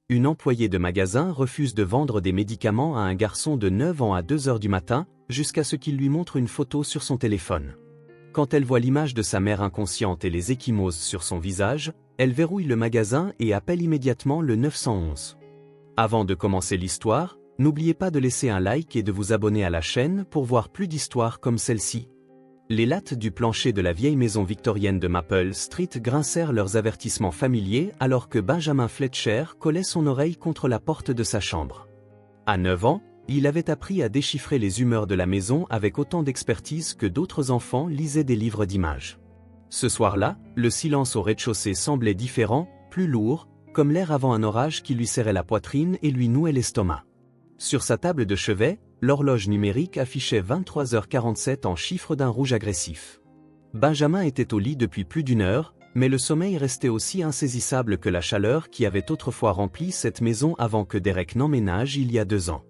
Une employée de magasin refuse de vendre des médicaments à un garçon de 9 ans à 2 heures du matin, jusqu'à ce qu'il lui montre une photo sur son téléphone. Quand elle voit l'image de sa mère inconsciente et les ecchymoses sur son visage, elle verrouille le magasin et appelle immédiatement le 911. Avant de commencer l'histoire, n'oubliez pas de laisser un like et de vous abonner à la chaîne pour voir plus d'histoires comme celle-ci. Les lattes du plancher de la vieille maison victorienne de Maple Street grincèrent leurs avertissements familiers alors que Benjamin Fletcher collait son oreille contre la porte de sa chambre. À 9 ans, il avait appris à déchiffrer les humeurs de la maison avec autant d'expertise que d'autres enfants lisaient des livres d'images. Ce soir-là, le silence au rez-de-chaussée semblait différent, plus lourd, comme l'air avant un orage qui lui serrait la poitrine et lui nouait l'estomac. Sur sa table de chevet, l'horloge numérique affichait 23h47 en chiffres d'un rouge agressif. Benjamin était au lit depuis plus d'une heure, mais le sommeil restait aussi insaisissable que la chaleur qui avait autrefois rempli cette maison avant que Derek n'emménage il y a 2 ans.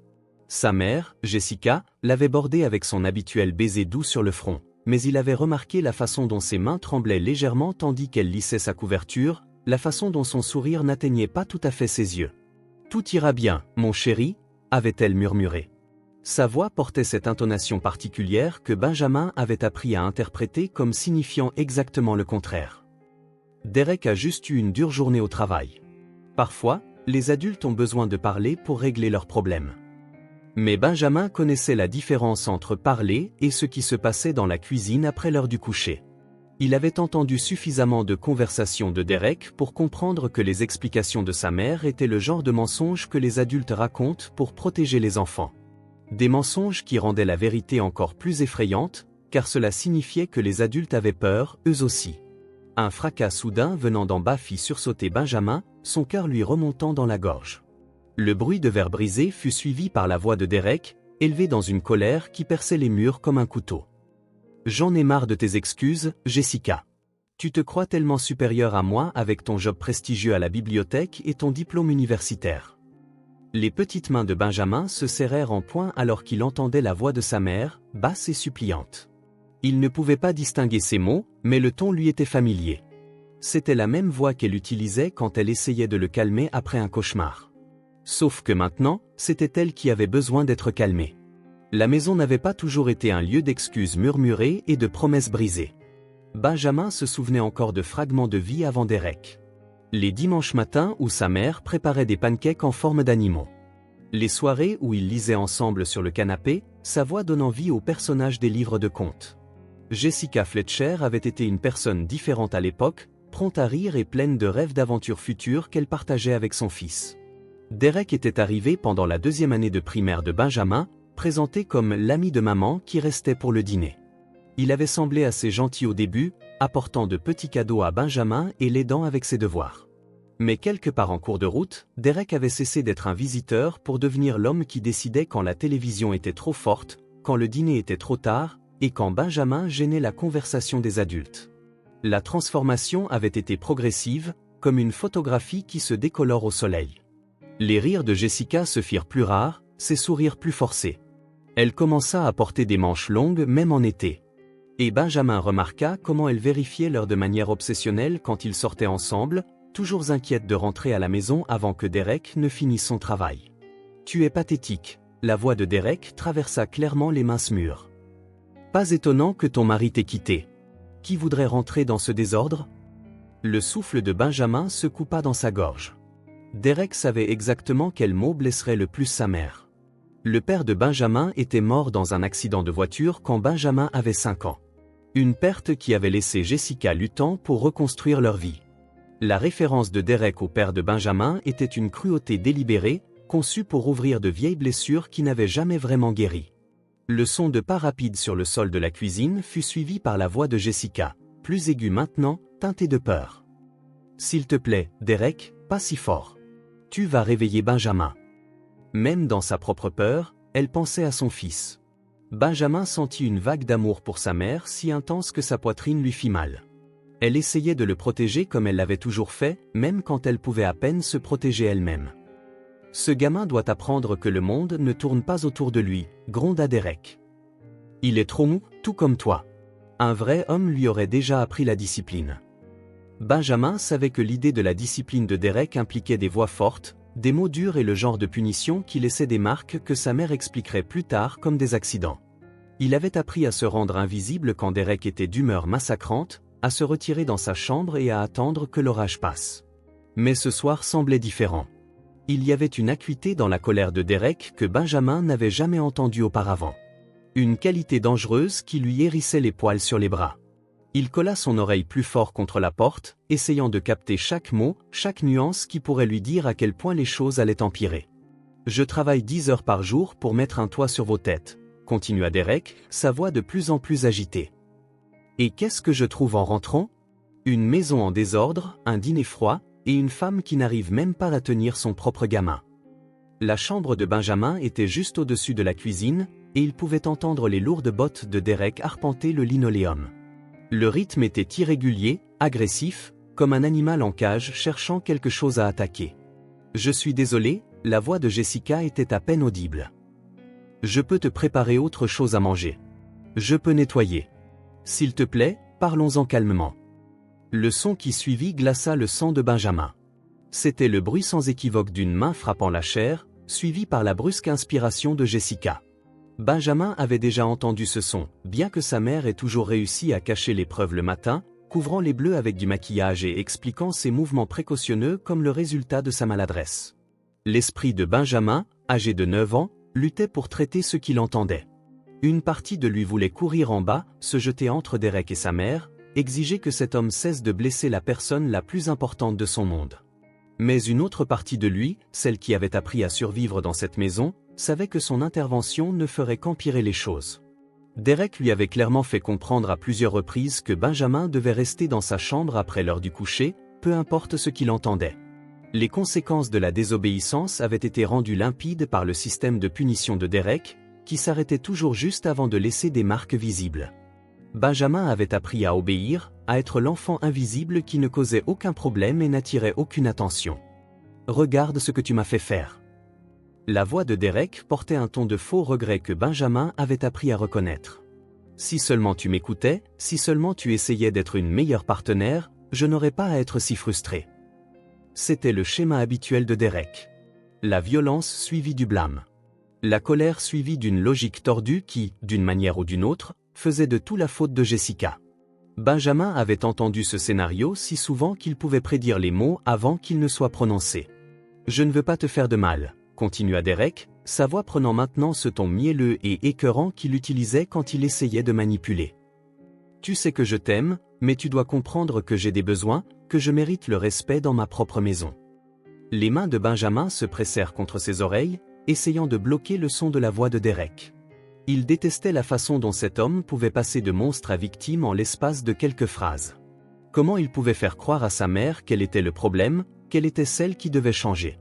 Sa mère, Jessica, l'avait bordé avec son habituel baiser doux sur le front, mais il avait remarqué la façon dont ses mains tremblaient légèrement tandis qu'elle lissait sa couverture, la façon dont son sourire n'atteignait pas tout à fait ses yeux. « Tout ira bien, mon chéri », avait-elle murmuré. Sa voix portait cette intonation particulière que Benjamin avait appris à interpréter comme signifiant exactement le contraire. Derek a juste eu une dure journée au travail. Parfois, les adultes ont besoin de parler pour régler leurs problèmes. Mais Benjamin connaissait la différence entre parler et ce qui se passait dans la cuisine après l'heure du coucher. Il avait entendu suffisamment de conversations de Derek pour comprendre que les explications de sa mère étaient le genre de mensonges que les adultes racontent pour protéger les enfants. Des mensonges qui rendaient la vérité encore plus effrayante, car cela signifiait que les adultes avaient peur, eux aussi. Un fracas soudain venant d'en bas fit sursauter Benjamin, son cœur lui remontant dans la gorge. Le bruit de verre brisé fut suivi par la voix de Derek, élevée dans une colère qui perçait les murs comme un couteau. « J'en ai marre de tes excuses, Jessica. Tu te crois tellement supérieure à moi avec ton job prestigieux à la bibliothèque et ton diplôme universitaire. » Les petites mains de Benjamin se serrèrent en poing alors qu'il entendait la voix de sa mère, basse et suppliante. Il ne pouvait pas distinguer ses mots, mais le ton lui était familier. C'était la même voix qu'elle utilisait quand elle essayait de le calmer après un cauchemar. Sauf que maintenant, c'était elle qui avait besoin d'être calmée. La maison n'avait pas toujours été un lieu d'excuses murmurées et de promesses brisées. Benjamin se souvenait encore de fragments de vie avant Derek. Les dimanches matins où sa mère préparait des pancakes en forme d'animaux. Les soirées où ils lisaient ensemble sur le canapé, sa voix donnant vie aux personnages des livres de contes. Jessica Fletcher avait été une personne différente à l'époque, prompte à rire et pleine de rêves d'aventures futures qu'elle partageait avec son fils. Derek était arrivé pendant la 2e année de primaire de Benjamin, présenté comme l'ami de maman qui restait pour le dîner. Il avait semblé assez gentil au début, apportant de petits cadeaux à Benjamin et l'aidant avec ses devoirs. Mais quelque part en cours de route, Derek avait cessé d'être un visiteur pour devenir l'homme qui décidait quand la télévision était trop forte, quand le dîner était trop tard, et quand Benjamin gênait la conversation des adultes. La transformation avait été progressive, comme une photographie qui se décolore au soleil. Les rires de Jessica se firent plus rares, ses sourires plus forcés. Elle commença à porter des manches longues même en été. Et Benjamin remarqua comment elle vérifiait l'heure de manière obsessionnelle quand ils sortaient ensemble, toujours inquiète de rentrer à la maison avant que Derek ne finisse son travail. « Tu es pathétique », la voix de Derek traversa clairement les minces murs. « Pas étonnant que ton mari t'ait quitté. Qui voudrait rentrer dans ce désordre ?» Le souffle de Benjamin se coupa dans sa gorge. Derek savait exactement quel mot blesserait le plus sa mère. Le père de Benjamin était mort dans un accident de voiture quand Benjamin avait 5 ans. Une perte qui avait laissé Jessica du temps pour reconstruire leur vie. La référence de Derek au père de Benjamin était une cruauté délibérée, conçue pour ouvrir de vieilles blessures qui n'avaient jamais vraiment guéri. Le son de pas rapides sur le sol de la cuisine fut suivi par la voix de Jessica, plus aiguë maintenant, teintée de peur. « S'il te plaît, Derek, pas si fort. Tu vas réveiller Benjamin. » Même dans sa propre peur, elle pensait à son fils. Benjamin sentit une vague d'amour pour sa mère si intense que sa poitrine lui fit mal. Elle essayait de le protéger comme elle l'avait toujours fait, même quand elle pouvait à peine se protéger elle-même. « Ce gamin doit apprendre que le monde ne tourne pas autour de lui, » gronda Derek. « Il est trop mou, tout comme toi. Un vrai homme lui aurait déjà appris la discipline. » Benjamin savait que l'idée de la discipline de Derek impliquait des voix fortes, Des mots durs et le genre de punition qui laissait des marques que sa mère expliquerait plus tard comme des accidents. Il avait appris à se rendre invisible quand Derek était d'humeur massacrante, à se retirer dans sa chambre et à attendre que l'orage passe. Mais ce soir semblait différent. Il y avait une acuité dans la colère de Derek que Benjamin n'avait jamais entendue auparavant. Une qualité dangereuse qui lui hérissait les poils sur les bras. Il colla son oreille plus fort contre la porte, essayant de capter chaque mot, chaque nuance qui pourrait lui dire à quel point les choses allaient empirer. « Je travaille 10 heures par jour pour mettre un toit sur vos têtes », continua Derek, sa voix de plus en plus agitée. « Et qu'est-ce que je trouve en rentrant? Une maison en désordre, un dîner froid, et une femme qui n'arrive même pas à tenir son propre gamin. » La chambre de Benjamin était juste au-dessus de la cuisine, et il pouvait entendre les lourdes bottes de Derek arpenter le linoléum. Le rythme était irrégulier, agressif, comme un animal en cage cherchant quelque chose à attaquer. « Je suis désolé », la voix de Jessica était à peine audible. « Je peux te préparer autre chose à manger. Je peux nettoyer. S'il te plaît, parlons-en calmement. » Le son qui suivit glaça le sang de Benjamin. C'était le bruit sans équivoque d'une main frappant la chair, suivi par la brusque inspiration de Jessica. Benjamin avait déjà entendu ce son, bien que sa mère ait toujours réussi à cacher les preuves le matin, couvrant les bleus avec du maquillage et expliquant ses mouvements précautionneux comme le résultat de sa maladresse. L'esprit de Benjamin, âgé de 9 ans, luttait pour traiter ce qu'il entendait. Une partie de lui voulait courir en bas, se jeter entre Derek et sa mère, exiger que cet homme cesse de blesser la personne la plus importante de son monde. Mais une autre partie de lui, celle qui avait appris à survivre dans cette maison, savait que son intervention ne ferait qu'empirer les choses. Derek lui avait clairement fait comprendre à plusieurs reprises que Benjamin devait rester dans sa chambre après l'heure du coucher, peu importe ce qu'il entendait. Les conséquences de la désobéissance avaient été rendues limpides par le système de punition de Derek, qui s'arrêtait toujours juste avant de laisser des marques visibles. Benjamin avait appris à obéir, à être l'enfant invisible qui ne causait aucun problème et n'attirait aucune attention. « Regarde ce que tu m'as fait faire. » La voix de Derek portait un ton de faux regret que Benjamin avait appris à reconnaître. « Si seulement tu m'écoutais, si seulement tu essayais d'être une meilleure partenaire, je n'aurais pas à être si frustré. » C'était le schéma habituel de Derek. La violence suivie du blâme. La colère suivie d'une logique tordue qui, d'une manière ou d'une autre, faisait de tout la faute de Jessica. Benjamin avait entendu ce scénario si souvent qu'il pouvait prédire les mots avant qu'ils ne soient prononcés. « Je ne veux pas te faire de mal », continua Derek, sa voix prenant maintenant ce ton mielleux et écœurant qu'il utilisait quand il essayait de manipuler. « Tu sais que je t'aime, mais tu dois comprendre que j'ai des besoins, que je mérite le respect dans ma propre maison. » Les mains de Benjamin se pressèrent contre ses oreilles, essayant de bloquer le son de la voix de Derek. Il détestait la façon dont cet homme pouvait passer de monstre à victime en l'espace de quelques phrases. Comment il pouvait faire croire à sa mère quel était le problème, quelle était celle qui devait changer.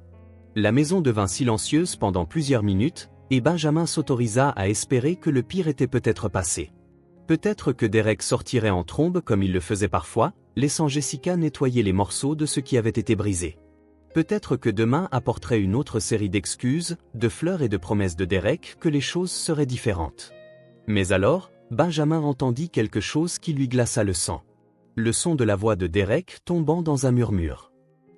La maison devint silencieuse pendant plusieurs minutes, et Benjamin s'autorisa à espérer que le pire était peut-être passé. Peut-être que Derek sortirait en trombe comme il le faisait parfois, laissant Jessica nettoyer les morceaux de ce qui avait été brisé. Peut-être que demain apporterait une autre série d'excuses, de fleurs et de promesses de Derek que les choses seraient différentes. Mais alors, Benjamin entendit quelque chose qui lui glaça le sang. Le son de la voix de Derek tombant dans un murmure.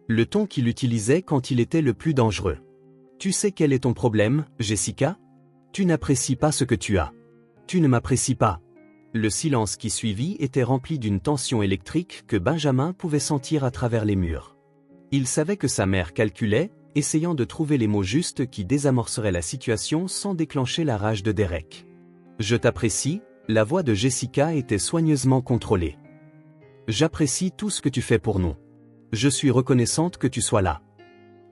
Le ton qu'il utilisait quand il était le plus dangereux. « Tu sais quel est ton problème, Jessica? Tu n'apprécies pas ce que tu as. Tu ne m'apprécies pas. » Le silence qui suivit était rempli d'une tension électrique que Benjamin pouvait sentir à travers les murs. Il savait que sa mère calculait, essayant de trouver les mots justes qui désamorceraient la situation sans déclencher la rage de Derek. « Je t'apprécie », la voix de Jessica était soigneusement contrôlée. « J'apprécie tout ce que tu fais pour nous. Je suis reconnaissante que tu sois là. »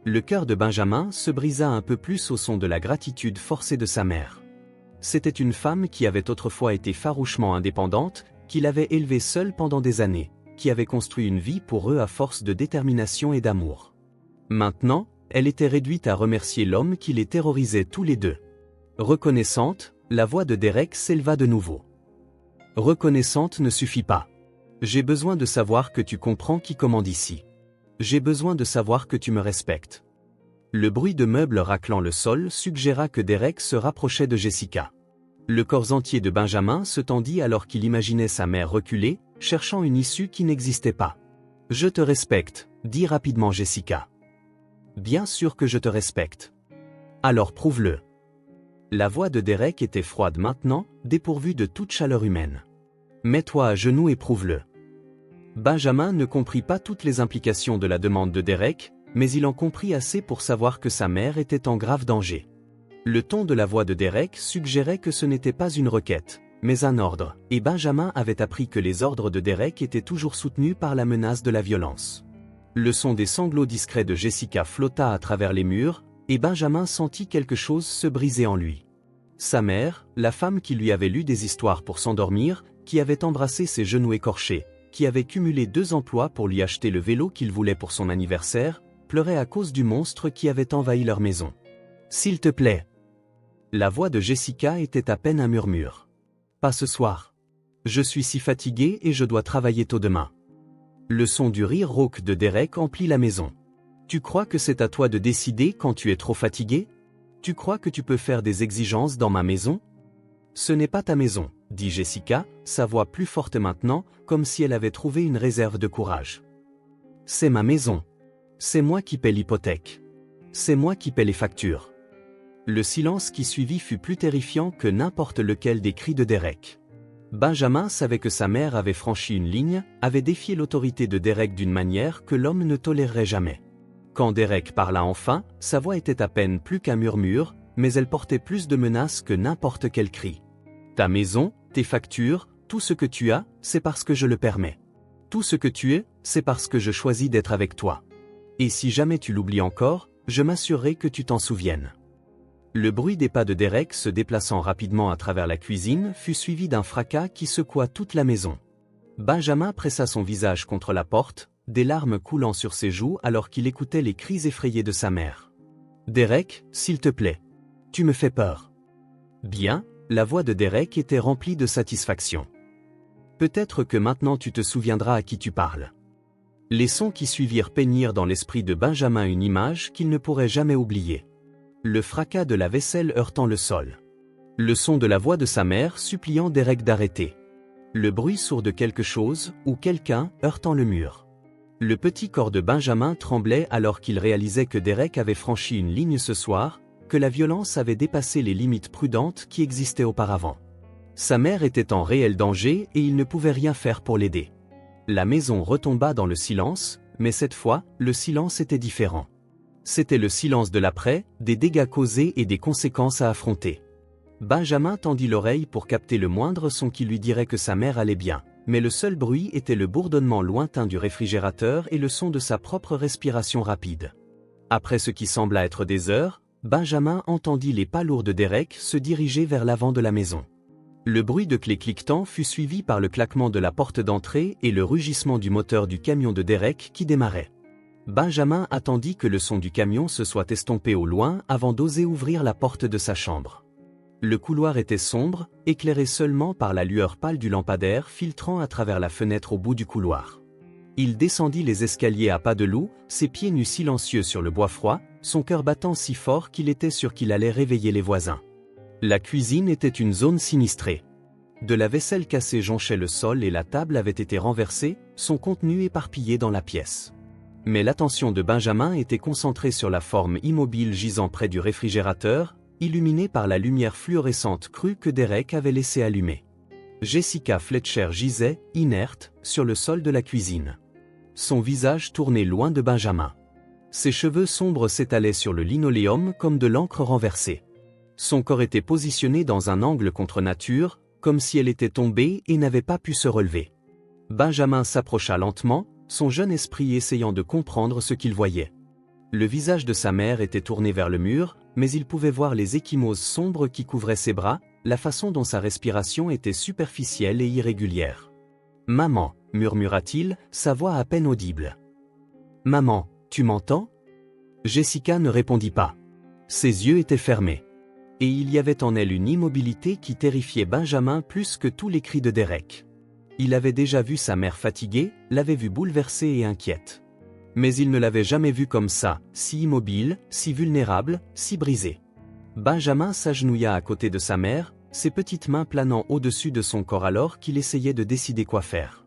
Le cœur de Benjamin se brisa un peu plus au son de la gratitude forcée de sa mère. C'était une femme qui avait autrefois été farouchement indépendante, qu'il avait élevée seule pendant des années, qui avait construit une vie pour eux à force de détermination et d'amour. Maintenant, elle était réduite à remercier l'homme qui les terrorisait tous les deux. Reconnaissante, la voix de Derek s'éleva de nouveau. Reconnaissante ne suffit pas. J'ai besoin de savoir que tu comprends qui commande ici. J'ai besoin de savoir que tu me respectes. Le bruit de meubles raclant le sol suggéra que Derek se rapprochait de Jessica. Le corps entier de Benjamin se tendit alors qu'il imaginait sa mère reculer, cherchant une issue qui n'existait pas. « Je te respecte », dit rapidement Jessica. Bien sûr que je te respecte. Alors prouve-le. La voix de Derek était froide maintenant, dépourvue de toute chaleur humaine. Mets-toi à genoux et prouve-le. Benjamin ne comprit pas toutes les implications de la demande de Derek, mais il en comprit assez pour savoir que sa mère était en grave danger. Le ton de la voix de Derek suggérait que ce n'était pas une requête, mais un ordre, et Benjamin avait appris que les ordres de Derek étaient toujours soutenus par la menace de la violence. Le son des sanglots discrets de Jessica flotta à travers les murs, et Benjamin sentit quelque chose se briser en lui. Sa mère, la femme qui lui avait lu des histoires pour s'endormir, qui avait embrassé ses genoux écorchés, qui avait cumulé 2 emplois pour lui acheter le vélo qu'il voulait pour son anniversaire, pleurait à cause du monstre qui avait envahi leur maison. « S'il te plaît !» La voix de Jessica était à peine un murmure. « Pas ce soir. Je suis si fatigué et je dois travailler tôt demain. » Le son du rire rauque de Derek emplit la maison. « Tu crois que c'est à toi de décider quand tu es trop fatigué? Tu crois que tu peux faire des exigences dans ma maison? » « Ce n'est pas ta maison, » dit Jessica, sa voix plus forte maintenant, comme si elle avait trouvé une réserve de courage. « C'est ma maison. C'est moi qui paie l'hypothèque. C'est moi qui paie les factures. » Le silence qui suivit fut plus terrifiant que n'importe lequel des cris de Derek. Benjamin savait que sa mère avait franchi une ligne, avait défié l'autorité de Derek d'une manière que l'homme ne tolérerait jamais. Quand Derek parla enfin, sa voix était à peine plus qu'un murmure, mais elle portait plus de menaces que n'importe quel cri. « Ta maison, tes factures, tout ce que tu as, c'est parce que je le permets. Tout ce que tu es, c'est parce que je choisis d'être avec toi. Et si jamais tu l'oublies encore, je m'assurerai que tu t'en souviennes. » Le bruit des pas de Derek se déplaçant rapidement à travers la cuisine fut suivi d'un fracas qui secoua toute la maison. Benjamin pressa son visage contre la porte, des larmes coulant sur ses joues alors qu'il écoutait les cris effrayés de sa mère. « Derek, s'il te plaît. Tu me fais peur. » Bien, la voix de Derek était remplie de satisfaction. « Peut-être que maintenant tu te souviendras à qui tu parles. » Les sons qui suivirent peignirent dans l'esprit de Benjamin une image qu'il ne pourrait jamais oublier. Le fracas de la vaisselle heurtant le sol. Le son de la voix de sa mère suppliant Derek d'arrêter. Le bruit sourd de quelque chose, ou quelqu'un, heurtant le mur. Le petit corps de Benjamin tremblait alors qu'il réalisait que Derek avait franchi une ligne ce soir, que la violence avait dépassé les limites prudentes qui existaient auparavant. Sa mère était en réel danger et il ne pouvait rien faire pour l'aider. La maison retomba dans le silence, mais cette fois, le silence était différent. C'était le silence de l'après, des dégâts causés et des conséquences à affronter. Benjamin tendit l'oreille pour capter le moindre son qui lui dirait que sa mère allait bien, mais le seul bruit était le bourdonnement lointain du réfrigérateur et le son de sa propre respiration rapide. Après ce qui sembla être des heures, Benjamin entendit les pas lourds de Derek se diriger vers l'avant de la maison. Le bruit de clés cliquetant fut suivi par le claquement de la porte d'entrée et le rugissement du moteur du camion de Derek qui démarrait. Benjamin attendit que le son du camion se soit estompé au loin avant d'oser ouvrir la porte de sa chambre. Le couloir était sombre, éclairé seulement par la lueur pâle du lampadaire filtrant à travers la fenêtre au bout du couloir. Il descendit les escaliers à pas de loup, ses pieds nus silencieux sur le bois froid, son cœur battant si fort qu'il était sûr qu'il allait réveiller les voisins. La cuisine était une zone sinistrée. De la vaisselle cassée jonchait le sol et la table avait été renversée, son contenu éparpillé dans la pièce. Mais l'attention de Benjamin était concentrée sur la forme immobile gisant près du réfrigérateur, illuminée par la lumière fluorescente crue que Derek avait laissée allumer. Jessica Fletcher gisait, inerte, sur le sol de la cuisine. Son visage tourné loin de Benjamin. Ses cheveux sombres s'étalaient sur le linoléum comme de l'encre renversée. Son corps était positionné dans un angle contre nature, comme si elle était tombée et n'avait pas pu se relever. Benjamin s'approcha lentement, son jeune esprit essayant de comprendre ce qu'il voyait. Le visage de sa mère était tourné vers le mur, mais il pouvait voir les ecchymoses sombres qui couvraient ses bras, la façon dont sa respiration était superficielle et irrégulière. « Maman » murmura-t-il, sa voix à peine audible. « Maman, tu m'entends » Jessica ne répondit pas. Ses yeux étaient fermés. Et il y avait en elle une immobilité qui terrifiait Benjamin plus que tous les cris de Derek. Il avait déjà vu sa mère fatiguée, l'avait vue bouleversée et inquiète. Mais il ne l'avait jamais vue comme ça, si immobile, si vulnérable, si brisée. Benjamin s'agenouilla à côté de sa mère, ses petites mains planant au-dessus de son corps alors qu'il essayait de décider quoi faire.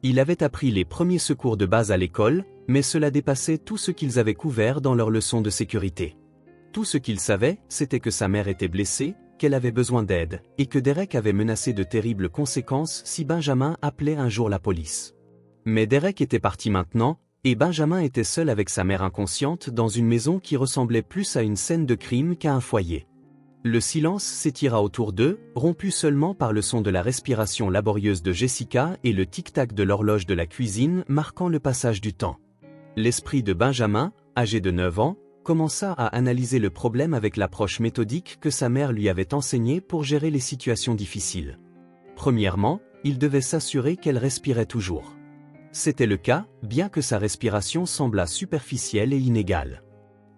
Il avait appris les premiers secours de base à l'école, Mais cela dépassait tout ce qu'ils avaient couvert dans leur leçon de sécurité. Tout ce qu'ils savaient, c'était que sa mère était blessée, qu'elle avait besoin d'aide, et que Derek avait menacé de terribles conséquences si Benjamin appelait un jour la police. Mais Derek était parti maintenant, et Benjamin était seul avec sa mère inconsciente dans une maison qui ressemblait plus à une scène de crime qu'à un foyer. Le silence s'étira autour d'eux, rompu seulement par le son de la respiration laborieuse de Jessica et le tic-tac de l'horloge de la cuisine marquant le passage du temps. L'esprit de Benjamin, âgé de 9 ans, commença à analyser le problème avec l'approche méthodique que sa mère lui avait enseignée pour gérer les situations difficiles. Premièrement, il devait s'assurer qu'elle respirait toujours. C'était le cas, bien que sa respiration semblât superficielle et inégale.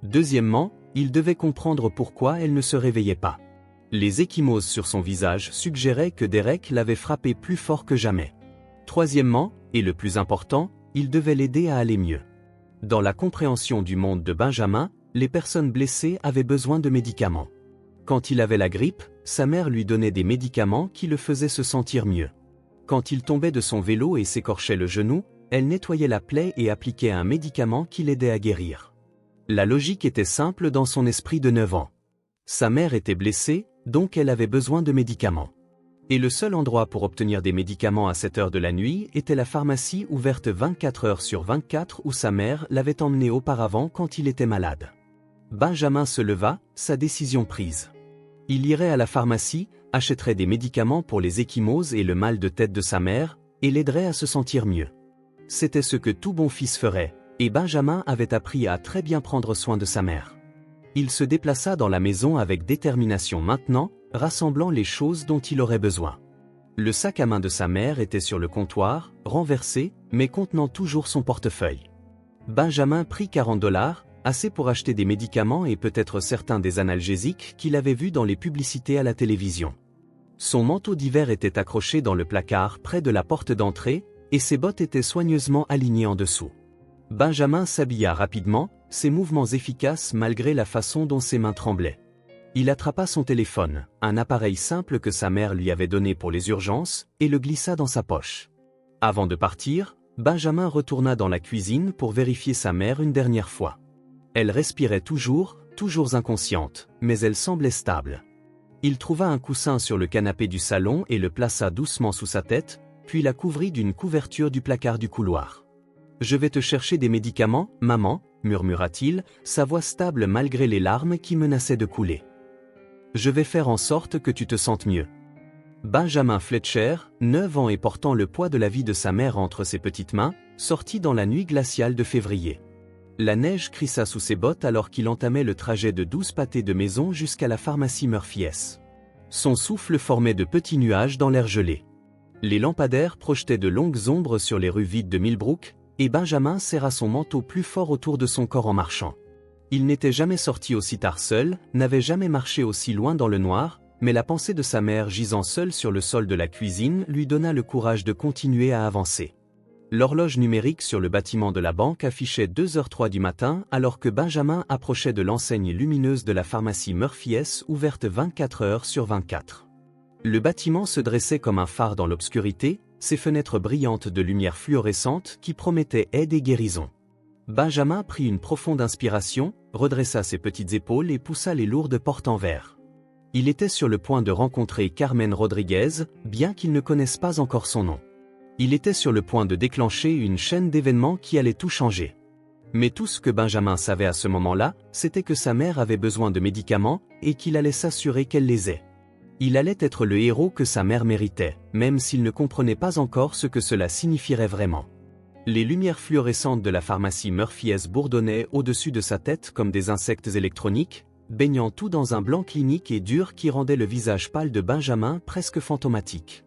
Deuxièmement, il devait comprendre pourquoi elle ne se réveillait pas. Les ecchymoses sur son visage suggéraient que Derek l'avait frappée plus fort que jamais. Troisièmement, et le plus important, il devait l'aider à aller mieux. Dans la compréhension du monde de Benjamin, les personnes blessées avaient besoin de médicaments. Quand il avait la grippe, sa mère lui donnait des médicaments qui le faisaient se sentir mieux. Quand il tombait de son vélo et s'écorchait le genou, elle nettoyait la plaie et appliquait un médicament qui l'aidait à guérir. La logique était simple dans son esprit de 9 ans. Sa mère était blessée, donc elle avait besoin de médicaments. Et le seul endroit pour obtenir des médicaments à cette heure de la nuit était la pharmacie ouverte 24 heures sur 24 où sa mère l'avait emmené auparavant quand il était malade. Benjamin se leva, sa décision prise. Il irait à la pharmacie, achèterait des médicaments pour les ecchymoses et le mal de tête de sa mère, et l'aiderait à se sentir mieux. C'était ce que tout bon fils ferait, et Benjamin avait appris à très bien prendre soin de sa mère. Il se déplaça dans la maison avec détermination maintenant, rassemblant les choses dont il aurait besoin. Le sac à main de sa mère était sur le comptoir, renversé, mais contenant toujours son portefeuille. Benjamin prit $40, assez pour acheter des médicaments et peut-être certains des analgésiques qu'il avait vus dans les publicités à la télévision. Son manteau d'hiver était accroché dans le placard près de la porte d'entrée, et ses bottes étaient soigneusement alignées en dessous. Benjamin s'habilla rapidement, ses mouvements efficaces malgré la façon dont ses mains tremblaient. Il attrapa son téléphone, un appareil simple que sa mère lui avait donné pour les urgences, et le glissa dans sa poche. Avant de partir, Benjamin retourna dans la cuisine pour vérifier sa mère une dernière fois. Elle respirait toujours inconsciente, mais elle semblait stable. Il trouva un coussin sur le canapé du salon et le plaça doucement sous sa tête, puis la couvrit d'une couverture du placard du couloir. « Je vais te chercher des médicaments, maman », murmura-t-il, sa voix stable malgré les larmes qui menaçaient de couler. « Je vais faire en sorte que tu te sentes mieux. » Benjamin Fletcher, 9 ans et portant le poids de la vie de sa mère entre ses petites mains, sortit dans la nuit glaciale de février. La neige crissa sous ses bottes alors qu'il entamait le trajet de 12 pâtés de maison jusqu'à la pharmacie Murphy S. Son souffle formait de petits nuages dans l'air gelé. Les lampadaires projetaient de longues ombres sur les rues vides de Millbrook, et Benjamin serra son manteau plus fort autour de son corps en marchant. Il n'était jamais sorti aussi tard seul, n'avait jamais marché aussi loin dans le noir, mais la pensée de sa mère gisant seule sur le sol de la cuisine lui donna le courage de continuer à avancer. L'horloge numérique sur le bâtiment de la banque affichait 2h03 du matin alors que Benjamin approchait de l'enseigne lumineuse de la pharmacie Murphy S ouverte 24 heures sur 24. Le bâtiment se dressait comme un phare dans l'obscurité, ses fenêtres brillantes de lumière fluorescente qui promettaient aide et guérison. Benjamin prit une profonde inspiration, redressa ses petites épaules et poussa les lourdes portes en verre. Il était sur le point de rencontrer Carmen Rodriguez, bien qu'il ne connaisse pas encore son nom. Il était sur le point de déclencher une chaîne d'événements qui allait tout changer. Mais tout ce que Benjamin savait à ce moment-là, c'était que sa mère avait besoin de médicaments et qu'il allait s'assurer qu'elle les ait. Il allait être le héros que sa mère méritait, même s'il ne comprenait pas encore ce que cela signifierait vraiment. Les lumières fluorescentes de la pharmacie Murphy S bourdonnaient au-dessus de sa tête comme des insectes électroniques, baignant tout dans un blanc clinique et dur qui rendait le visage pâle de Benjamin presque fantomatique.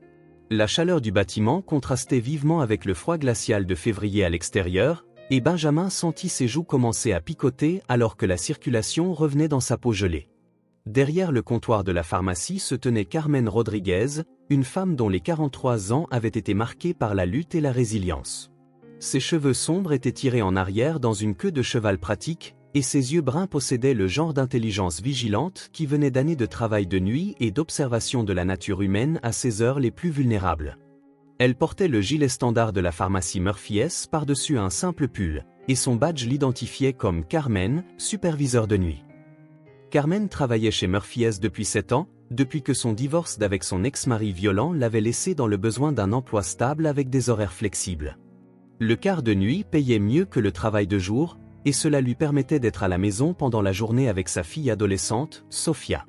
La chaleur du bâtiment contrastait vivement avec le froid glacial de février à l'extérieur, et Benjamin sentit ses joues commencer à picoter alors que la circulation revenait dans sa peau gelée. Derrière le comptoir de la pharmacie se tenait Carmen Rodriguez, une femme dont les 43 ans avaient été marqués par la lutte et la résilience. Ses cheveux sombres étaient tirés en arrière dans une queue de cheval pratique, et ses yeux bruns possédaient le genre d'intelligence vigilante qui venait d'années de travail de nuit et d'observation de la nature humaine à ses heures les plus vulnérables. Elle portait le gilet standard de la pharmacie Murphy S par-dessus un simple pull, et son badge l'identifiait comme Carmen, superviseur de nuit. Carmen travaillait chez Murphy's depuis 7 ans, depuis que son divorce d'avec son ex-mari violent l'avait laissé dans le besoin d'un emploi stable avec des horaires flexibles. Le quart de nuit payait mieux que le travail de jour, et cela lui permettait d'être à la maison pendant la journée avec sa fille adolescente, Sophia.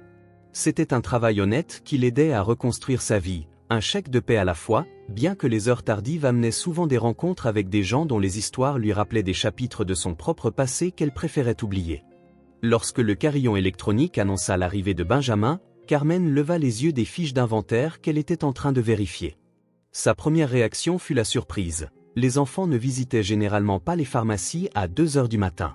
C'était un travail honnête qui l'aidait à reconstruire sa vie, un chèque de paix à la fois, bien que les heures tardives amenaient souvent des rencontres avec des gens dont les histoires lui rappelaient des chapitres de son propre passé qu'elle préférait oublier. Lorsque le carillon électronique annonça l'arrivée de Benjamin, Carmen leva les yeux des fiches d'inventaire qu'elle était en train de vérifier. Sa première réaction fut la surprise. Les enfants ne visitaient généralement pas les pharmacies à 2 heures du matin.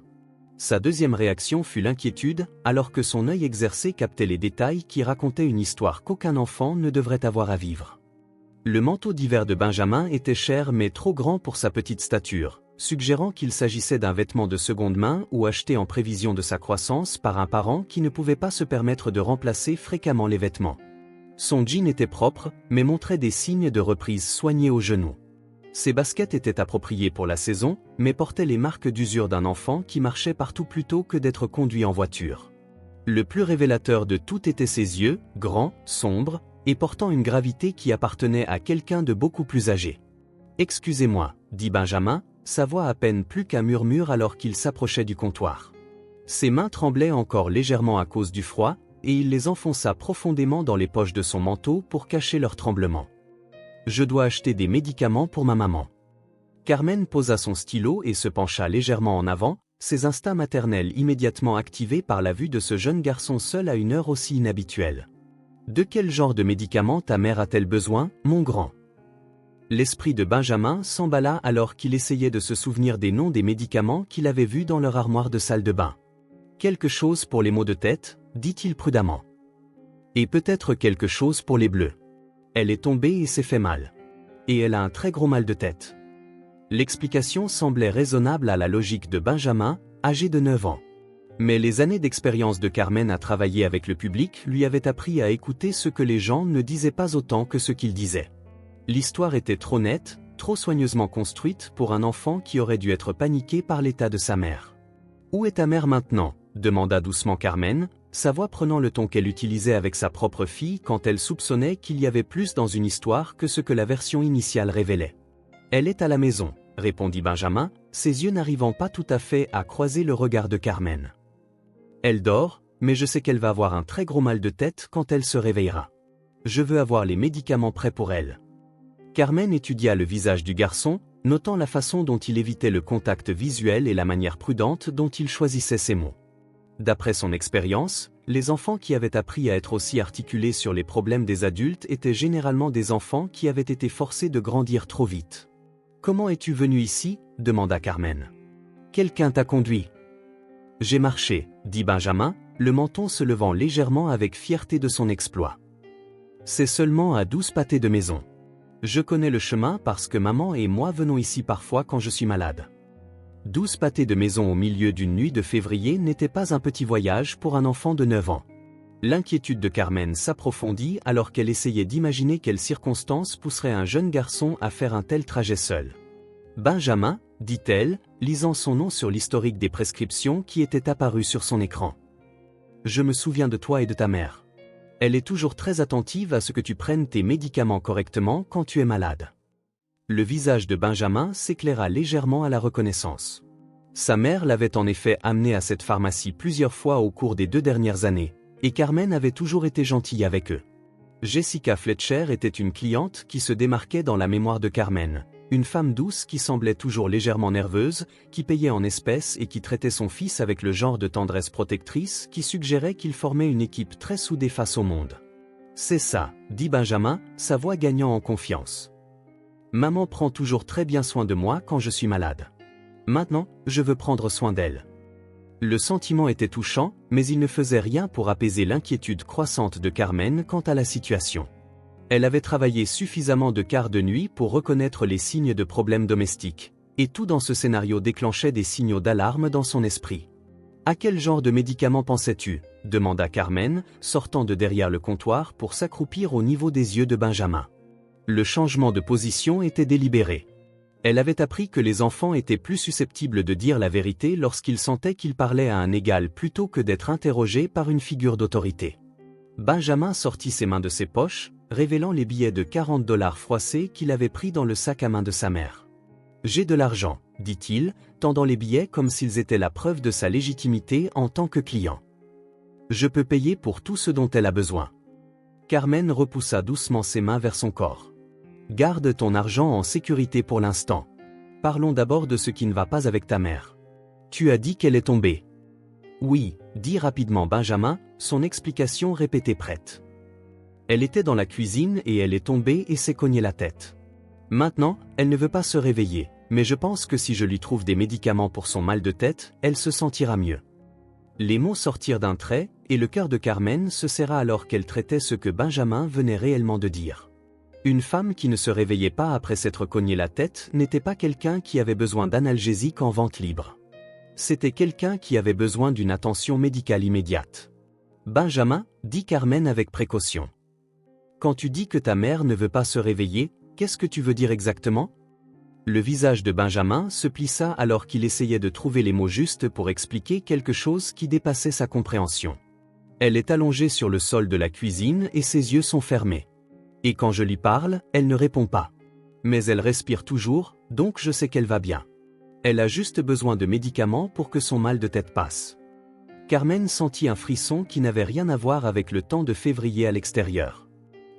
Sa deuxième réaction fut l'inquiétude, alors que son œil exercé captait les détails qui racontaient une histoire qu'aucun enfant ne devrait avoir à vivre. Le manteau d'hiver de Benjamin était cher mais trop grand pour sa petite stature, suggérant qu'il s'agissait d'un vêtement de seconde main ou acheté en prévision de sa croissance par un parent qui ne pouvait pas se permettre de remplacer fréquemment les vêtements. Son jean était propre, mais montrait des signes de reprise soignés au genou. Ses baskets étaient appropriées pour la saison, mais portaient les marques d'usure d'un enfant qui marchait partout plutôt que d'être conduit en voiture. Le plus révélateur de tout était ses yeux, grands, sombres, et portant une gravité qui appartenait à quelqu'un de beaucoup plus âgé. « Excusez-moi, » dit Benjamin, sa voix à peine plus qu'un murmure alors qu'il s'approchait du comptoir. Ses mains tremblaient encore légèrement à cause du froid, et il les enfonça profondément dans les poches de son manteau pour cacher leur tremblement. « Je dois acheter des médicaments pour ma maman. » Carmen posa son stylo et se pencha légèrement en avant, ses instincts maternels immédiatement activés par la vue de ce jeune garçon seul à une heure aussi inhabituelle. « De quel genre de médicaments ta mère a-t-elle besoin, mon grand ?» L'esprit de Benjamin s'emballa alors qu'il essayait de se souvenir des noms des médicaments qu'il avait vus dans leur armoire de salle de bain. « Quelque chose pour les maux de tête, » dit-il prudemment. « Et peut-être quelque chose pour les bleus. Elle est tombée et s'est fait mal. Et elle a un très gros mal de tête. » L'explication semblait raisonnable à la logique de Benjamin, âgé de 9 ans. Mais les années d'expérience de Carmen à travailler avec le public lui avaient appris à écouter ce que les gens ne disaient pas autant que ce qu'ils disaient. L'histoire était trop nette, trop soigneusement construite pour un enfant qui aurait dû être paniqué par l'état de sa mère. « Où est ta mère maintenant ?» demanda doucement Carmen, sa voix prenant le ton qu'elle utilisait avec sa propre fille quand elle soupçonnait qu'il y avait plus dans une histoire que ce que la version initiale révélait. « Elle est à la maison, » répondit Benjamin, ses yeux n'arrivant pas tout à fait à croiser le regard de Carmen. « Elle dort, mais je sais qu'elle va avoir un très gros mal de tête quand elle se réveillera. Je veux avoir les médicaments prêts pour elle. » Carmen étudia le visage du garçon, notant la façon dont il évitait le contact visuel et la manière prudente dont il choisissait ses mots. D'après son expérience, les enfants qui avaient appris à être aussi articulés sur les problèmes des adultes étaient généralement des enfants qui avaient été forcés de grandir trop vite. « Comment es-tu venu ici ?» demanda Carmen. « Quelqu'un t'a conduit. »« J'ai marché, » dit Benjamin, le menton se levant légèrement avec fierté de son exploit. « C'est seulement à 12 pâtés de maison. Je connais le chemin parce que maman et moi venons ici parfois quand je suis malade. » 12 pâtés de maison au milieu d'une nuit de février n'était pas un petit voyage pour un enfant de 9 ans. L'inquiétude de Carmen s'approfondit alors qu'elle essayait d'imaginer quelles circonstances pousseraient un jeune garçon à faire un tel trajet seul. « Benjamin, » dit-elle, lisant son nom sur l'historique des prescriptions qui était apparu sur son écran. « Je me souviens de toi et de ta mère. Elle est toujours très attentive à ce que tu prennes tes médicaments correctement quand tu es malade. » Le visage de Benjamin s'éclaira légèrement à la reconnaissance. Sa mère l'avait en effet amené à cette pharmacie plusieurs fois au cours des 2 dernières années, et Carmen avait toujours été gentille avec eux. Jessica Fletcher était une cliente qui se démarquait dans la mémoire de Carmen, une femme douce qui semblait toujours légèrement nerveuse, qui payait en espèces et qui traitait son fils avec le genre de tendresse protectrice qui suggérait qu'il formait une équipe très soudée face au monde. « C'est ça, » dit Benjamin, sa voix gagnant en confiance. « Maman prend toujours très bien soin de moi quand je suis malade. Maintenant, je veux prendre soin d'elle. » Le sentiment était touchant, mais il ne faisait rien pour apaiser l'inquiétude croissante de Carmen quant à la situation. Elle avait travaillé suffisamment de quarts de nuit pour reconnaître les signes de problèmes domestiques, et tout dans ce scénario déclenchait des signaux d'alarme dans son esprit. « À quel genre de médicament pensais-tu » demanda Carmen, sortant de derrière le comptoir pour s'accroupir au niveau des yeux de Benjamin. Le changement de position était délibéré. Elle avait appris que les enfants étaient plus susceptibles de dire la vérité lorsqu'ils sentaient qu'ils parlaient à un égal plutôt que d'être interrogés par une figure d'autorité. Benjamin sortit ses mains de ses poches, révélant les billets de 40 $ froissés qu'il avait pris dans le sac à main de sa mère. « J'ai de l'argent », dit-il, tendant les billets comme s'ils étaient la preuve de sa légitimité en tant que client. « Je peux payer pour tout ce dont elle a besoin. » Carmen repoussa doucement ses mains vers son corps. « Garde ton argent en sécurité pour l'instant. Parlons d'abord de ce qui ne va pas avec ta mère. Tu as dit qu'elle est tombée. » « Oui, » dit rapidement Benjamin, son explication répétée prête. Elle était dans la cuisine et elle est tombée et s'est cognée la tête. Maintenant, elle ne veut pas se réveiller, mais je pense que si je lui trouve des médicaments pour son mal de tête, elle se sentira mieux. Les mots sortirent d'un trait, et le cœur de Carmen se serra alors qu'elle traitait ce que Benjamin venait réellement de dire. Une femme qui ne se réveillait pas après s'être cognée la tête n'était pas quelqu'un qui avait besoin d'analgésiques en vente libre. C'était quelqu'un qui avait besoin d'une attention médicale immédiate. « Benjamin, » dit Carmen avec précaution. « Quand tu dis que ta mère ne veut pas se réveiller, qu'est-ce que tu veux dire exactement ?» Le visage de Benjamin se plissa alors qu'il essayait de trouver les mots justes pour expliquer quelque chose qui dépassait sa compréhension. Elle est allongée sur le sol de la cuisine et ses yeux sont fermés. Et quand je lui parle, elle ne répond pas. Mais elle respire toujours, donc je sais qu'elle va bien. Elle a juste besoin de médicaments pour que son mal de tête passe. Carmen sentit un frisson qui n'avait rien à voir avec le temps de février à l'extérieur.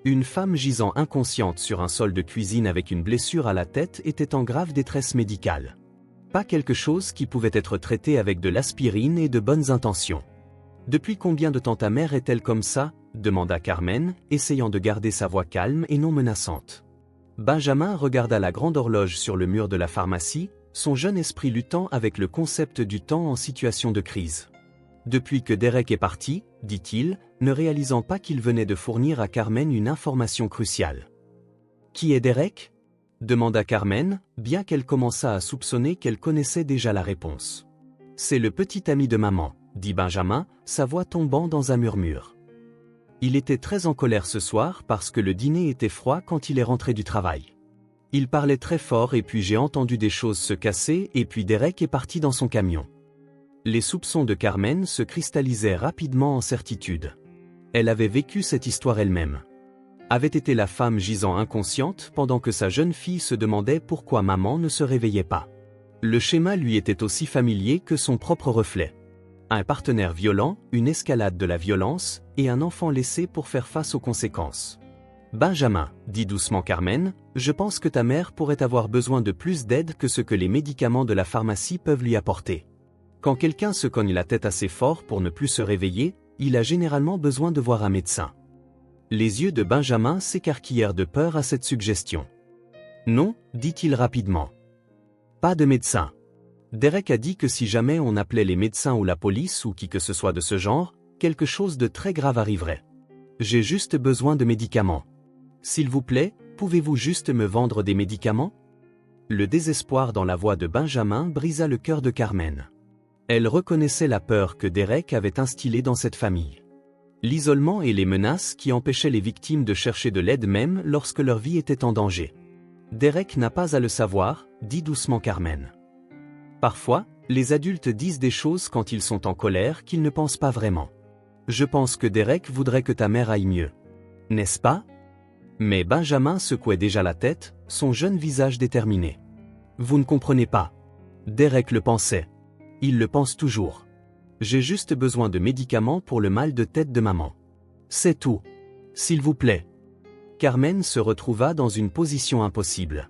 Une femme gisant inconsciente sur un sol de cuisine avec une blessure à la tête était en grave détresse médicale. Pas quelque chose qui pouvait être traité avec de l'aspirine et de bonnes intentions. « Depuis combien de temps ta mère est-elle comme ça ?» demanda Carmen, essayant de garder sa voix calme et non menaçante. Benjamin regarda la grande horloge sur le mur de la pharmacie, son jeune esprit luttant avec le concept du temps en situation de crise. « Depuis que Derek est parti, » dit-il, ne réalisant pas qu'il venait de fournir à Carmen une information cruciale. « Qui est Derek ?» demanda Carmen, bien qu'elle commençât à soupçonner qu'elle connaissait déjà la réponse. « C'est le petit ami de maman, » dit Benjamin, sa voix tombant dans un murmure. Il était très en colère ce soir parce que le dîner était froid quand il est rentré du travail. Il parlait très fort et puis j'ai entendu des choses se casser et puis Derek est parti dans son camion. Les soupçons de Carmen se cristallisaient rapidement en certitude. Elle avait vécu cette histoire elle-même. Avait été la femme gisant inconsciente pendant que sa jeune fille se demandait pourquoi maman ne se réveillait pas. Le schéma lui était aussi familier que son propre reflet. Un partenaire violent, une escalade de la violence, et un enfant laissé pour faire face aux conséquences. « Benjamin, » dit doucement Carmen, « je pense que ta mère pourrait avoir besoin de plus d'aide que ce que les médicaments de la pharmacie peuvent lui apporter. Quand quelqu'un se cogne la tête assez fort pour ne plus se réveiller, il a généralement besoin de voir un médecin. » Les yeux de Benjamin s'écarquillèrent de peur à cette suggestion. « Non, » dit-il rapidement. « Pas de médecin. Derek a dit que si jamais on appelait les médecins ou la police ou qui que ce soit de ce genre, quelque chose de très grave arriverait. J'ai juste besoin de médicaments. S'il vous plaît, pouvez-vous juste me vendre des médicaments ?» Le désespoir dans la voix de Benjamin brisa le cœur de Carmen. Elle reconnaissait la peur que Derek avait instillée dans cette famille. L'isolement et les menaces qui empêchaient les victimes de chercher de l'aide même lorsque leur vie était en danger. « Derek n'a pas à le savoir, » dit doucement Carmen. Parfois, les adultes disent des choses quand ils sont en colère qu'ils ne pensent pas vraiment. Je pense que Derek voudrait que ta mère aille mieux. N'est-ce pas? Mais Benjamin secouait déjà la tête, son jeune visage déterminé. Vous ne comprenez pas. Derek le pensait. Il le pense toujours. J'ai juste besoin de médicaments pour le mal de tête de maman. C'est tout. S'il vous plaît. Carmen se retrouva dans une position impossible.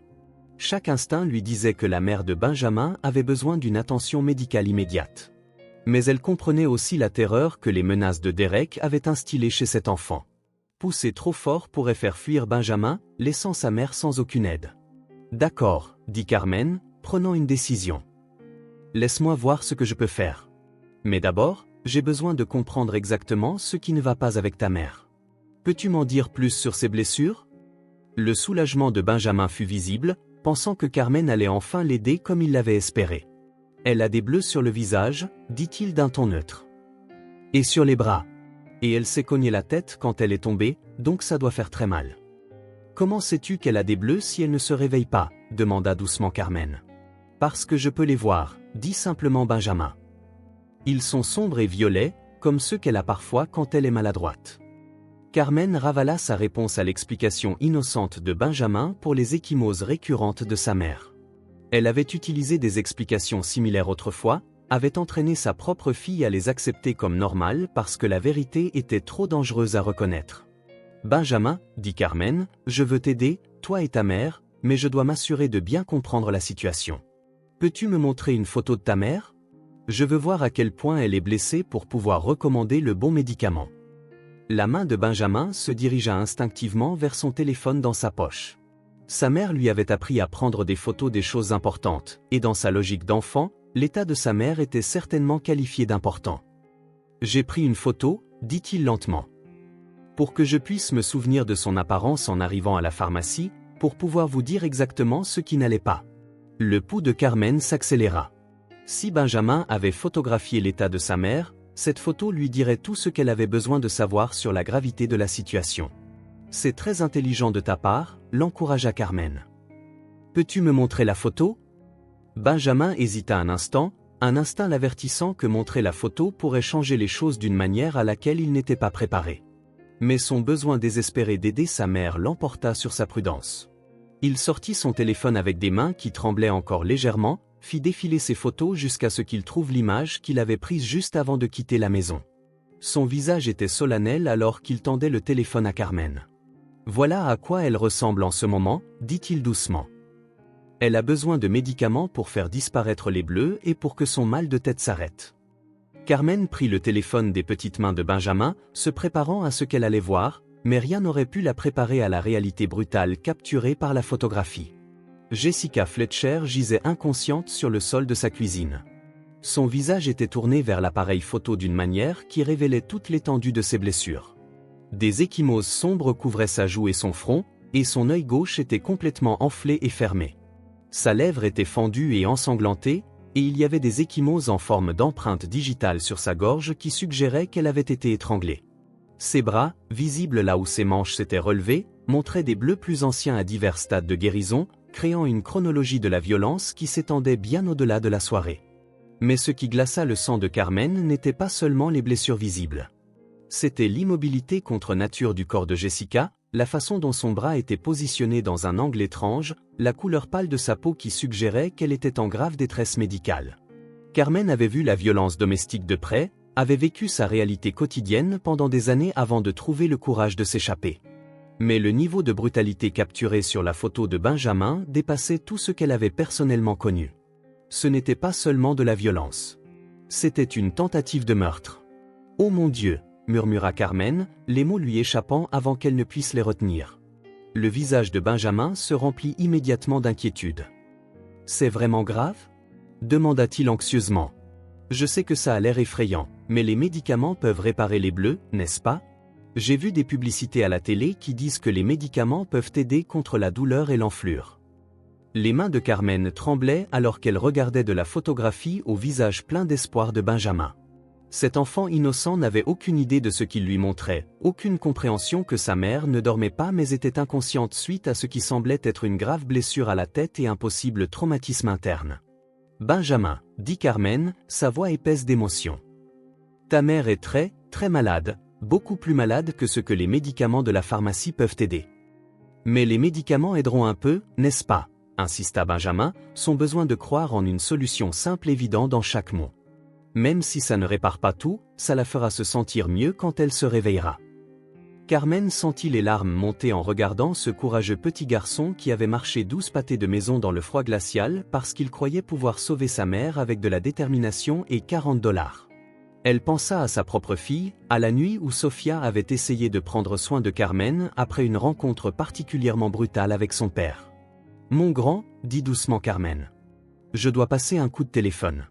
Chaque instinct lui disait que la mère de Benjamin avait besoin d'une attention médicale immédiate. Mais elle comprenait aussi la terreur que les menaces de Derek avaient instillée chez cet enfant. Pousser trop fort pourrait faire fuir Benjamin, laissant sa mère sans aucune aide. « D'accord, » dit Carmen, prenant une décision. « Laisse-moi voir ce que je peux faire. Mais d'abord, j'ai besoin de comprendre exactement ce qui ne va pas avec ta mère. Peux-tu m'en dire plus sur ses blessures ?» Le soulagement de Benjamin fut visible, pensant que Carmen allait enfin l'aider comme il l'avait espéré. « Elle a des bleus sur le visage, » dit-il d'un ton neutre. « Et sur les bras. Et elle s'est cogné la tête quand elle est tombée, donc ça doit faire très mal. » « Comment sais-tu qu'elle a des bleus si elle ne se réveille pas ?» demanda doucement Carmen. Parce que je peux les voir, dit simplement Benjamin. Ils sont sombres et violets, comme ceux qu'elle a parfois quand elle est maladroite. Carmen ravala sa réponse à l'explication innocente de Benjamin pour les ecchymoses récurrentes de sa mère. Elle avait utilisé des explications similaires autrefois, avait entraîné sa propre fille à les accepter comme normales parce que la vérité était trop dangereuse à reconnaître. « Benjamin, dit Carmen, je veux t'aider, toi et ta mère, mais je dois m'assurer de bien comprendre la situation. Peux-tu me montrer une photo de ta mère ? Je veux voir à quel point elle est blessée pour pouvoir recommander le bon médicament. » La main de Benjamin se dirigea instinctivement vers son téléphone dans sa poche. Sa mère lui avait appris à prendre des photos des choses importantes, et dans sa logique d'enfant, l'état de sa mère était certainement qualifié d'important. « J'ai pris une photo, dit-il lentement. Pour que je puisse me souvenir de son apparence en arrivant à la pharmacie, pour pouvoir vous dire exactement ce qui n'allait pas. » Le pouls de Carmen s'accéléra. Si Benjamin avait photographié l'état de sa mère, cette photo lui dirait tout ce qu'elle avait besoin de savoir sur la gravité de la situation. « C'est très intelligent de ta part, » l'encouragea Carmen. « Peux-tu me montrer la photo ?» Benjamin hésita un instant, un instinct l'avertissant que montrer la photo pourrait changer les choses d'une manière à laquelle il n'était pas préparé. Mais son besoin désespéré d'aider sa mère l'emporta sur sa prudence. Il sortit son téléphone avec des mains qui tremblaient encore légèrement, fit défiler ses photos jusqu'à ce qu'il trouve l'image qu'il avait prise juste avant de quitter la maison. Son visage était solennel alors qu'il tendait le téléphone à Carmen. « Voilà à quoi elle ressemble en ce moment, » dit-il doucement. « Elle a besoin de médicaments pour faire disparaître les bleus et pour que son mal de tête s'arrête. » Carmen prit le téléphone des petites mains de Benjamin, se préparant à ce qu'elle allait voir, mais rien n'aurait pu la préparer à la réalité brutale capturée par la photographie. Jessica Fletcher gisait inconsciente sur le sol de sa cuisine. Son visage était tourné vers l'appareil photo d'une manière qui révélait toute l'étendue de ses blessures. Des ecchymoses sombres couvraient sa joue et son front, et son œil gauche était complètement enflé et fermé. Sa lèvre était fendue et ensanglantée, et il y avait des ecchymoses en forme d'empreintes digitales sur sa gorge qui suggéraient qu'elle avait été étranglée. Ses bras, visibles là où ses manches s'étaient relevées, montraient des bleus plus anciens à divers stades de guérison, créant une chronologie de la violence qui s'étendait bien au-delà de la soirée. Mais ce qui glaça le sang de Carmen n'était pas seulement les blessures visibles. C'était l'immobilité contre nature du corps de Jessica, la façon dont son bras était positionné dans un angle étrange, la couleur pâle de sa peau qui suggérait qu'elle était en grave détresse médicale. Carmen avait vu la violence domestique de près, avait vécu sa réalité quotidienne pendant des années avant de trouver le courage de s'échapper. Mais le niveau de brutalité capturé sur la photo de Benjamin dépassait tout ce qu'elle avait personnellement connu. Ce n'était pas seulement de la violence. C'était une tentative de meurtre. « Oh mon Dieu !» murmura Carmen, les mots lui échappant avant qu'elle ne puisse les retenir. Le visage de Benjamin se remplit immédiatement d'inquiétude. « C'est vraiment grave ?» demanda-t-il anxieusement. « Je sais que ça a l'air effrayant, mais les médicaments peuvent réparer les bleus, n'est-ce pas ? J'ai vu des publicités à la télé qui disent que les médicaments peuvent aider contre la douleur et l'enflure. » Les mains de Carmen tremblaient alors qu'elle regardait de la photographie au visage plein d'espoir de Benjamin. Cet enfant innocent n'avait aucune idée de ce qu'il lui montrait, aucune compréhension que sa mère ne dormait pas mais était inconsciente suite à ce qui semblait être une grave blessure à la tête et un possible traumatisme interne. « Benjamin, » dit Carmen, sa voix épaisse d'émotion. « Ta mère est très, très malade, beaucoup plus malade que ce que les médicaments de la pharmacie peuvent aider. »« Mais les médicaments aideront un peu, n'est-ce pas ?» insista Benjamin, son besoin de croire en une solution simple évident dans chaque mot. Même si ça ne répare pas tout, ça la fera se sentir mieux quand elle se réveillera. Carmen sentit les larmes monter en regardant ce courageux petit garçon qui avait marché 12 pâtés de maison dans le froid glacial parce qu'il croyait pouvoir sauver sa mère avec de la détermination et $40. Elle pensa à sa propre fille, à la nuit où Sofia avait essayé de prendre soin de Carmen après une rencontre particulièrement brutale avec son père. « Mon grand, » dit doucement Carmen. « Je dois passer un coup de téléphone.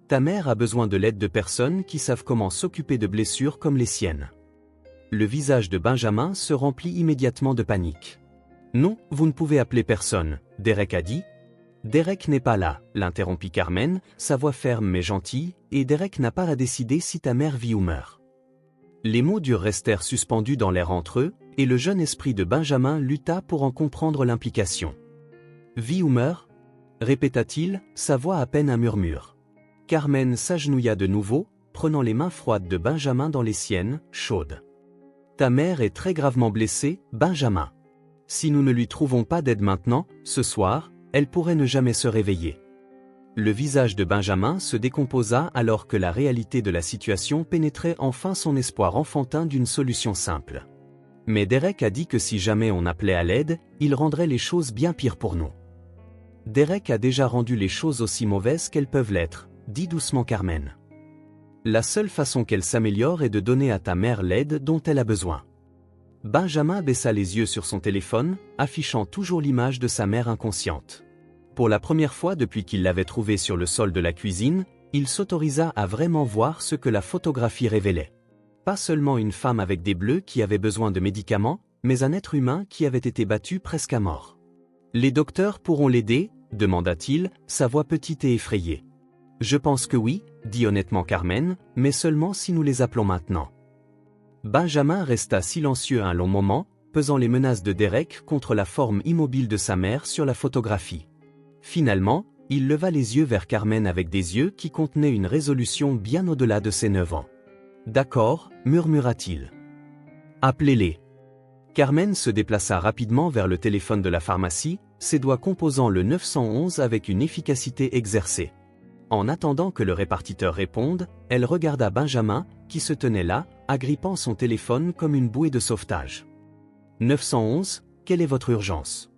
Ta mère a besoin de l'aide de personnes qui savent comment s'occuper de blessures comme les siennes. » Le visage de Benjamin se remplit immédiatement de panique. « Non, vous ne pouvez appeler personne, » Derek a dit. « Derek n'est pas là, » l'interrompit Carmen, sa voix ferme mais gentille, « et Derek n'a pas à décider si ta mère vit ou meurt. » Les mots durs restèrent suspendus dans l'air entre eux, et le jeune esprit de Benjamin lutta pour en comprendre l'implication. Vie ou meurt? Répéta-t-il, sa voix à peine un murmure. Carmen s'agenouilla de nouveau, prenant les mains froides de Benjamin dans les siennes, chaudes. Ta mère est très gravement blessée, Benjamin. Si nous ne lui trouvons pas d'aide maintenant, ce soir, elle pourrait ne jamais se réveiller. Le visage de Benjamin se décomposa alors que la réalité de la situation pénétrait enfin son espoir enfantin d'une solution simple. Mais Derek a dit que si jamais on appelait à l'aide, il rendrait les choses bien pires pour nous. Derek a déjà rendu les choses aussi mauvaises qu'elles peuvent l'être, dit doucement Carmen. La seule façon qu'elle s'améliore est de donner à ta mère l'aide dont elle a besoin. Benjamin baissa les yeux sur son téléphone, affichant toujours l'image de sa mère inconsciente. Pour la première fois depuis qu'il l'avait trouvée sur le sol de la cuisine, il s'autorisa à vraiment voir ce que la photographie révélait. Pas seulement une femme avec des bleus qui avait besoin de médicaments, mais un être humain qui avait été battu presque à mort. Les docteurs pourront l'aider, demanda-t-il, sa voix petite et effrayée. Je pense que oui, dit honnêtement Carmen, mais seulement si nous les appelons maintenant. Benjamin resta silencieux un long moment, pesant les menaces de Derek contre la forme immobile de sa mère sur la photographie. Finalement, il leva les yeux vers Carmen avec des yeux qui contenaient une résolution bien au-delà de ses 9 ans. D'accord, murmura-t-il. Appelez-les. Carmen se déplaça rapidement vers le téléphone de la pharmacie, ses doigts composant le 911 avec une efficacité exercée. En attendant que le répartiteur réponde, elle regarda Benjamin, qui se tenait là, agrippant son téléphone comme une bouée de sauvetage. 911, quelle est votre urgence?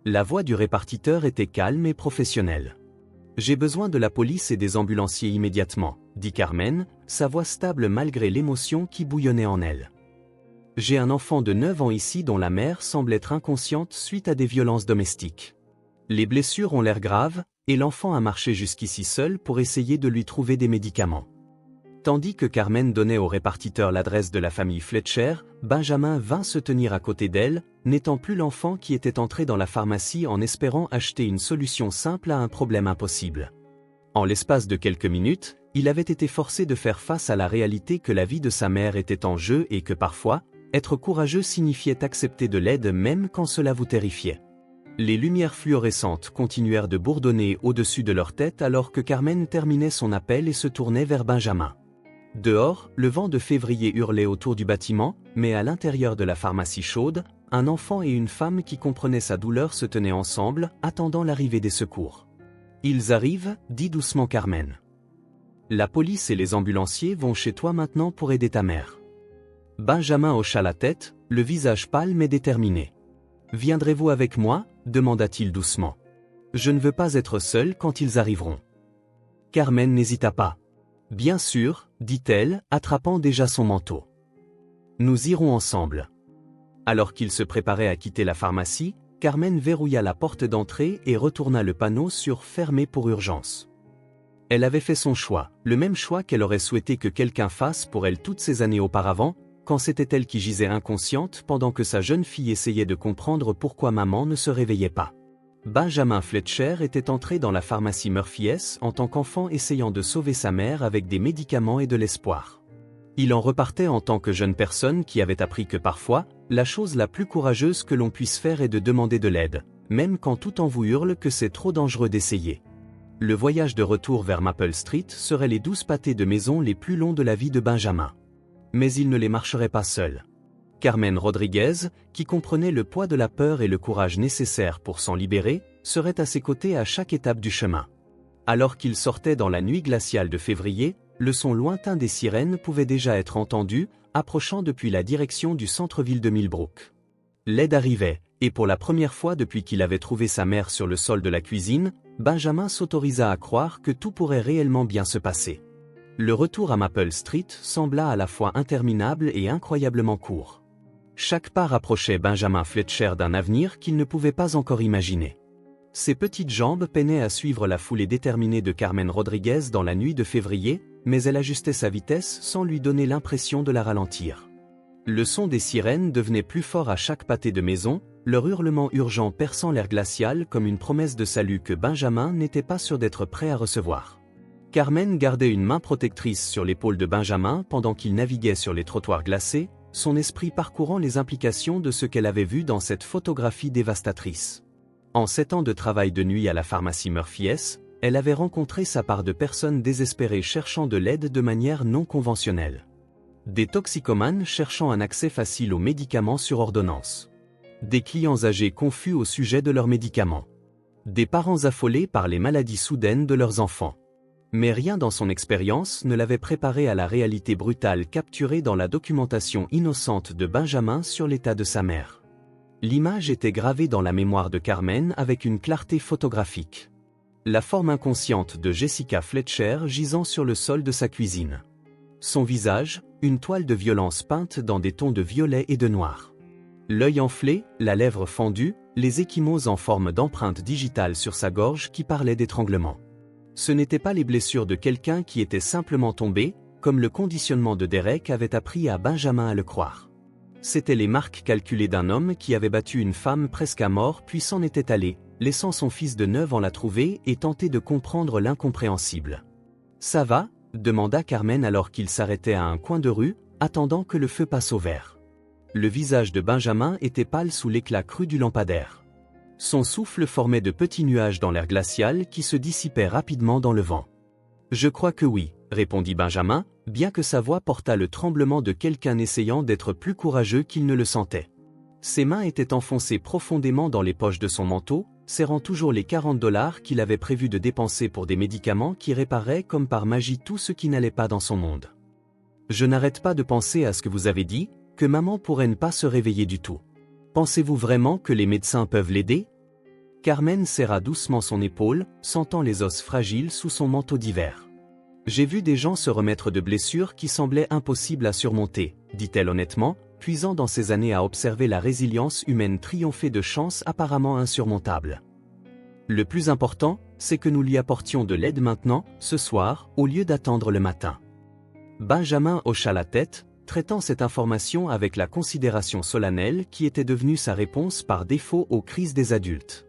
La voix du répartiteur était calme et professionnelle. J'ai besoin de la police et des ambulanciers immédiatement, dit Carmen, sa voix stable malgré l'émotion qui bouillonnait en elle. J'ai un enfant de 9 ans ici dont la mère semble être inconsciente suite à des violences domestiques. Les blessures ont l'air graves, et l'enfant a marché jusqu'ici seul pour essayer de lui trouver des médicaments. Tandis que Carmen donnait au répartiteur l'adresse de la famille Fletcher, Benjamin vint se tenir à côté d'elle, n'étant plus l'enfant qui était entré dans la pharmacie en espérant acheter une solution simple à un problème impossible. En l'espace de quelques minutes, il avait été forcé de faire face à la réalité que la vie de sa mère était en jeu et que parfois, être courageux signifiait accepter de l'aide même quand cela vous terrifiait. Les lumières fluorescentes continuèrent de bourdonner au-dessus de leur tête alors que Carmen terminait son appel et se tournait vers Benjamin. Dehors, le vent de février hurlait autour du bâtiment, mais à l'intérieur de la pharmacie chaude, un enfant et une femme qui comprenaient sa douleur se tenaient ensemble, attendant l'arrivée des secours. « Ils arrivent » dit doucement Carmen. « La police et les ambulanciers vont chez toi maintenant pour aider ta mère. » Benjamin hocha la tête, le visage pâle mais déterminé. « Viendrez-vous avec moi » demanda-t-il doucement. « Je ne veux pas être seul quand ils arriveront. » Carmen n'hésita pas. « Bien sûr, dit-elle, attrapant déjà son manteau. Nous irons ensemble. » Alors qu'il se préparait à quitter la pharmacie, Carmen verrouilla la porte d'entrée et retourna le panneau sur « Fermé pour urgence ». Elle avait fait son choix, le même choix qu'elle aurait souhaité que quelqu'un fasse pour elle toutes ces années auparavant, quand c'était elle qui gisait inconsciente pendant que sa jeune fille essayait de comprendre pourquoi maman ne se réveillait pas. Benjamin Fletcher était entré dans la pharmacie Murphy S en tant qu'enfant essayant de sauver sa mère avec des médicaments et de l'espoir. Il en repartait en tant que jeune personne qui avait appris que parfois, la chose la plus courageuse que l'on puisse faire est de demander de l'aide, même quand tout en vous hurle que c'est trop dangereux d'essayer. Le voyage de retour vers Maple Street serait les 12 pâtés de maison les plus longs de la vie de Benjamin. Mais il ne les marcherait pas seul. Carmen Rodriguez, qui comprenait le poids de la peur et le courage nécessaires pour s'en libérer, serait à ses côtés à chaque étape du chemin. Alors qu'il sortait dans la nuit glaciale de février, le son lointain des sirènes pouvait déjà être entendu, approchant depuis la direction du centre-ville de Millbrook. L'aide arrivait, et pour la première fois depuis qu'il avait trouvé sa mère sur le sol de la cuisine, Benjamin s'autorisa à croire que tout pourrait réellement bien se passer. Le retour à Maple Street sembla à la fois interminable et incroyablement court. Chaque pas rapprochait Benjamin Fletcher d'un avenir qu'il ne pouvait pas encore imaginer. Ses petites jambes peinaient à suivre la foulée déterminée de Carmen Rodriguez dans la nuit de février, mais elle ajustait sa vitesse sans lui donner l'impression de la ralentir. Le son des sirènes devenait plus fort à chaque pâté de maison, leur hurlement urgent perçant l'air glacial comme une promesse de salut que Benjamin n'était pas sûr d'être prêt à recevoir. Carmen gardait une main protectrice sur l'épaule de Benjamin pendant qu'il naviguait sur les trottoirs glacés, son esprit parcourant les implications de ce qu'elle avait vu dans cette photographie dévastatrice. En 7 ans de travail de nuit à la pharmacie Murphy S, elle avait rencontré sa part de personnes désespérées cherchant de l'aide de manière non conventionnelle. Des toxicomanes cherchant un accès facile aux médicaments sur ordonnance. Des clients âgés confus au sujet de leurs médicaments. Des parents affolés par les maladies soudaines de leurs enfants. Mais rien dans son expérience ne l'avait préparé à la réalité brutale capturée dans la documentation innocente de Benjamin sur l'état de sa mère. L'image était gravée dans la mémoire de Carmen avec une clarté photographique. La forme inconsciente de Jessica Fletcher gisant sur le sol de sa cuisine. Son visage, une toile de violence peinte dans des tons de violet et de noir. L'œil enflé, la lèvre fendue, les ecchymoses en forme d'empreinte digitale sur sa gorge qui parlaient d'étranglement. Ce n'étaient pas les blessures de quelqu'un qui était simplement tombé, comme le conditionnement de Derek avait appris à Benjamin à le croire. C'étaient les marques calculées d'un homme qui avait battu une femme presque à mort puis s'en était allé, laissant son fils de 9 ans la trouver et tenter de comprendre l'incompréhensible. « Ça va ?» demanda Carmen alors qu'il s'arrêtait à un coin de rue, attendant que le feu passe au vert. Le visage de Benjamin était pâle sous l'éclat cru du lampadaire. Son souffle formait de petits nuages dans l'air glacial qui se dissipaient rapidement dans le vent. « Je crois que oui », répondit Benjamin, bien que sa voix portât le tremblement de quelqu'un essayant d'être plus courageux qu'il ne le sentait. Ses mains étaient enfoncées profondément dans les poches de son manteau, serrant toujours les $40 qu'il avait prévu de dépenser pour des médicaments qui réparaient comme par magie tout ce qui n'allait pas dans son monde. « Je n'arrête pas de penser à ce que vous avez dit, que maman pourrait ne pas se réveiller du tout. Pensez-vous vraiment que les médecins peuvent l'aider ?» Carmen serra doucement son épaule, sentant les os fragiles sous son manteau d'hiver. « J'ai vu des gens se remettre de blessures qui semblaient impossibles à surmonter, dit-elle honnêtement, puisant dans ces années à observer la résilience humaine triompher de chances apparemment insurmontables. Le plus important, c'est que nous lui apportions de l'aide maintenant, ce soir, au lieu d'attendre le matin. » Benjamin hocha la tête, traitant cette information avec la considération solennelle qui était devenue sa réponse par défaut aux crises des adultes.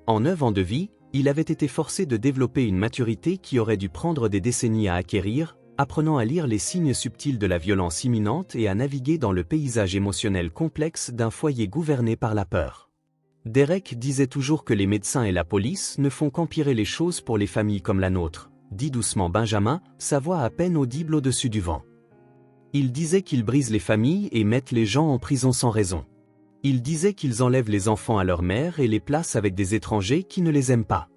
En 9 ans de vie, il avait été forcé de développer une maturité qui aurait dû prendre des décennies à acquérir, apprenant à lire les signes subtils de la violence imminente et à naviguer dans le paysage émotionnel complexe d'un foyer gouverné par la peur. Derek disait toujours que les médecins et la police ne font qu'empirer les choses pour les familles comme la nôtre, dit doucement Benjamin, sa voix à peine audible au-dessus du vent. Il disait qu'ils brisent les familles et mettent les gens en prison sans raison. Il disait qu'ils enlèvent les enfants à leur mère et les placent avec des étrangers qui ne les aiment pas.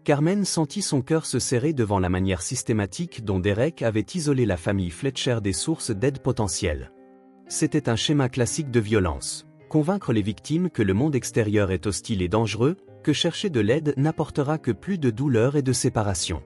Carmen sentit son cœur se serrer devant la manière systématique dont Derek avait isolé la famille Fletcher des sources d'aide potentielles. C'était un schéma classique de violence. Convaincre les victimes que le monde extérieur est hostile et dangereux, que chercher de l'aide n'apportera que plus de douleur et de séparation.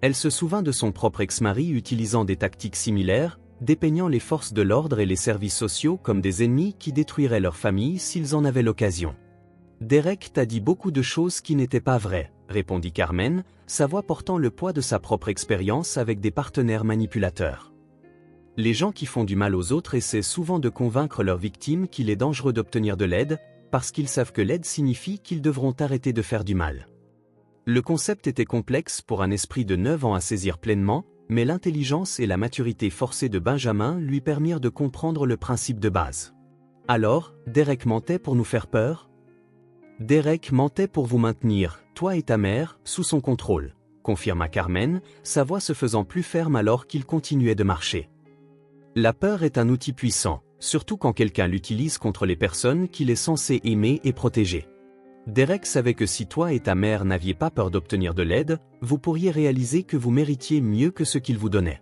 Elle se souvint de son propre ex-mari utilisant des tactiques similaires, dépeignant les forces de l'ordre et les services sociaux comme des ennemis qui détruiraient leur famille s'ils en avaient l'occasion. « Derek t'a dit beaucoup de choses qui n'étaient pas vraies, » répondit Carmen, sa voix portant le poids de sa propre expérience avec des partenaires manipulateurs. Les gens qui font du mal aux autres essaient souvent de convaincre leurs victimes qu'il est dangereux d'obtenir de l'aide, parce qu'ils savent que l'aide signifie qu'ils devront arrêter de faire du mal. Le concept était complexe pour un esprit de 9 ans à saisir pleinement, mais l'intelligence et la maturité forcée de Benjamin lui permirent de comprendre le principe de base. Alors, Derek mentait pour nous faire peur ? Derek mentait pour vous maintenir, toi et ta mère, sous son contrôle, confirma Carmen, sa voix se faisant plus ferme alors qu'il continuait de marcher. La peur est un outil puissant, surtout quand quelqu'un l'utilise contre les personnes qu'il est censé aimer et protéger. Derek savait que si toi et ta mère n'aviez pas peur d'obtenir de l'aide, vous pourriez réaliser que vous méritiez mieux que ce qu'il vous donnait.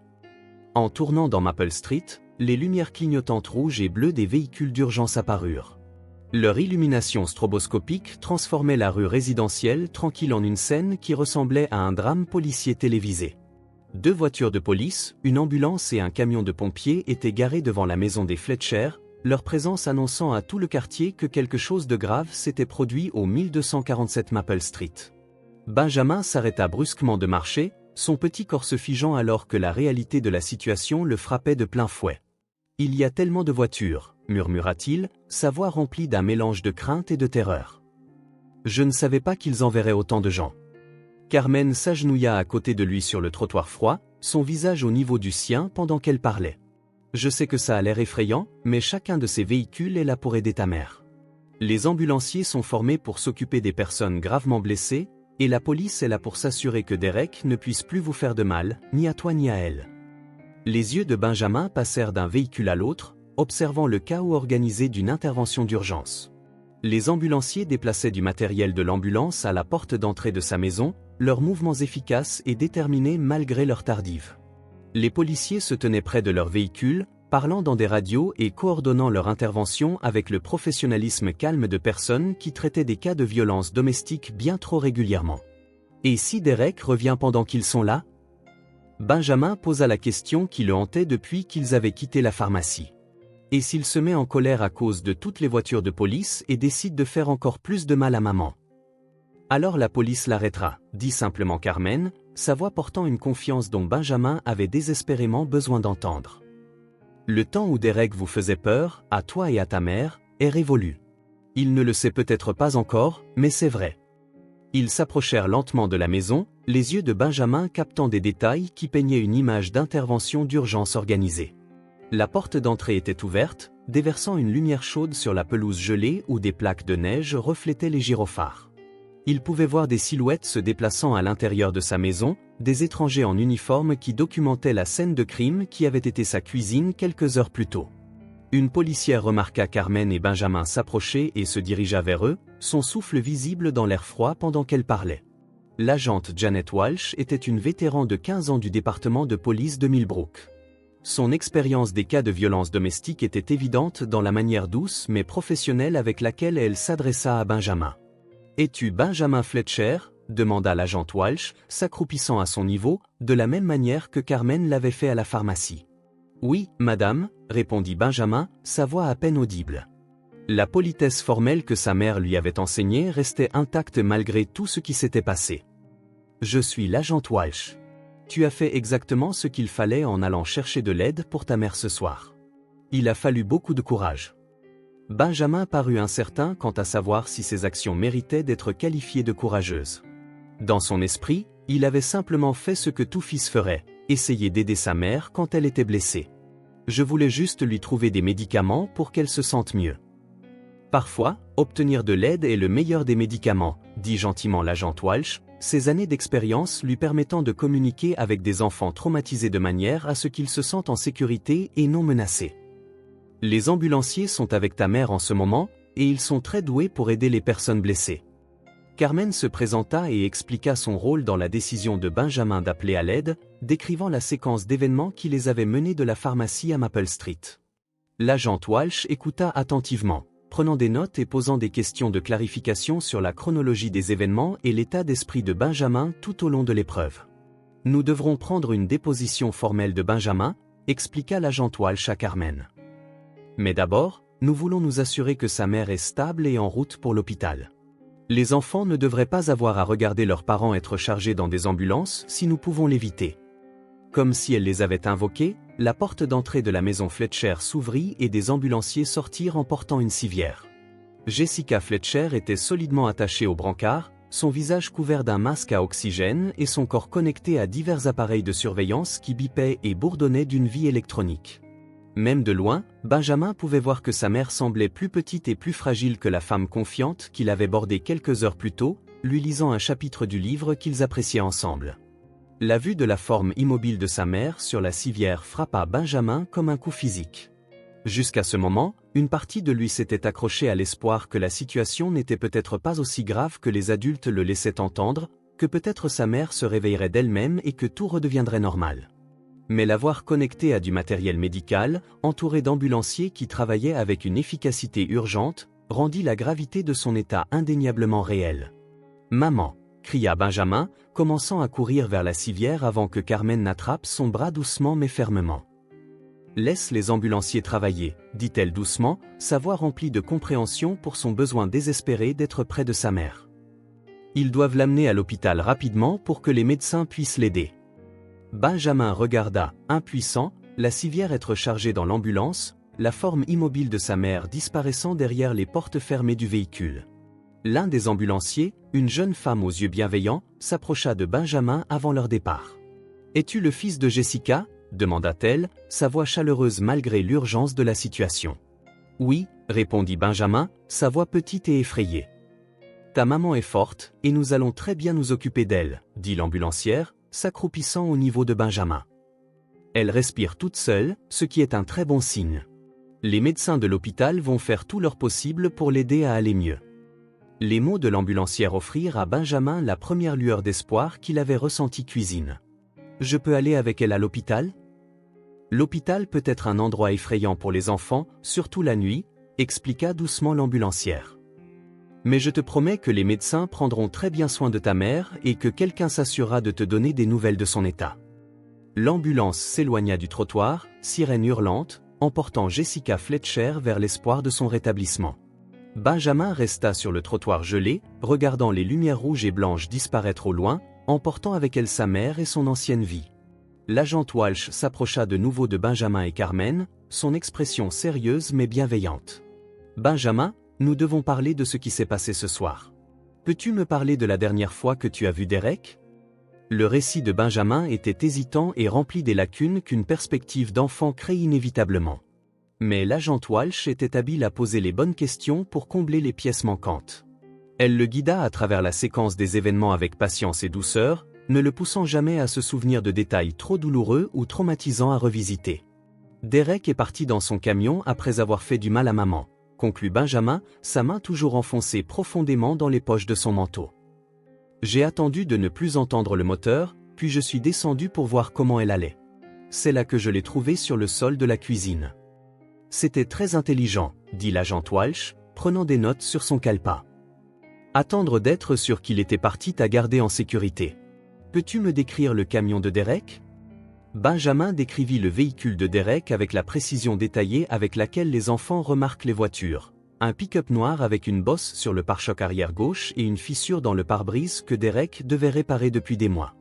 En tournant dans Maple Street, les lumières clignotantes rouges et bleues des véhicules d'urgence apparurent. Leur illumination stroboscopique transformait la rue résidentielle tranquille en une scène qui ressemblait à un drame policier télévisé. 2 voitures de police, une ambulance et un camion de pompiers étaient garés devant la maison des Fletcher, leur présence annonçant à tout le quartier que quelque chose de grave s'était produit au 1247 Maple Street. Benjamin s'arrêta brusquement de marcher, son petit corps se figeant alors que la réalité de la situation le frappait de plein fouet. « Il y a tellement de voitures », murmura-t-il, sa voix remplie d'un mélange de crainte et de terreur. « Je ne savais pas qu'ils enverraient autant de gens. » Carmen s'agenouilla à côté de lui sur le trottoir froid, son visage au niveau du sien pendant qu'elle parlait. « Je sais que ça a l'air effrayant, mais chacun de ces véhicules est là pour aider ta mère. » Les ambulanciers sont formés pour s'occuper des personnes gravement blessées, et la police est là pour s'assurer que Derek ne puisse plus vous faire de mal, ni à toi ni à elle. Les yeux de Benjamin passèrent d'un véhicule à l'autre, observant le chaos organisé d'une intervention d'urgence. Les ambulanciers déplaçaient du matériel de l'ambulance à la porte d'entrée de sa maison, leurs mouvements efficaces et déterminés malgré leur tardive. Les policiers se tenaient près de leur véhicule, parlant dans des radios et coordonnant leur intervention avec le professionnalisme calme de personnes qui traitaient des cas de violence domestique bien trop régulièrement. Et si Derek revient pendant qu'ils sont là? Benjamin posa la question qui le hantait depuis qu'ils avaient quitté la pharmacie. Et s'il se met en colère à cause de toutes les voitures de police et décide de faire encore plus de mal à maman? Alors la police l'arrêtera, dit simplement Carmen, sa voix portant une confiance dont Benjamin avait désespérément besoin d'entendre. Le temps où Derek vous faisait peur, à toi et à ta mère, est révolu. Il ne le sait peut-être pas encore, mais c'est vrai. Ils s'approchèrent lentement de la maison, les yeux de Benjamin captant des détails qui peignaient une image d'intervention d'urgence organisée. La porte d'entrée était ouverte, déversant une lumière chaude sur la pelouse gelée où des plaques de neige reflétaient les gyrophares. Il pouvait voir des silhouettes se déplaçant à l'intérieur de sa maison, des étrangers en uniforme qui documentaient la scène de crime qui avait été sa cuisine quelques heures plus tôt. Une policière remarqua Carmen et Benjamin s'approcher et se dirigea vers eux, son souffle visible dans l'air froid pendant qu'elle parlait. L'agente Janet Walsh était une vétéran de 15 ans du département de police de Millbrook. Son expérience des cas de violence domestique était évidente dans la manière douce mais professionnelle avec laquelle elle s'adressa à Benjamin. « Es-tu Benjamin Fletcher ?» demanda l'agent Walsh, s'accroupissant à son niveau, de la même manière que Carmen l'avait fait à la pharmacie. « Oui, madame », répondit Benjamin, sa voix à peine audible. La politesse formelle que sa mère lui avait enseignée restait intacte malgré tout ce qui s'était passé. « Je suis l'agent Walsh. Tu as fait exactement ce qu'il fallait en allant chercher de l'aide pour ta mère ce soir. Il a fallu beaucoup de courage. » Benjamin parut incertain quant à savoir si ses actions méritaient d'être qualifiées de courageuses. Dans son esprit, il avait simplement fait ce que tout fils ferait, essayer d'aider sa mère quand elle était blessée. Je voulais juste lui trouver des médicaments pour qu'elle se sente mieux. Parfois, obtenir de l'aide est le meilleur des médicaments, dit gentiment l'agent Walsh, ses années d'expérience lui permettant de communiquer avec des enfants traumatisés de manière à ce qu'ils se sentent en sécurité et non menacés. Les ambulanciers sont avec ta mère en ce moment, et ils sont très doués pour aider les personnes blessées. Carmen se présenta et expliqua son rôle dans la décision de Benjamin d'appeler à l'aide, décrivant la séquence d'événements qui les avait menés de la pharmacie à Maple Street. L'agent Walsh écouta attentivement, prenant des notes et posant des questions de clarification sur la chronologie des événements et l'état d'esprit de Benjamin tout au long de l'épreuve. « Nous devrons prendre une déposition formelle de Benjamin », expliqua l'agent Walsh à Carmen. Mais d'abord, nous voulons nous assurer que sa mère est stable et en route pour l'hôpital. Les enfants ne devraient pas avoir à regarder leurs parents être chargés dans des ambulances si nous pouvons l'éviter. Comme si elle les avait invoqués, la porte d'entrée de la maison Fletcher s'ouvrit et des ambulanciers sortirent en portant une civière. Jessica Fletcher était solidement attachée au brancard, son visage couvert d'un masque à oxygène et son corps connecté à divers appareils de surveillance qui bipaient et bourdonnaient d'une vie électronique. Même de loin, Benjamin pouvait voir que sa mère semblait plus petite et plus fragile que la femme confiante qu'il avait bordée quelques heures plus tôt, lui lisant un chapitre du livre qu'ils appréciaient ensemble. La vue de la forme immobile de sa mère sur la civière frappa Benjamin comme un coup physique. Jusqu'à ce moment, une partie de lui s'était accrochée à l'espoir que la situation n'était peut-être pas aussi grave que les adultes le laissaient entendre, que peut-être sa mère se réveillerait d'elle-même et que tout redeviendrait normal. Mais la voir connectée à du matériel médical, entourée d'ambulanciers qui travaillaient avec une efficacité urgente, rendit la gravité de son état indéniablement réel. « Maman !» cria Benjamin, commençant à courir vers la civière avant que Carmen n'attrape son bras doucement mais fermement. « Laisse les ambulanciers travailler, dit-elle doucement, sa voix remplie de compréhension pour son besoin désespéré d'être près de sa mère. Ils doivent l'amener à l'hôpital rapidement pour que les médecins puissent l'aider. Benjamin regarda, impuissant, la civière être chargée dans l'ambulance, la forme immobile de sa mère disparaissant derrière les portes fermées du véhicule. L'un des ambulanciers, une jeune femme aux yeux bienveillants, s'approcha de Benjamin avant leur départ. « Es-tu le fils de Jessica ?» demanda-t-elle, sa voix chaleureuse malgré l'urgence de la situation. « Oui, répondit Benjamin, sa voix petite et effrayée. Ta maman est forte, et nous allons très bien nous occuper d'elle, dit l'ambulancière, s'accroupissant au niveau de Benjamin. Elle respire toute seule, ce qui est un très bon signe. Les médecins de l'hôpital vont faire tout leur possible pour l'aider à aller mieux. Les mots de l'ambulancière offrirent à Benjamin la première lueur d'espoir qu'il avait ressentie cuisine. Je peux aller avec elle à l'hôpital ? L'hôpital peut être un endroit effrayant pour les enfants, surtout la nuit, expliqua doucement l'ambulancière. Mais je te promets que les médecins prendront très bien soin de ta mère et que quelqu'un s'assurera de te donner des nouvelles de son état. L'ambulance s'éloigna du trottoir, sirène hurlante, emportant Jessica Fletcher vers l'espoir de son rétablissement. Benjamin resta sur le trottoir gelé, regardant les lumières rouges et blanches disparaître au loin, emportant avec elle sa mère et son ancienne vie. L'agent Walsh s'approcha de nouveau de Benjamin et Carmen, son expression sérieuse mais bienveillante. « Benjamin, nous devons parler de ce qui s'est passé ce soir. Peux-tu me parler de la dernière fois que tu as vu Derek ?» Le récit de Benjamin était hésitant et rempli des lacunes qu'une perspective d'enfant crée inévitablement. Mais l'agent Walsh était habile à poser les bonnes questions pour combler les pièces manquantes. Elle le guida à travers la séquence des événements avec patience et douceur, ne le poussant jamais à se souvenir de détails trop douloureux ou traumatisants à revisiter. Derek est parti dans son camion après avoir fait du mal à maman, conclut Benjamin, sa main toujours enfoncée profondément dans les poches de son manteau. J'ai attendu de ne plus entendre le moteur, puis je suis descendu pour voir comment elle allait. C'est là que je l'ai trouvée sur le sol de la cuisine. C'était très intelligent, dit l'agent Walsh, prenant des notes sur son calepin. Attendre d'être sûr qu'il était parti t'a gardé en sécurité. Peux-tu me décrire le camion de Derek ? Benjamin décrivit le véhicule de Derek avec la précision détaillée avec laquelle les enfants remarquent les voitures. Un pick-up noir avec une bosse sur le pare-choc arrière gauche et une fissure dans le pare-brise que Derek devait réparer depuis des mois.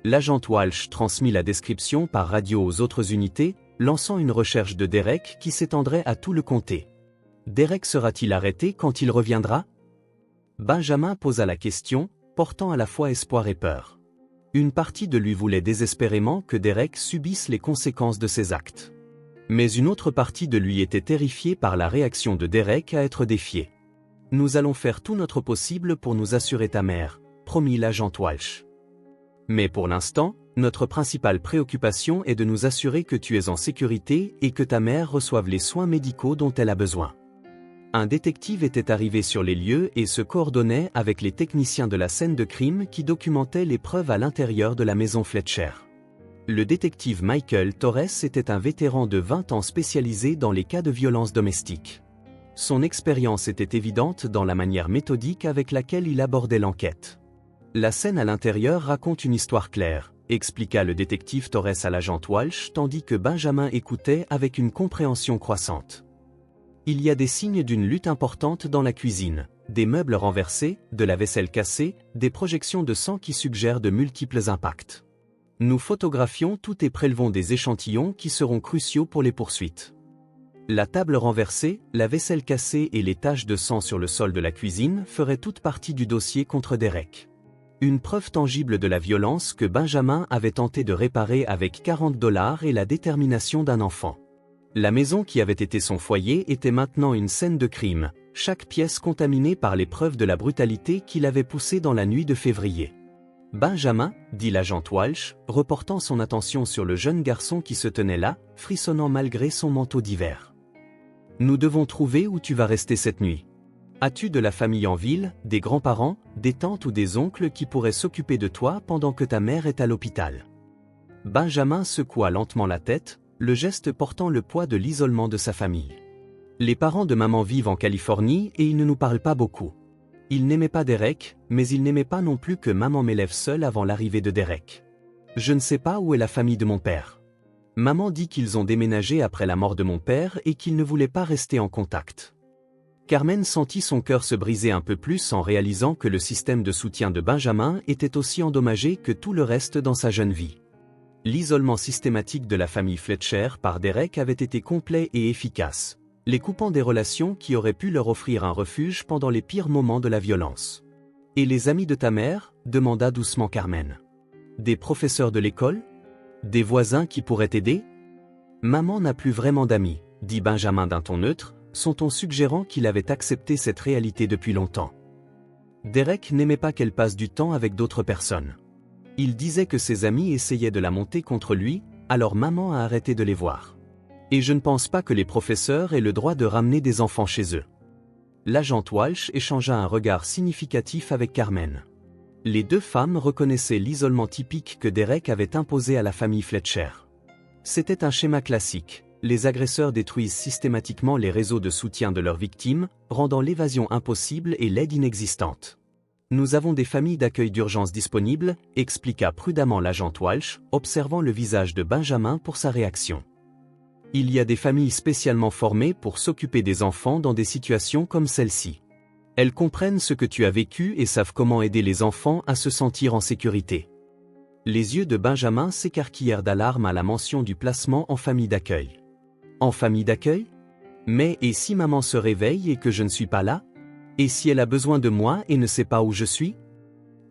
L'agent Walsh transmit la description par radio aux autres unités, lançant une recherche de Derek qui s'étendrait à tout le comté. Derek sera-t-il arrêté quand il reviendra ? Benjamin posa la question, portant à la fois espoir et peur. Une partie de lui voulait désespérément que Derek subisse les conséquences de ses actes. Mais une autre partie de lui était terrifiée par la réaction de Derek à être défié. « Nous allons faire tout notre possible pour nous assurer ta mère », promit l'agent Walsh. « Mais pour l'instant, notre principale préoccupation est de nous assurer que tu es en sécurité et que ta mère reçoive les soins médicaux dont elle a besoin. » Un détective était arrivé sur les lieux et se coordonnait avec les techniciens de la scène de crime qui documentaient les preuves à l'intérieur de la maison Fletcher. Le détective Michael Torres était un vétéran de 20 ans spécialisé dans les cas de violence domestique. Son expérience était évidente dans la manière méthodique avec laquelle il abordait l'enquête. La scène à l'intérieur raconte une histoire claire, expliqua le détective Torres à l'agent Walsh tandis que Benjamin écoutait avec une compréhension croissante. Il y a des signes d'une lutte importante dans la cuisine, des meubles renversés, de la vaisselle cassée, des projections de sang qui suggèrent de multiples impacts. Nous photographions tout et prélevons des échantillons qui seront cruciaux pour les poursuites. La table renversée, la vaisselle cassée et les taches de sang sur le sol de la cuisine feraient toute partie du dossier contre Derek. Une preuve tangible de la violence que Benjamin avait tenté de réparer avec $40 et la détermination d'un enfant. La maison qui avait été son foyer était maintenant une scène de crime, chaque pièce contaminée par les preuves de la brutalité qui l'avait poussé dans la nuit de février. Benjamin, dit l'agent Walsh, reportant son attention sur le jeune garçon qui se tenait là, frissonnant malgré son manteau d'hiver. Nous devons trouver où tu vas rester cette nuit. As-tu de la famille en ville, des grands-parents, des tantes ou des oncles qui pourraient s'occuper de toi pendant que ta mère est à l'hôpital ? Benjamin secoua lentement la tête, le geste portant le poids de l'isolement de sa famille. Les parents de maman vivent en Californie et ils ne nous parlent pas beaucoup. Ils n'aimaient pas Derek, mais ils n'aimaient pas non plus que maman m'élève seule avant l'arrivée de Derek. Je ne sais pas où est la famille de mon père. Maman dit qu'ils ont déménagé après la mort de mon père et qu'ils ne voulaient pas rester en contact. Carmen sentit son cœur se briser un peu plus en réalisant que le système de soutien de Benjamin était aussi endommagé que tout le reste dans sa jeune vie. L'isolement systématique de la famille Fletcher par Derek avait été complet et efficace, les coupant des relations qui auraient pu leur offrir un refuge pendant les pires moments de la violence. « Et les amis de ta mère ?» demanda doucement Carmen. « Des professeurs de l'école ? Des voisins qui pourraient t'aider ? » « Maman n'a plus vraiment d'amis, dit Benjamin d'un ton neutre, sont en suggérant qu'il avait accepté cette réalité depuis longtemps. Derek n'aimait pas qu'elle passe du temps avec d'autres personnes. Il disait que ses amis essayaient de la monter contre lui, alors maman a arrêté de les voir. Et je ne pense pas que les professeurs aient le droit de ramener des enfants chez eux. L'agent Walsh échangea un regard significatif avec Carmen. Les deux femmes reconnaissaient l'isolement typique que Derek avait imposé à la famille Fletcher. C'était un schéma classique. Les agresseurs détruisent systématiquement les réseaux de soutien de leurs victimes, rendant l'évasion impossible et l'aide inexistante. Nous avons des familles d'accueil d'urgence disponibles, expliqua prudemment l'agent Walsh, observant le visage de Benjamin pour sa réaction. Il y a des familles spécialement formées pour s'occuper des enfants dans des situations comme celle-ci. Elles comprennent ce que tu as vécu et savent comment aider les enfants à se sentir en sécurité. Les yeux de Benjamin s'écarquillèrent d'alarme à la mention du placement en famille d'accueil. En famille d'accueil? Mais et si maman se réveille et que je ne suis pas là? Et si elle a besoin de moi et ne sait pas où je suis?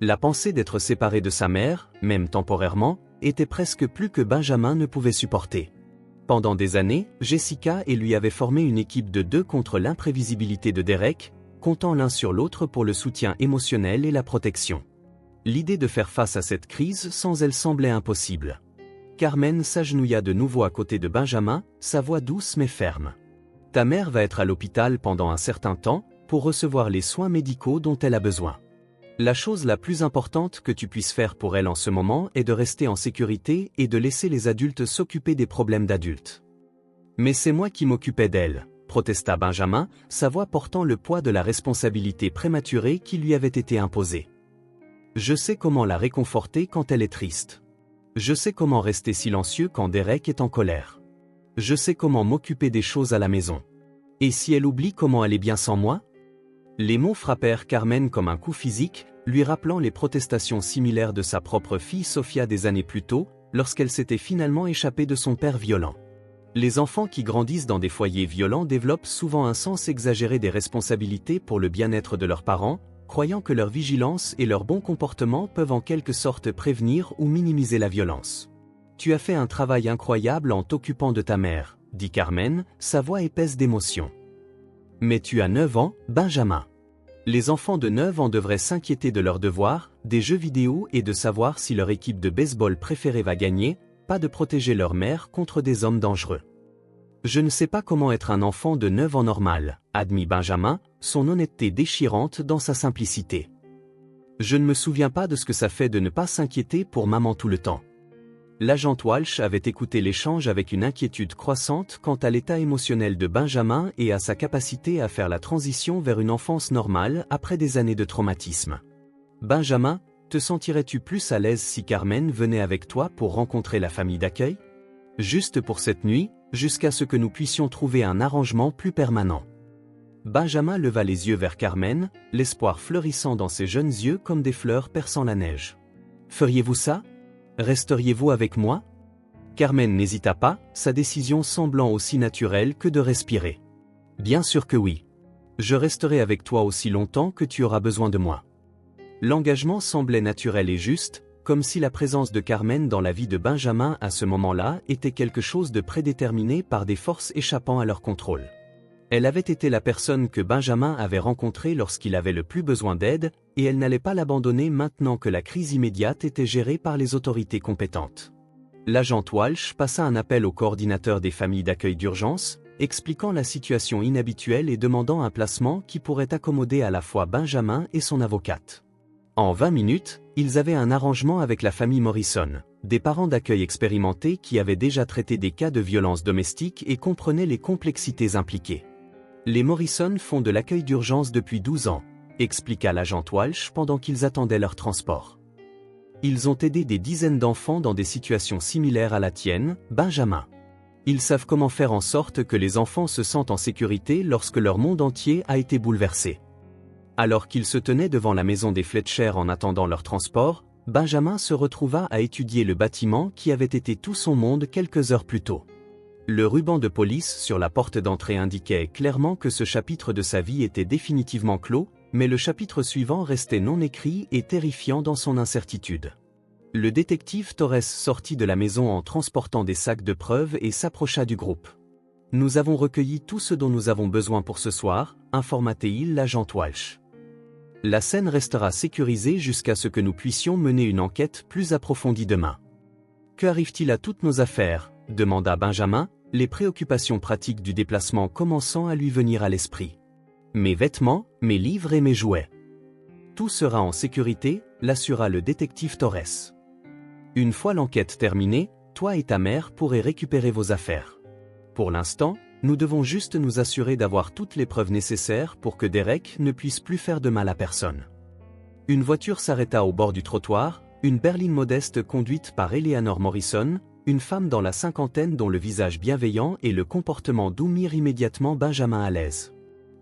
La pensée d'être séparé de sa mère, même temporairement, était presque plus que Benjamin ne pouvait supporter. Pendant des années, Jessica et lui avaient formé une équipe de 2 contre l'imprévisibilité de Derek, comptant l'un sur l'autre pour le soutien émotionnel et la protection. L'idée de faire face à cette crise sans elle semblait impossible. Carmen s'agenouilla de nouveau à côté de Benjamin, sa voix douce mais ferme. « Ta mère va être à l'hôpital pendant un certain temps, pour recevoir les soins médicaux dont elle a besoin. La chose la plus importante que tu puisses faire pour elle en ce moment est de rester en sécurité et de laisser les adultes s'occuper des problèmes d'adultes. » « Mais c'est moi qui m'occupais d'elle, » protesta Benjamin, sa voix portant le poids de la responsabilité prématurée qui lui avait été imposée. « Je sais comment la réconforter quand elle est triste. Je sais comment rester silencieux quand Derek est en colère. Je sais comment m'occuper des choses à la maison. Et si elle oublie comment elle est bien sans moi ?» Les mots frappèrent Carmen comme un coup physique, lui rappelant les protestations similaires de sa propre fille Sophia des années plus tôt, lorsqu'elle s'était finalement échappée de son père violent. Les enfants qui grandissent dans des foyers violents développent souvent un sens exagéré des responsabilités pour le bien-être de leurs parents, croyant que leur vigilance et leur bon comportement peuvent en quelque sorte prévenir ou minimiser la violence. « Tu as fait un travail incroyable en t'occupant de ta mère, » dit Carmen, sa voix épaisse d'émotion. « Mais tu as 9 ans, Benjamin. Les enfants de 9 ans devraient s'inquiéter de leurs devoirs, des jeux vidéo et de savoir si leur équipe de baseball préférée va gagner, pas de protéger leur mère contre des hommes dangereux. » « Je ne sais pas comment être un enfant de 9 ans normal, » admit Benjamin, son honnêteté déchirante dans sa simplicité. « Je ne me souviens pas de ce que ça fait de ne pas s'inquiéter pour maman tout le temps. » L'agent Walsh avait écouté l'échange avec une inquiétude croissante quant à l'état émotionnel de Benjamin et à sa capacité à faire la transition vers une enfance normale après des années de traumatisme. « Benjamin, te sentirais-tu plus à l'aise si Carmen venait avec toi pour rencontrer la famille d'accueil? Juste pour cette nuit, jusqu'à ce que nous puissions trouver un arrangement plus permanent. » Benjamin leva les yeux vers Carmen, l'espoir fleurissant dans ses jeunes yeux comme des fleurs perçant la neige. « Feriez-vous ça? Resteriez-vous avec moi? » Carmen n'hésita pas, sa décision semblant aussi naturelle que de respirer. « Bien sûr que oui. Je resterai avec toi aussi longtemps que tu auras besoin de moi. » L'engagement semblait naturel et juste, comme si la présence de Carmen dans la vie de Benjamin à ce moment-là était quelque chose de prédéterminé par des forces échappant à leur contrôle. Elle avait été la personne que Benjamin avait rencontrée lorsqu'il avait le plus besoin d'aide, et elle n'allait pas l'abandonner maintenant que la crise immédiate était gérée par les autorités compétentes. L'agent Walsh passa un appel au coordinateur des familles d'accueil d'urgence, expliquant la situation inhabituelle et demandant un placement qui pourrait accommoder à la fois Benjamin et son avocate. En 20 minutes, ils avaient un arrangement avec la famille Morrison, des parents d'accueil expérimentés qui avaient déjà traité des cas de violence domestique et comprenaient les complexités impliquées. Les Morrison font de l'accueil d'urgence depuis 12 ans, expliqua l'agent Walsh pendant qu'ils attendaient leur transport. Ils ont aidé des dizaines d'enfants dans des situations similaires à la tienne, Benjamin. Ils savent comment faire en sorte que les enfants se sentent en sécurité lorsque leur monde entier a été bouleversé. Alors qu'ils se tenaient devant la maison des Fletcher en attendant leur transport, Benjamin se retrouva à étudier le bâtiment qui avait été tout son monde quelques heures plus tôt. Le ruban de police sur la porte d'entrée indiquait clairement que ce chapitre de sa vie était définitivement clos, mais le chapitre suivant restait non écrit et terrifiant dans son incertitude. Le détective Torres sortit de la maison en transportant des sacs de preuves et s'approcha du groupe. « Nous avons recueilli tout ce dont nous avons besoin pour ce soir, informa-t-il l'agent Walsh. La scène restera sécurisée jusqu'à ce que nous puissions mener une enquête plus approfondie demain. Que arrive-t-il à toutes nos affaires ? Demanda Benjamin, les préoccupations pratiques du déplacement commençant à lui venir à l'esprit. Mes vêtements, mes livres et mes jouets. Tout sera en sécurité, l'assura le détective Torres. Une fois l'enquête terminée, toi et ta mère pourrez récupérer vos affaires. Pour l'instant, nous devons juste nous assurer d'avoir toutes les preuves nécessaires pour que Derek ne puisse plus faire de mal à personne. Une voiture s'arrêta au bord du trottoir, une berline modeste conduite par Eleanor Morrison, une femme dans la cinquantaine dont le visage bienveillant et le comportement doux mirent immédiatement Benjamin à l'aise.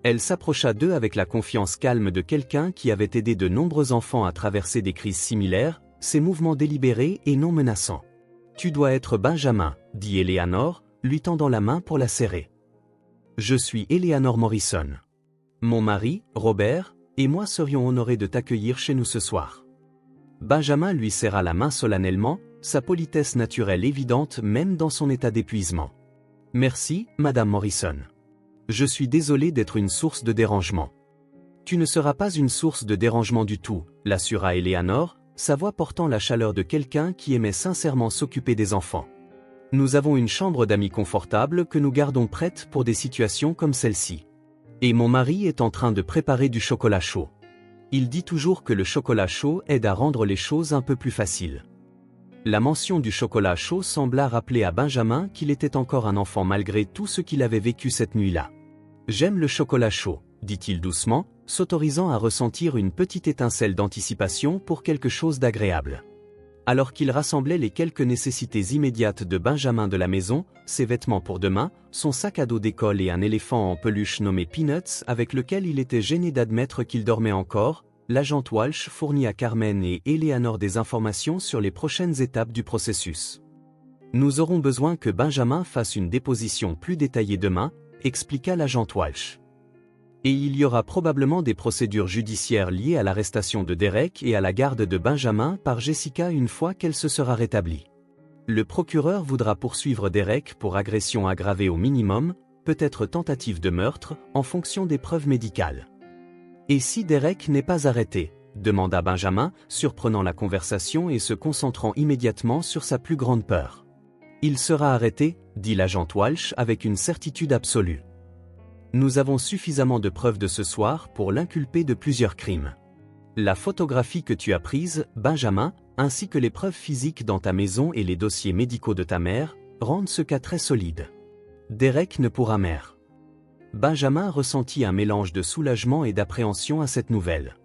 Elle s'approcha d'eux avec la confiance calme de quelqu'un qui avait aidé de nombreux enfants à traverser des crises similaires, ses mouvements délibérés et non menaçants. « Tu dois être Benjamin, » dit Eleanor, lui tendant la main pour la serrer. « Je suis Eleanor Morrison. Mon mari, Robert, et moi serions honorés de t'accueillir chez nous ce soir. » Benjamin lui serra la main solennellement, sa politesse naturelle évidente même dans son état d'épuisement. « Merci, Madame Morrison. Je suis désolé d'être une source de dérangement. »« Tu ne seras pas une source de dérangement du tout, » l'assura Eleanor, sa voix portant la chaleur de quelqu'un qui aimait sincèrement s'occuper des enfants. « Nous avons une chambre d'amis confortable que nous gardons prête pour des situations comme celle-ci. Et mon mari est en train de préparer du chocolat chaud. Il dit toujours que le chocolat chaud aide à rendre les choses un peu plus faciles. » La mention du chocolat chaud sembla rappeler à Benjamin qu'il était encore un enfant malgré tout ce qu'il avait vécu cette nuit-là. « J'aime le chocolat chaud, » dit-il doucement, s'autorisant à ressentir une petite étincelle d'anticipation pour quelque chose d'agréable. Alors qu'il rassemblait les quelques nécessités immédiates de Benjamin de la maison, ses vêtements pour demain, son sac à dos d'école et un éléphant en peluche nommé Peanuts avec lequel il était gêné d'admettre qu'il dormait encore, l'agent Walsh fournit à Carmen et Eleanor des informations sur les prochaines étapes du processus. « Nous aurons besoin que Benjamin fasse une déposition plus détaillée demain, » expliqua l'agent Walsh. « Et il y aura probablement des procédures judiciaires liées à l'arrestation de Derek et à la garde de Benjamin par Jessica une fois qu'elle se sera rétablie. Le procureur voudra poursuivre Derek pour agression aggravée au minimum, peut-être tentative de meurtre, en fonction des preuves médicales. » « Et si Derek n'est pas arrêté ?» demanda Benjamin, surprenant la conversation et se concentrant immédiatement sur sa plus grande peur. « Il sera arrêté, » dit l'agent Walsh avec une certitude absolue. « Nous avons suffisamment de preuves de ce soir pour l'inculper de plusieurs crimes. La photographie que tu as prise, Benjamin, ainsi que les preuves physiques dans ta maison et les dossiers médicaux de ta mère, rendent ce cas très solide. Derek ne pourra mère. » Benjamin ressentit un mélange de soulagement et d'appréhension à cette nouvelle.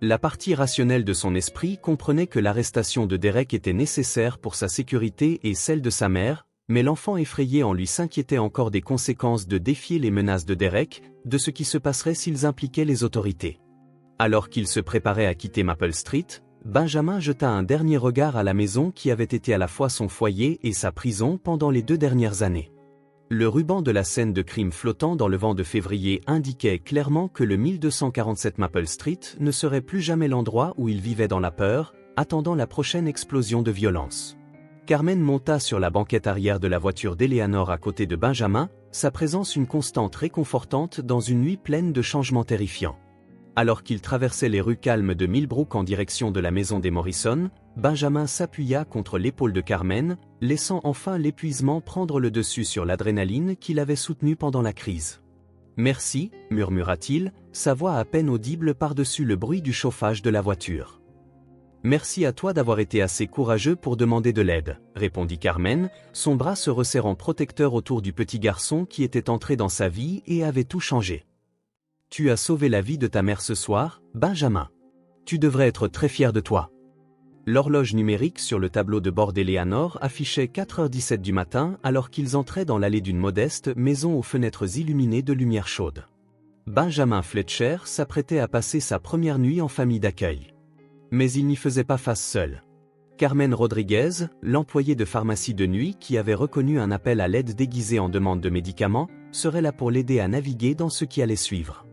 La partie rationnelle de son esprit comprenait que l'arrestation de Derek était nécessaire pour sa sécurité et celle de sa mère, mais l'enfant effrayé en lui s'inquiétait encore des conséquences de défier les menaces de Derek, de ce qui se passerait s'ils impliquaient les autorités. Alors qu'il se préparait à quitter Maple Street, Benjamin jeta un dernier regard à la maison qui avait été à la fois son foyer et sa prison pendant les 2 dernières années. Le ruban de la scène de crime flottant dans le vent de février indiquait clairement que le 1247 Maple Street ne serait plus jamais l'endroit où il vivait dans la peur, attendant la prochaine explosion de violence. Carmen monta sur la banquette arrière de la voiture d'Eleanor à côté de Benjamin, sa présence une constante réconfortante dans une nuit pleine de changements terrifiants. Alors qu'il traversait les rues calmes de Millbrook en direction de la maison des Morrison, Benjamin s'appuya contre l'épaule de Carmen, laissant enfin l'épuisement prendre le dessus sur l'adrénaline qu'il avait soutenue pendant la crise. « Merci, » murmura-t-il, sa voix à peine audible par-dessus le bruit du chauffage de la voiture. « Merci à toi d'avoir été assez courageux pour demander de l'aide, » répondit Carmen, son bras se resserrant protecteur autour du petit garçon qui était entré dans sa vie et avait tout changé. « Tu as sauvé la vie de ta mère ce soir, Benjamin. Tu devrais être très fier de toi. » L'horloge numérique sur le tableau de bord d'Eleanor affichait 4h17 du matin alors qu'ils entraient dans l'allée d'une modeste maison aux fenêtres illuminées de lumière chaude. Benjamin Fletcher s'apprêtait à passer sa première nuit en famille d'accueil. Mais il n'y faisait pas face seul. Carmen Rodriguez, l'employée de pharmacie de nuit qui avait reconnu un appel à l'aide déguisé en demande de médicaments, serait là pour l'aider à naviguer dans ce qui allait suivre.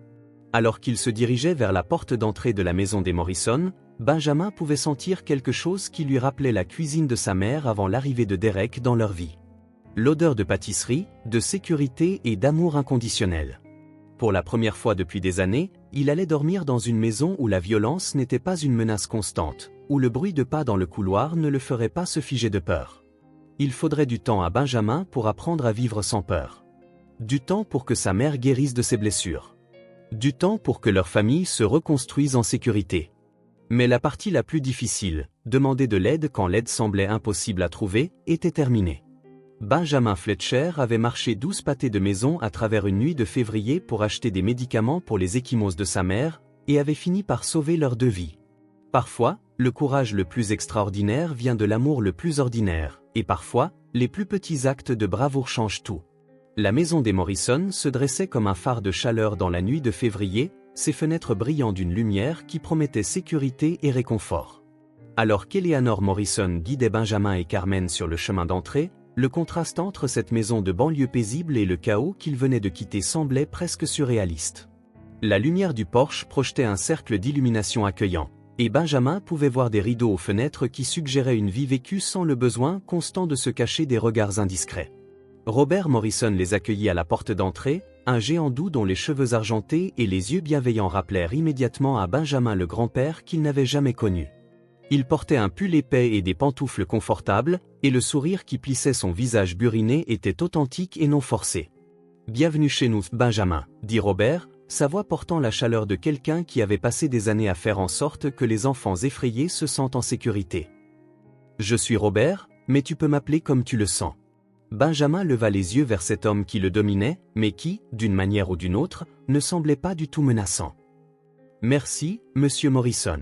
Alors qu'il se dirigeait vers la porte d'entrée de la maison des Morrison, Benjamin pouvait sentir quelque chose qui lui rappelait la cuisine de sa mère avant l'arrivée de Derek dans leur vie. L'odeur de pâtisserie, de sécurité et d'amour inconditionnel. Pour la première fois depuis des années, il allait dormir dans une maison où la violence n'était pas une menace constante, où le bruit de pas dans le couloir ne le ferait pas se figer de peur. Il faudrait du temps à Benjamin pour apprendre à vivre sans peur. Du temps pour que sa mère guérisse de ses blessures. Du temps pour que leur famille se reconstruise en sécurité. Mais la partie la plus difficile, demander de l'aide quand l'aide semblait impossible à trouver, était terminée. Benjamin Fletcher avait marché 12 pâtés de maison à travers une nuit de février pour acheter des médicaments pour les ecchymoses de sa mère, et avait fini par sauver leurs 2 vies. Parfois, le courage le plus extraordinaire vient de l'amour le plus ordinaire, et parfois, les plus petits actes de bravoure changent tout. La maison des Morrison se dressait comme un phare de chaleur dans la nuit de février, ses fenêtres brillant d'une lumière qui promettait sécurité et réconfort. Alors qu'Eleanor Morrison guidait Benjamin et Carmen sur le chemin d'entrée, le contraste entre cette maison de banlieue paisible et le chaos qu'ils venaient de quitter semblait presque surréaliste. La lumière du porche projetait un cercle d'illumination accueillant, et Benjamin pouvait voir des rideaux aux fenêtres qui suggéraient une vie vécue sans le besoin constant de se cacher des regards indiscrets. Robert Morrison les accueillit à la porte d'entrée, un géant doux dont les cheveux argentés et les yeux bienveillants rappelèrent immédiatement à Benjamin le grand-père qu'il n'avait jamais connu. Il portait un pull épais et des pantoufles confortables, et le sourire qui plissait son visage buriné était authentique et non forcé. « Bienvenue chez nous, Benjamin », dit Robert, sa voix portant la chaleur de quelqu'un qui avait passé des années à faire en sorte que les enfants effrayés se sentent en sécurité. « Je suis Robert, mais tu peux m'appeler comme tu le sens. » Benjamin leva les yeux vers cet homme qui le dominait, mais qui, d'une manière ou d'une autre, ne semblait pas du tout menaçant. « Merci, monsieur Morrison.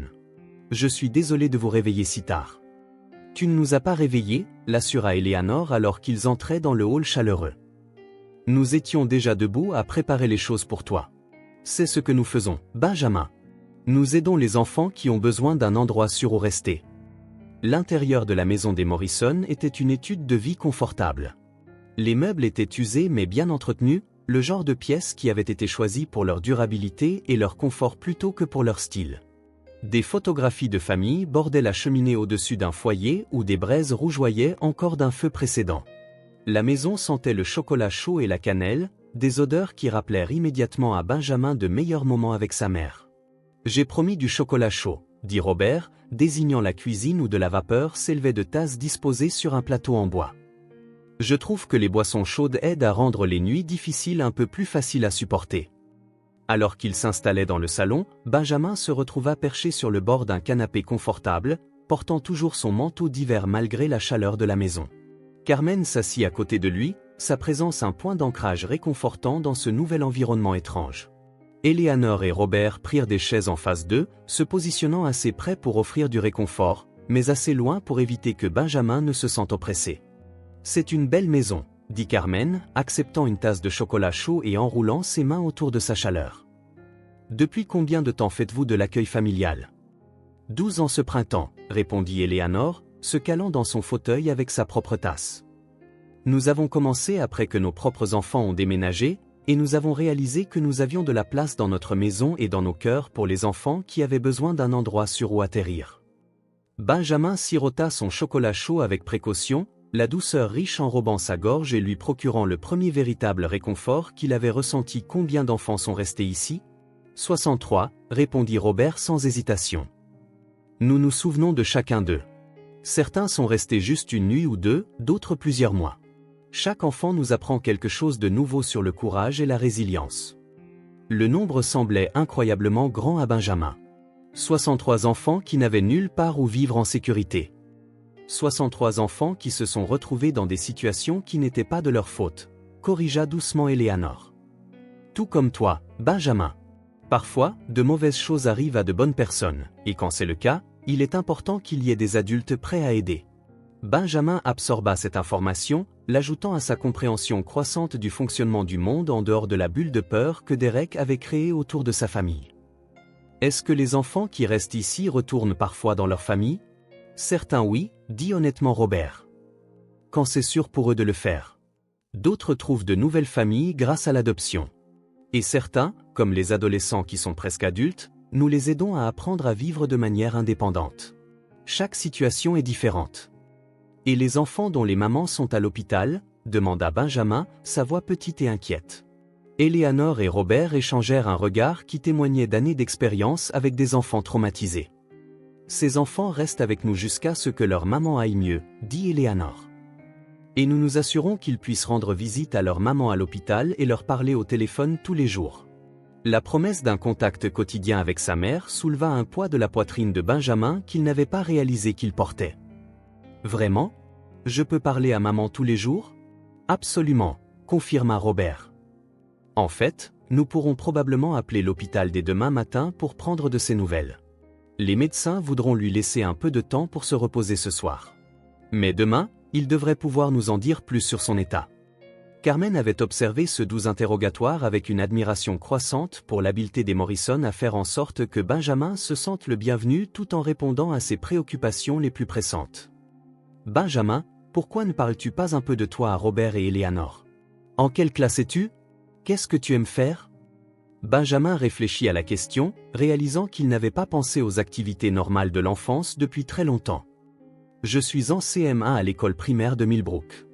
Je suis désolé de vous réveiller si tard. »« Tu ne nous as pas réveillés », l'assura Eleanor alors qu'ils entraient dans le hall chaleureux. « Nous étions déjà debout à préparer les choses pour toi. C'est ce que nous faisons, Benjamin. Nous aidons les enfants qui ont besoin d'un endroit sûr où rester. » L'intérieur de la maison des Morrison était une étude de vie confortable. Les meubles étaient usés mais bien entretenus, le genre de pièces qui avaient été choisies pour leur durabilité et leur confort plutôt que pour leur style. Des photographies de famille bordaient la cheminée au-dessus d'un foyer où des braises rougeoyaient encore d'un feu précédent. La maison sentait le chocolat chaud et la cannelle, des odeurs qui rappelèrent immédiatement à Benjamin de meilleurs moments avec sa mère. « J'ai promis du chocolat chaud », dit Robert, désignant la cuisine où de la vapeur s'élevait de tasses disposées sur un plateau en bois. « Je trouve que les boissons chaudes aident à rendre les nuits difficiles un peu plus faciles à supporter. » Alors qu'il s'installait dans le salon, Benjamin se retrouva perché sur le bord d'un canapé confortable, portant toujours son manteau d'hiver malgré la chaleur de la maison. Carmen s'assit à côté de lui, sa présence un point d'ancrage réconfortant dans ce nouvel environnement étrange. Eleanor et Robert prirent des chaises en face d'eux, se positionnant assez près pour offrir du réconfort, mais assez loin pour éviter que Benjamin ne se sente oppressé. « C'est une belle maison », dit Carmen, acceptant une tasse de chocolat chaud et enroulant ses mains autour de sa chaleur. « Depuis combien de temps faites-vous de l'accueil familial ?»« 12 ans ce printemps, » répondit Eleanor, se calant dans son fauteuil avec sa propre tasse. « Nous avons commencé après que nos propres enfants ont déménagé, et nous avons réalisé que nous avions de la place dans notre maison et dans nos cœurs pour les enfants qui avaient besoin d'un endroit sûr où atterrir. » Benjamin sirota son chocolat chaud avec précaution, la douceur riche enrobant sa gorge et lui procurant le premier véritable réconfort qu'il avait ressenti. « Combien d'enfants sont restés ici ? » « 63, répondit Robert sans hésitation. « Nous nous souvenons de chacun d'eux. Certains sont restés juste une nuit ou deux, d'autres plusieurs mois. Chaque enfant nous apprend quelque chose de nouveau sur le courage et la résilience. » Le nombre semblait incroyablement grand à Benjamin. 63 enfants qui n'avaient nulle part où vivre en sécurité. 63 enfants qui se sont retrouvés dans des situations qui n'étaient pas de leur faute, corrigea doucement Eleanor. Tout comme toi, Benjamin. Parfois, de mauvaises choses arrivent à de bonnes personnes, et quand c'est le cas, il est important qu'il y ait des adultes prêts à aider. Benjamin absorba cette information, l'ajoutant à sa compréhension croissante du fonctionnement du monde en dehors de la bulle de peur que Derek avait créée autour de sa famille. Est-ce que les enfants qui restent ici retournent parfois dans leur famille ? Certains oui, dit honnêtement Robert. Quand c'est sûr pour eux de le faire. D'autres trouvent de nouvelles familles grâce à l'adoption. Et certains, comme les adolescents qui sont presque adultes, nous les aidons à apprendre à vivre de manière indépendante. Chaque situation est différente. Et les enfants dont les mamans sont à l'hôpital, demanda Benjamin, sa voix petite et inquiète. Eleanor et Robert échangèrent un regard qui témoignait d'années d'expérience avec des enfants traumatisés. Ces enfants restent avec nous jusqu'à ce que leur maman aille mieux, dit Eleanor. Et nous nous assurons qu'ils puissent rendre visite à leur maman à l'hôpital et leur parler au téléphone tous les jours. La promesse d'un contact quotidien avec sa mère souleva un poids de la poitrine de Benjamin qu'il n'avait pas réalisé qu'il portait. Vraiment ? Je peux parler à maman tous les jours ? Absolument, confirma Robert. En fait, nous pourrons probablement appeler l'hôpital dès demain matin pour prendre de ses nouvelles. Les médecins voudront lui laisser un peu de temps pour se reposer ce soir. Mais demain, il devrait pouvoir nous en dire plus sur son état. Carmen avait observé ce doux interrogatoire avec une admiration croissante pour l'habileté des Morrison à faire en sorte que Benjamin se sente le bienvenu tout en répondant à ses préoccupations les plus pressantes. « Benjamin, pourquoi ne parles-tu pas un peu de toi à Robert et Eleanor ? En quelle classe es-tu ? Qu'est-ce que tu aimes faire ?» Benjamin réfléchit à la question, réalisant qu'il n'avait pas pensé aux activités normales de l'enfance depuis très longtemps. « Je suis en CM1 à l'école primaire de Millbrook.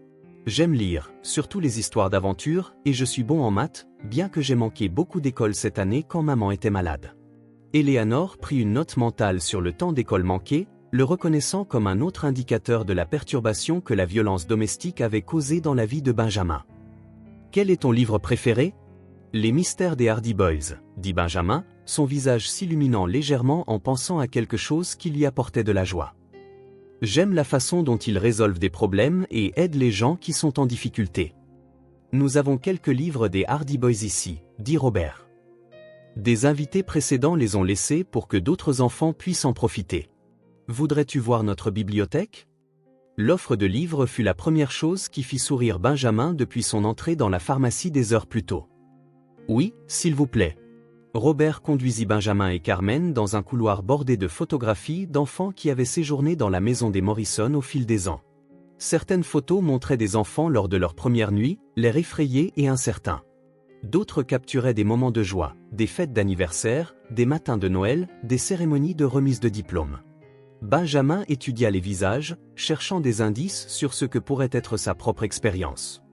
J'aime lire, surtout les histoires d'aventure, et je suis bon en maths, bien que j'ai manqué beaucoup d'école cette année quand maman était malade. » Eleanor prit une note mentale sur le temps d'école manqué, le reconnaissant comme un autre indicateur de la perturbation que la violence domestique avait causée dans la vie de Benjamin. « Quel est ton livre préféré ? » « Les mystères des Hardy Boys, » dit Benjamin, son visage s'illuminant légèrement en pensant à quelque chose qui lui apportait de la joie. « J'aime la façon dont ils résolvent des problèmes et aident les gens qui sont en difficulté. »« Nous avons quelques livres des Hardy Boys ici, » dit Robert. « Des invités précédents les ont laissés pour que d'autres enfants puissent en profiter. Voudrais-tu voir notre bibliothèque ? » L'offre de livres fut la première chose qui fit sourire Benjamin depuis son entrée dans la pharmacie des heures plus tôt. « Oui, s'il vous plaît. » Robert conduisit Benjamin et Carmen dans un couloir bordé de photographies d'enfants qui avaient séjourné dans la maison des Morrison au fil des ans. Certaines photos montraient des enfants lors de leur première nuit, l'air effrayé et incertain. D'autres capturaient des moments de joie, des fêtes d'anniversaire, des matins de Noël, des cérémonies de remise de diplômes. Benjamin étudia les visages, cherchant des indices sur ce que pourrait être sa propre expérience.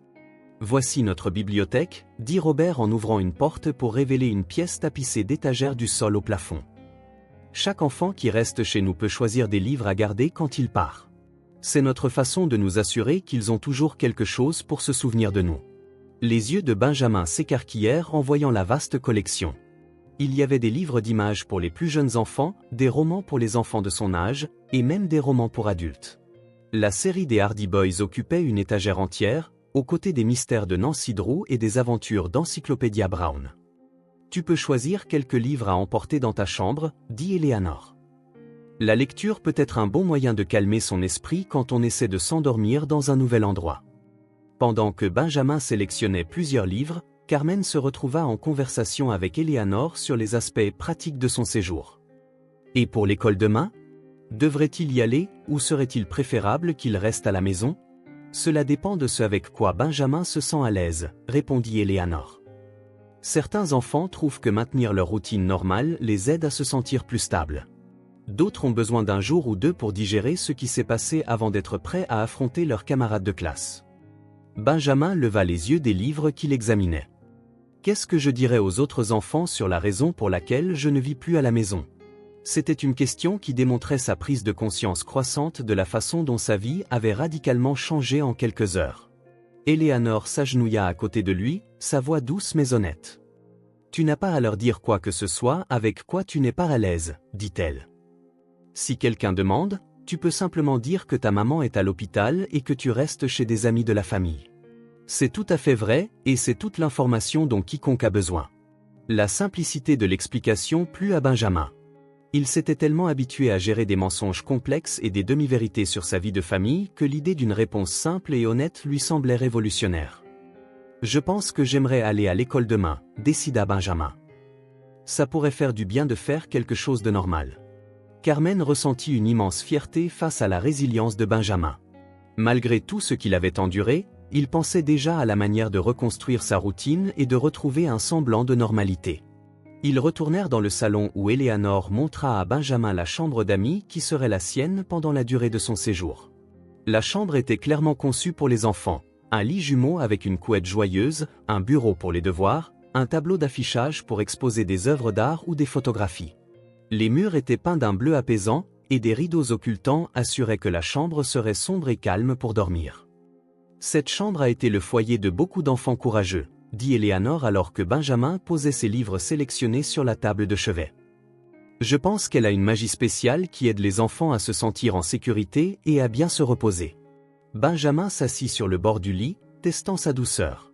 « Voici notre bibliothèque, » dit Robert en ouvrant une porte pour révéler une pièce tapissée d'étagères du sol au plafond. « Chaque enfant qui reste chez nous peut choisir des livres à garder quand il part. C'est notre façon de nous assurer qu'ils ont toujours quelque chose pour se souvenir de nous. » Les yeux de Benjamin s'écarquillèrent en voyant la vaste collection. Il y avait des livres d'images pour les plus jeunes enfants, des romans pour les enfants de son âge, et même des romans pour adultes. La série des Hardy Boys occupait une étagère entière, aux côtés des mystères de Nancy Drew et des aventures d'Encyclopédia Brown. « Tu peux choisir quelques livres à emporter dans ta chambre, » dit Eleanor. La lecture peut être un bon moyen de calmer son esprit quand on essaie de s'endormir dans un nouvel endroit. Pendant que Benjamin sélectionnait plusieurs livres, Carmen se retrouva en conversation avec Eleanor sur les aspects pratiques de son séjour. « Et pour l'école demain ? Devrait-il y aller, ou serait-il préférable qu'il reste à la maison ? Cela dépend de ce avec quoi Benjamin se sent à l'aise, » répondit Eleanor. Certains enfants trouvent que maintenir leur routine normale les aide à se sentir plus stables. D'autres ont besoin d'un jour ou deux pour digérer ce qui s'est passé avant d'être prêts à affronter leurs camarades de classe. Benjamin leva les yeux des livres qu'il examinait. « Qu'est-ce que je dirais aux autres enfants sur la raison pour laquelle je ne vis plus à la maison ? » C'était une question qui démontrait sa prise de conscience croissante de la façon dont sa vie avait radicalement changé en quelques heures. Eleanor s'agenouilla à côté de lui, sa voix douce mais honnête. « Tu n'as pas à leur dire quoi que ce soit avec quoi tu n'es pas à l'aise, » dit-elle. « Si quelqu'un demande, tu peux simplement dire que ta maman est à l'hôpital et que tu restes chez des amis de la famille. C'est tout à fait vrai, et c'est toute l'information dont quiconque a besoin. » La simplicité de l'explication plut à Benjamin. Il s'était tellement habitué à gérer des mensonges complexes et des demi-vérités sur sa vie de famille que l'idée d'une réponse simple et honnête lui semblait révolutionnaire. « Je pense que j'aimerais aller à l'école demain, » décida Benjamin. Ça pourrait faire du bien de faire quelque chose de normal. Carmen ressentit une immense fierté face à la résilience de Benjamin. Malgré tout ce qu'il avait enduré, il pensait déjà à la manière de reconstruire sa routine et de retrouver un semblant de normalité. Ils retournèrent dans le salon où Eleanor montra à Benjamin la chambre d'amis qui serait la sienne pendant la durée de son séjour. La chambre était clairement conçue pour les enfants, Un lit jumeau avec une couette joyeuse, un bureau pour les devoirs, un tableau d'affichage pour exposer des œuvres d'art ou des photographies. Les murs étaient peints d'un bleu apaisant, et des rideaux occultants assuraient que la chambre serait sombre et calme pour dormir. Cette chambre a été le foyer de beaucoup d'enfants courageux, dit Eleanor alors que Benjamin posait ses livres sélectionnés sur la table de chevet. Je pense qu'elle a une magie spéciale qui aide les enfants à se sentir en sécurité et à bien se reposer. Benjamin s'assit sur le bord du lit, testant sa douceur.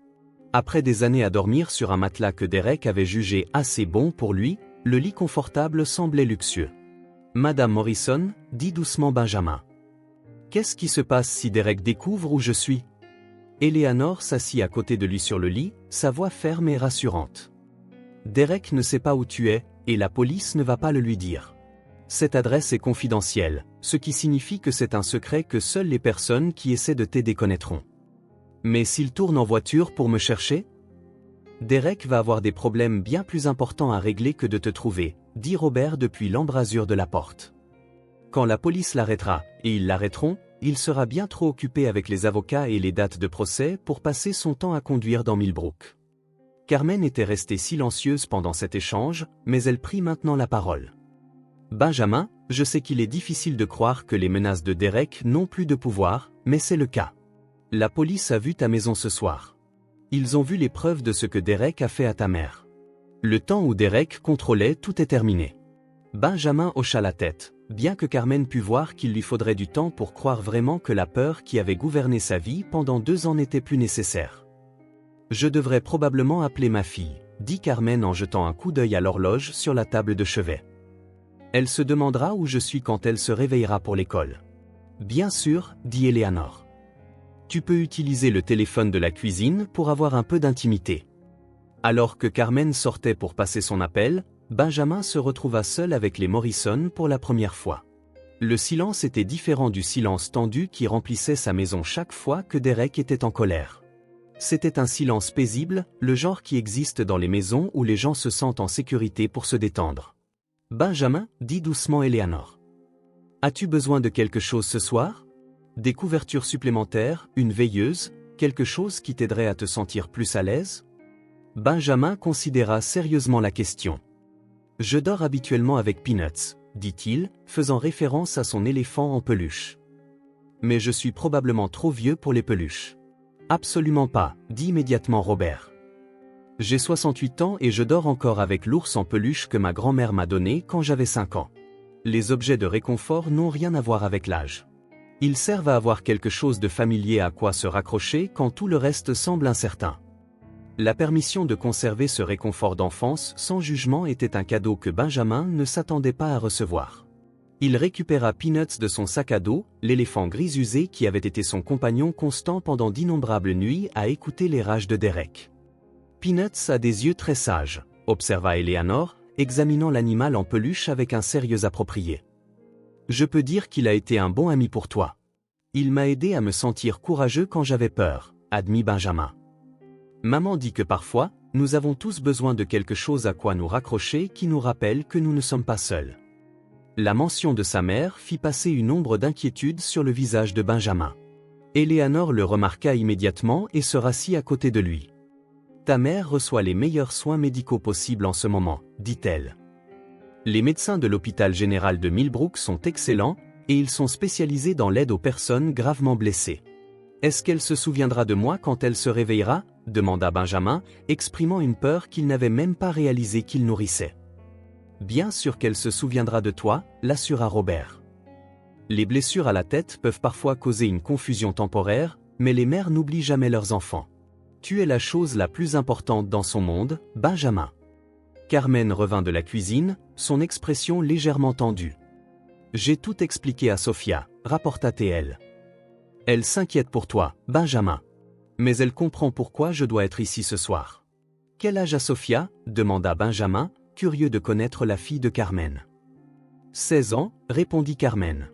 Après des années à dormir sur un matelas que Derek avait jugé assez bon pour lui, le lit confortable semblait luxueux. Madame Morrison, dit doucement Benjamin. Qu'est-ce qui se passe si Derek découvre où je suis? Eleanor s'assit à côté de lui sur le lit, sa voix ferme et rassurante. Derek ne sait pas où tu es, et la police ne va pas le lui dire. Cette adresse est confidentielle, ce qui signifie que c'est un secret que seules les personnes qui essaient de t'aider connaîtront. Mais s'il tourne en voiture pour me chercher? Derek va avoir des problèmes bien plus importants à régler que de te trouver, dit Robert depuis l'embrasure de la porte. Quand la police l'arrêtera, et ils l'arrêteront, il sera bien trop occupé avec les avocats et les dates de procès pour passer son temps à conduire dans Millbrook. Carmen était restée silencieuse pendant cet échange, mais elle prit maintenant la parole. Benjamin, je sais qu'il est difficile de croire que les menaces de Derek n'ont plus de pouvoir, mais c'est le cas. La police a vu ta maison ce soir. Ils ont vu les preuves de ce que Derek a fait à ta mère. Le temps où Derek contrôlait tout est terminé. Benjamin hocha la tête, bien que Carmen pût voir qu'il lui faudrait du temps pour croire vraiment que la peur qui avait gouverné sa vie pendant 2 ans n'était plus nécessaire. Je devrais probablement appeler ma fille, dit Carmen en jetant un coup d'œil à l'horloge sur la table de chevet. Elle se demandera où je suis quand elle se réveillera pour l'école. Bien sûr, dit Eleanor. Tu peux utiliser le téléphone de la cuisine pour avoir un peu d'intimité. Alors que Carmen sortait pour passer son appel, Benjamin se retrouva seul avec les Morrison pour la première fois. Le silence était différent du silence tendu qui remplissait sa maison chaque fois que Derek était en colère. C'était un silence paisible, le genre qui existe dans les maisons où les gens se sentent en sécurité pour se détendre. Benjamin, dit doucement Eleanor. As-tu besoin de quelque chose ce soir? Des couvertures supplémentaires, une veilleuse, quelque chose qui t'aiderait à te sentir plus à l'aise? Benjamin considéra sérieusement la question. Je dors habituellement avec Peanuts, dit-il, faisant référence à son éléphant en peluche. Mais je suis probablement trop vieux pour les peluches. Absolument pas, dit immédiatement Robert. J'ai 68 ans et je dors encore avec l'ours en peluche que ma grand-mère m'a donné quand j'avais 5 ans. Les objets de réconfort n'ont rien à voir avec l'âge. Ils servent à avoir quelque chose de familier à quoi se raccrocher quand tout le reste semble incertain. La permission de conserver ce réconfort d'enfance sans jugement était un cadeau que Benjamin ne s'attendait pas à recevoir. Il récupéra Peanuts de son sac à dos, l'éléphant gris usé qui avait été son compagnon constant pendant d'innombrables nuits à écouter les rages de Derek. Peanuts a des yeux très sages, observa Eleanor, examinant l'animal en peluche avec un sérieux approprié. Je peux dire qu'il a été un bon ami pour toi. Il m'a aidé à me sentir courageux quand j'avais peur, admit Benjamin. Maman dit que parfois, nous avons tous besoin de quelque chose à quoi nous raccrocher qui nous rappelle que nous ne sommes pas seuls. La mention de sa mère fit passer une ombre d'inquiétude sur le visage de Benjamin. Eleanor le remarqua immédiatement et se rassit à côté de lui. Ta mère reçoit les meilleurs soins médicaux possibles en ce moment, dit-elle. Les médecins de l'hôpital général de Millbrook sont excellents, et ils sont spécialisés dans l'aide aux personnes gravement blessées. Est-ce qu'elle se souviendra de moi quand elle se réveillera? Demanda Benjamin, exprimant une peur qu'il n'avait même pas réalisé qu'il nourrissait. Bien sûr qu'elle se souviendra de toi, l'assura Robert. Les blessures à la tête peuvent parfois causer une confusion temporaire, mais les mères n'oublient jamais leurs enfants. Tu es la chose la plus importante dans son monde, Benjamin. Carmen revint de la cuisine, son expression légèrement tendue. J'ai tout expliqué à Sophia, rapporta-t-elle. Elle s'inquiète pour toi, Benjamin. Mais elle comprend pourquoi je dois être ici ce soir. Quel âge a Sophia? Demanda Benjamin, curieux de connaître la fille de Carmen. 16 ans, répondit Carmen.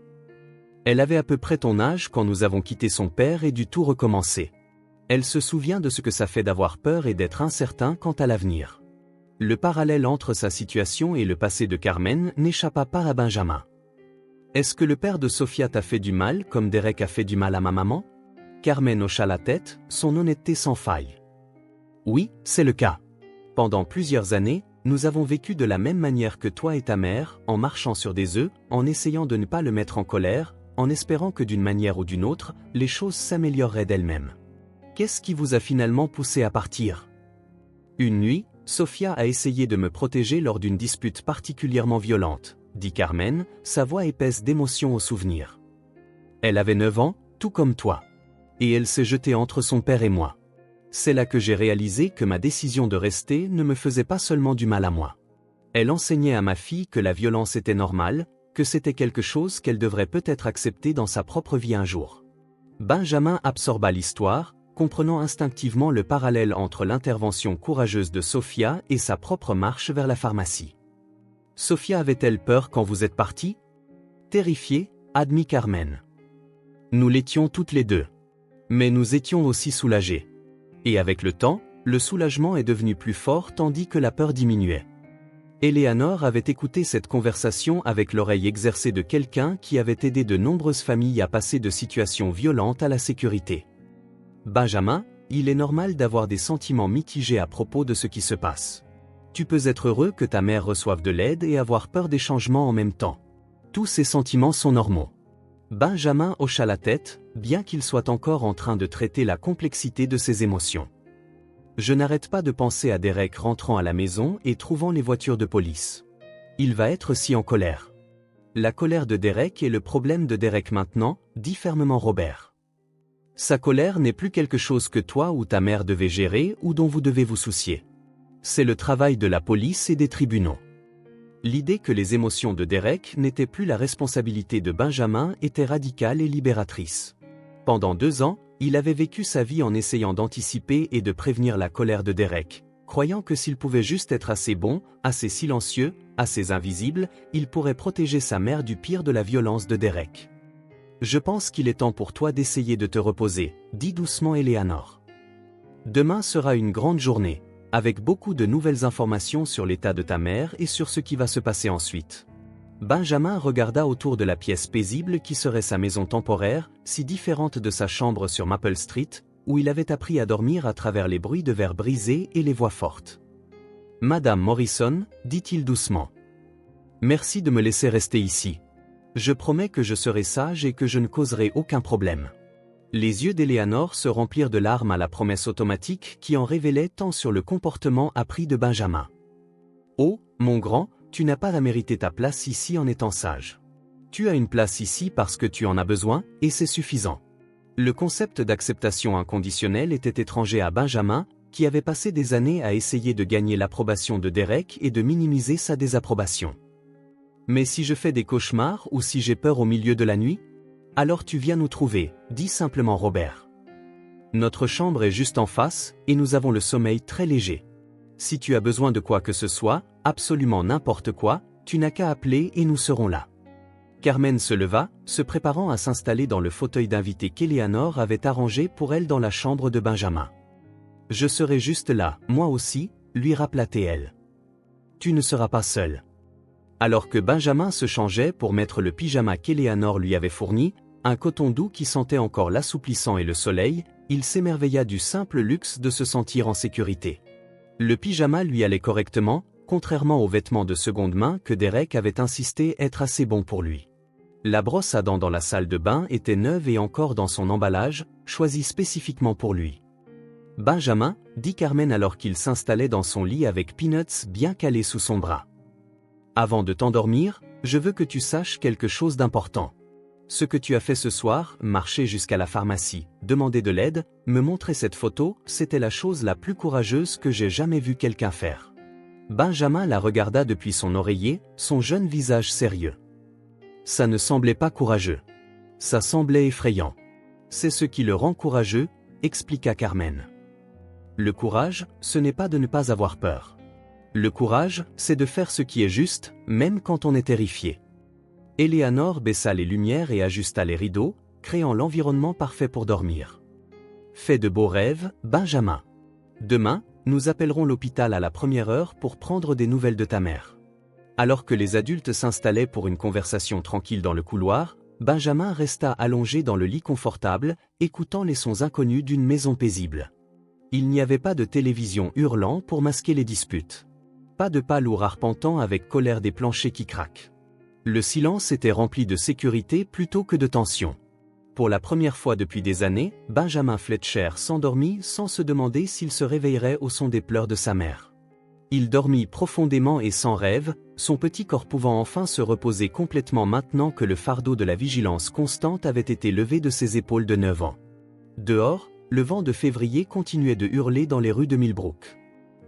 Elle avait à peu près ton âge quand nous avons quitté son père et dû tout recommencer. Elle se souvient de ce que ça fait d'avoir peur et d'être incertain quant à l'avenir. Le parallèle entre sa situation et le passé de Carmen n'échappa pas à Benjamin. Est-ce que le père de Sophia t'a fait du mal comme Derek a fait du mal à ma maman? Carmen hocha la tête, son honnêteté sans faille. Oui, c'est le cas. Pendant plusieurs années, nous avons vécu de la même manière que toi et ta mère, en marchant sur des œufs, en essayant de ne pas le mettre en colère, en espérant que d'une manière ou d'une autre, les choses s'amélioreraient d'elles-mêmes. Qu'est-ce qui vous a finalement poussé à partir? Une nuit, Sofia a essayé de me protéger lors d'une dispute particulièrement violente, dit Carmen, sa voix épaisse d'émotion au souvenir. Elle avait 9 ans, tout comme toi. Et elle s'est jetée entre son père et moi. C'est là que j'ai réalisé que ma décision de rester ne me faisait pas seulement du mal à moi. Elle enseignait à ma fille que la violence était normale, que c'était quelque chose qu'elle devrait peut-être accepter dans sa propre vie un jour. Benjamin absorba l'histoire, comprenant instinctivement le parallèle entre l'intervention courageuse de Sofia et sa propre marche vers la pharmacie. Sofia avait-elle peur quand vous êtes partis? Terrifiée, admit Carmen. Nous l'étions toutes les deux. Mais nous étions aussi soulagés. Et avec le temps, le soulagement est devenu plus fort tandis que la peur diminuait. Eleanor avait écouté cette conversation avec l'oreille exercée de quelqu'un qui avait aidé de nombreuses familles à passer de situations violentes à la sécurité. Benjamin, il est normal d'avoir des sentiments mitigés à propos de ce qui se passe. Tu peux être heureux que ta mère reçoive de l'aide et avoir peur des changements en même temps. Tous ces sentiments sont normaux. Benjamin hocha la tête, bien qu'il soit encore en train de traiter la complexité de ses émotions. Je n'arrête pas de penser à Derek rentrant à la maison et trouvant les voitures de police. Il va être si en colère. La colère de Derek est le problème de Derek maintenant, dit fermement Robert. Sa colère n'est plus quelque chose que toi ou ta mère devez gérer ou dont vous devez vous soucier. C'est le travail de la police et des tribunaux. L'idée que les émotions de Derek n'étaient plus la responsabilité de Benjamin était radicale et libératrice. Pendant 2 ans, il avait vécu sa vie en essayant d'anticiper et de prévenir la colère de Derek, croyant que s'il pouvait juste être assez bon, assez silencieux, assez invisible, il pourrait protéger sa mère du pire de la violence de Derek. Je pense qu'il est temps pour toi d'essayer de te reposer, dit doucement Eleanor. Demain sera une grande journée, avec beaucoup de nouvelles informations sur l'état de ta mère et sur ce qui va se passer ensuite. Benjamin regarda autour de la pièce paisible qui serait sa maison temporaire, si différente de sa chambre sur Maple Street, où il avait appris à dormir à travers les bruits de verres brisés et les voix fortes. « Madame Morrison, dit-il doucement. Merci de me laisser rester ici. Je promets que je serai sage et que je ne causerai aucun problème. » Les yeux d'Eleanor se remplirent de larmes à la promesse automatique qui en révélait tant sur le comportement appris de Benjamin. « Oh, mon grand, tu n'as pas à mériter ta place ici en étant sage. Tu as une place ici parce que tu en as besoin, et c'est suffisant. » Le concept d'acceptation inconditionnelle était étranger à Benjamin, qui avait passé des années à essayer de gagner l'approbation de Derek et de minimiser sa désapprobation. « Mais si je fais des cauchemars ou si j'ai peur au milieu de la nuit ? Alors tu viens nous trouver, dit simplement Robert. Notre chambre est juste en face, et nous avons le sommeil très léger. Si tu as besoin de quoi que ce soit, absolument n'importe quoi, tu n'as qu'à appeler et nous serons là. Carmen se leva, se préparant à s'installer dans le fauteuil d'invité qu'Eleanor avait arrangé pour elle dans la chambre de Benjamin. Je serai juste là, moi aussi, lui rappela-t-elle. Tu ne seras pas seul. Alors que Benjamin se changeait pour mettre le pyjama qu'Eleanor lui avait fourni, un coton doux qui sentait encore l'assouplissant et le soleil, il s'émerveilla du simple luxe de se sentir en sécurité. Le pyjama lui allait correctement, contrairement aux vêtements de seconde main que Derek avait insisté être assez bons pour lui. La brosse à dents dans la salle de bain était neuve et encore dans son emballage, choisie spécifiquement pour lui. « Benjamin, dit Carmen alors qu'il s'installait dans son lit avec Peanuts bien calé sous son bras. Avant de t'endormir, je veux que tu saches quelque chose d'important. Ce que tu as fait ce soir, marcher jusqu'à la pharmacie, demander de l'aide, me montrer cette photo, c'était la chose la plus courageuse que j'ai jamais vu quelqu'un faire. » Benjamin la regarda depuis son oreiller, son jeune visage sérieux. Ça ne semblait pas courageux. Ça semblait effrayant. C'est ce qui le rend courageux, expliqua Carmen. Le courage, ce n'est pas de ne pas avoir peur. Le courage, c'est de faire ce qui est juste, même quand on est terrifié. Eleanor baissa les lumières et ajusta les rideaux, créant l'environnement parfait pour dormir. Fais de beaux rêves, Benjamin. Demain, nous appellerons l'hôpital à la première heure pour prendre des nouvelles de ta mère. Alors que les adultes s'installaient pour une conversation tranquille dans le couloir, Benjamin resta allongé dans le lit confortable, écoutant les sons inconnus d'une maison paisible. Il n'y avait pas de télévision hurlant pour masquer les disputes. Pas de pas lourd arpentant avec colère des planchers qui craquent. Le silence était rempli de sécurité plutôt que de tension. Pour la première fois depuis des années, Benjamin Fletcher s'endormit sans se demander s'il se réveillerait au son des pleurs de sa mère. Il dormit profondément et sans rêve, son petit corps pouvant enfin se reposer complètement maintenant que le fardeau de la vigilance constante avait été levé de ses épaules de 9 ans. Dehors, le vent de février continuait de hurler dans les rues de Millbrook.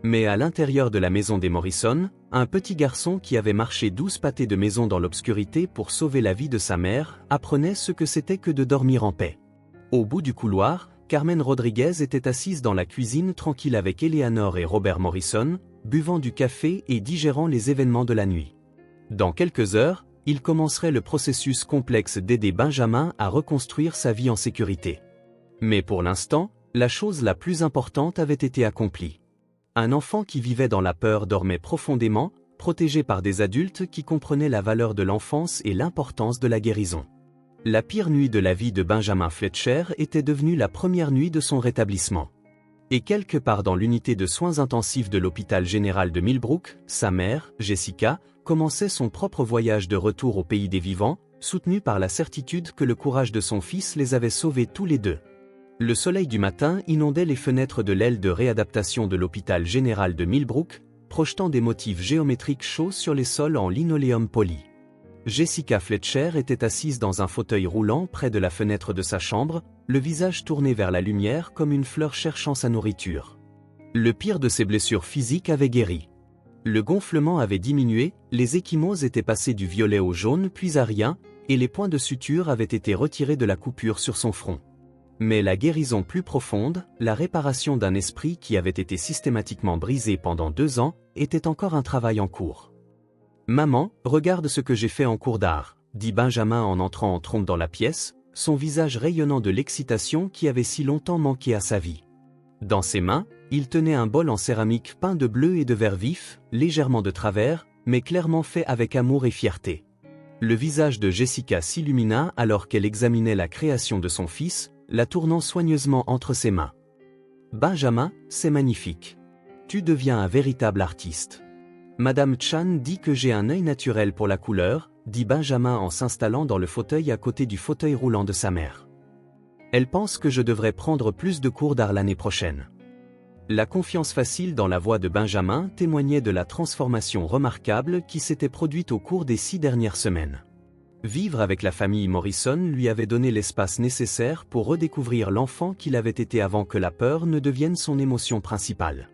Mais à l'intérieur de la maison des Morrison, un petit garçon qui avait marché 12 pâtés de maison dans l'obscurité pour sauver la vie de sa mère, apprenait ce que c'était que de dormir en paix. Au bout du couloir, Carmen Rodriguez était assise dans la cuisine tranquille avec Eleanor et Robert Morrison, buvant du café et digérant les événements de la nuit. Dans quelques heures, il commencerait le processus complexe d'aider Benjamin à reconstruire sa vie en sécurité. Mais pour l'instant, la chose la plus importante avait été accomplie. Un enfant qui vivait dans la peur dormait profondément, protégé par des adultes qui comprenaient la valeur de l'enfance et l'importance de la guérison. La pire nuit de la vie de Benjamin Fletcher était devenue la première nuit de son rétablissement. Et quelque part dans l'unité de soins intensifs de l'hôpital général de Millbrook, sa mère, Jessica, commençait son propre voyage de retour au pays des vivants, soutenue par la certitude que le courage de son fils les avait sauvés tous les deux. Le soleil du matin inondait les fenêtres de l'aile de réadaptation de l'hôpital général de Millbrook, projetant des motifs géométriques chauds sur les sols en linoléum poli. Jessica Fletcher était assise dans un fauteuil roulant près de la fenêtre de sa chambre, le visage tourné vers la lumière comme une fleur cherchant sa nourriture. Le pire de ses blessures physiques avait guéri. Le gonflement avait diminué, les ecchymoses étaient passées du violet au jaune puis à rien, et les points de suture avaient été retirés de la coupure sur son front. Mais la guérison plus profonde, la réparation d'un esprit qui avait été systématiquement brisé pendant 2 ans, était encore un travail en cours. « Maman, regarde ce que j'ai fait en cours d'art », dit Benjamin en entrant en trompe dans la pièce, son visage rayonnant de l'excitation qui avait si longtemps manqué à sa vie. Dans ses mains, il tenait un bol en céramique peint de bleu et de vert vif, légèrement de travers, mais clairement fait avec amour et fierté. Le visage de Jessica s'illumina alors qu'elle examinait la création de son fils, la tournant soigneusement entre ses mains. « Benjamin, c'est magnifique. Tu deviens un véritable artiste. Madame Chan dit que j'ai un œil naturel pour la couleur, dit Benjamin en s'installant dans le fauteuil à côté du fauteuil roulant de sa mère. Elle pense que je devrais prendre plus de cours d'art l'année prochaine. » La confiance facile dans la voix de Benjamin témoignait de la transformation remarquable qui s'était produite au cours des 6 dernières semaines. Vivre avec la famille Morrison lui avait donné l'espace nécessaire pour redécouvrir l'enfant qu'il avait été avant que la peur ne devienne son émotion principale.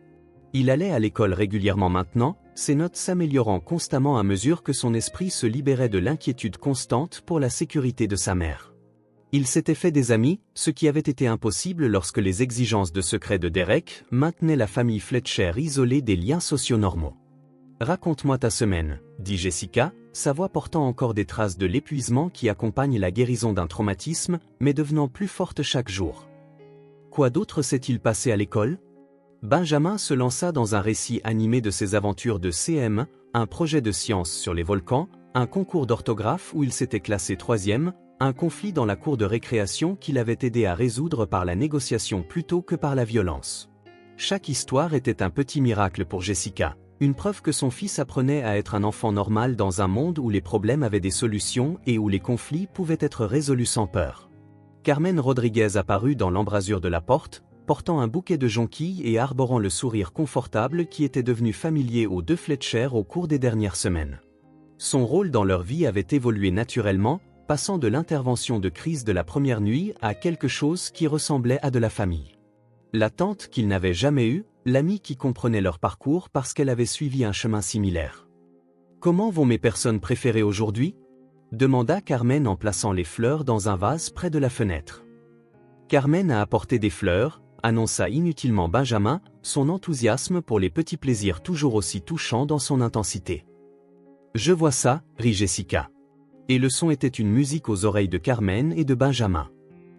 Il allait à l'école régulièrement maintenant, ses notes s'améliorant constamment à mesure que son esprit se libérait de l'inquiétude constante pour la sécurité de sa mère. Il s'était fait des amis, ce qui avait été impossible lorsque les exigences de secret de Derek maintenaient la famille Fletcher isolée des liens sociaux normaux. « Raconte-moi ta semaine », dit Jessica, sa voix portant encore des traces de l'épuisement qui accompagne la guérison d'un traumatisme, mais devenant plus forte chaque jour. Quoi d'autre s'est-il passé à l'école ? Benjamin se lança dans un récit animé de ses aventures de CM, un projet de science sur les volcans, un concours d'orthographe où il s'était classé 3e, un conflit dans la cour de récréation qu'il avait aidé à résoudre par la négociation plutôt que par la violence. Chaque histoire était un petit miracle pour Jessica. Une preuve que son fils apprenait à être un enfant normal dans un monde où les problèmes avaient des solutions et où les conflits pouvaient être résolus sans peur. Carmen Rodriguez apparut dans l'embrasure de la porte, portant un bouquet de jonquilles et arborant le sourire confortable qui était devenu familier aux 2 Fletcher au cours des dernières semaines. Son rôle dans leur vie avait évolué naturellement, passant de l'intervention de crise de la première nuit à quelque chose qui ressemblait à de la famille. La tante qu'il n'avait jamais eue, l'amie qui comprenait leur parcours parce qu'elle avait suivi un chemin similaire. « Comment vont mes personnes préférées aujourd'hui ?» demanda Carmen en plaçant les fleurs dans un vase près de la fenêtre. Carmen a apporté des fleurs, annonça inutilement Benjamin, son enthousiasme pour les petits plaisirs toujours aussi touchants dans son intensité. « Je vois ça, rit Jessica. » Et le son était une musique aux oreilles de Carmen et de Benjamin.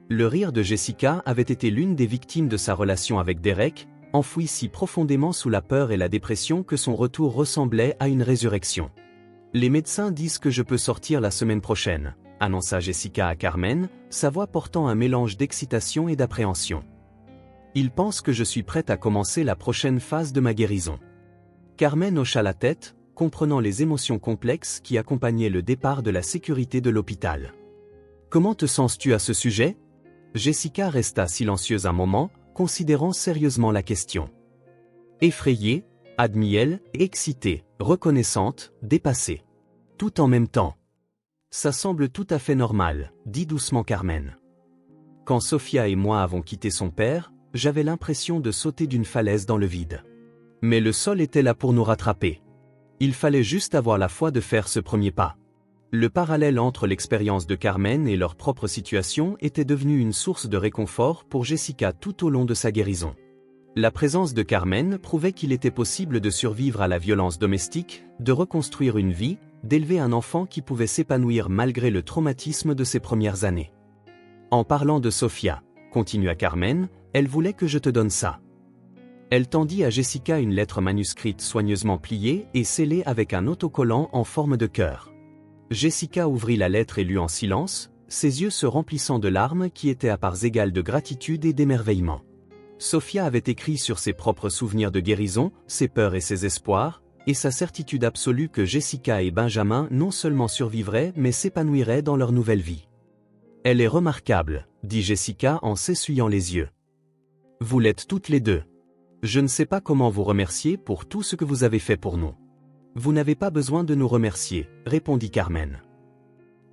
Le rire de Jessica avait été l'une des victimes de sa relation avec Derek, enfoui si profondément sous la peur et la dépression que son retour ressemblait à une résurrection. « Les médecins disent que je peux sortir la semaine prochaine, » annonça Jessica à Carmen, sa voix portant un mélange d'excitation et d'appréhension. Il pense que je suis prête à commencer la prochaine phase de ma guérison. Carmen hocha la tête, comprenant les émotions complexes qui accompagnaient le départ de la sécurité de l'hôpital. Comment te sens-tu à ce sujet? Jessica resta silencieuse un moment, considérant sérieusement la question. Effrayée, admit-elle, excitée, reconnaissante, dépassée. Tout en même temps. Ça semble tout à fait normal, dit doucement Carmen. Quand Sofia et moi avons quitté son père, j'avais l'impression de sauter d'une falaise dans le vide. Mais le sol était là pour nous rattraper. Il fallait juste avoir la foi de faire ce premier pas. Le parallèle entre l'expérience de Carmen et leur propre situation était devenu une source de réconfort pour Jessica tout au long de sa guérison. La présence de Carmen prouvait qu'il était possible de survivre à la violence domestique, de reconstruire une vie, d'élever un enfant qui pouvait s'épanouir malgré le traumatisme de ses premières années. En parlant de Sofia, continua Carmen, elle voulait que je te donne ça. Elle tendit à Jessica une lettre manuscrite soigneusement pliée et scellée avec un autocollant en forme de cœur. Jessica ouvrit la lettre et lut en silence, ses yeux se remplissant de larmes qui étaient à parts égales de gratitude et d'émerveillement. Sofia avait écrit sur ses propres souvenirs de guérison, ses peurs et ses espoirs, et sa certitude absolue que Jessica et Benjamin non seulement survivraient mais s'épanouiraient dans leur nouvelle vie. Elle est remarquable, dit Jessica en s'essuyant les yeux. Vous l'êtes toutes les deux. Je ne sais pas comment vous remercier pour tout ce que vous avez fait pour nous. Vous n'avez pas besoin de nous remercier, répondit Carmen.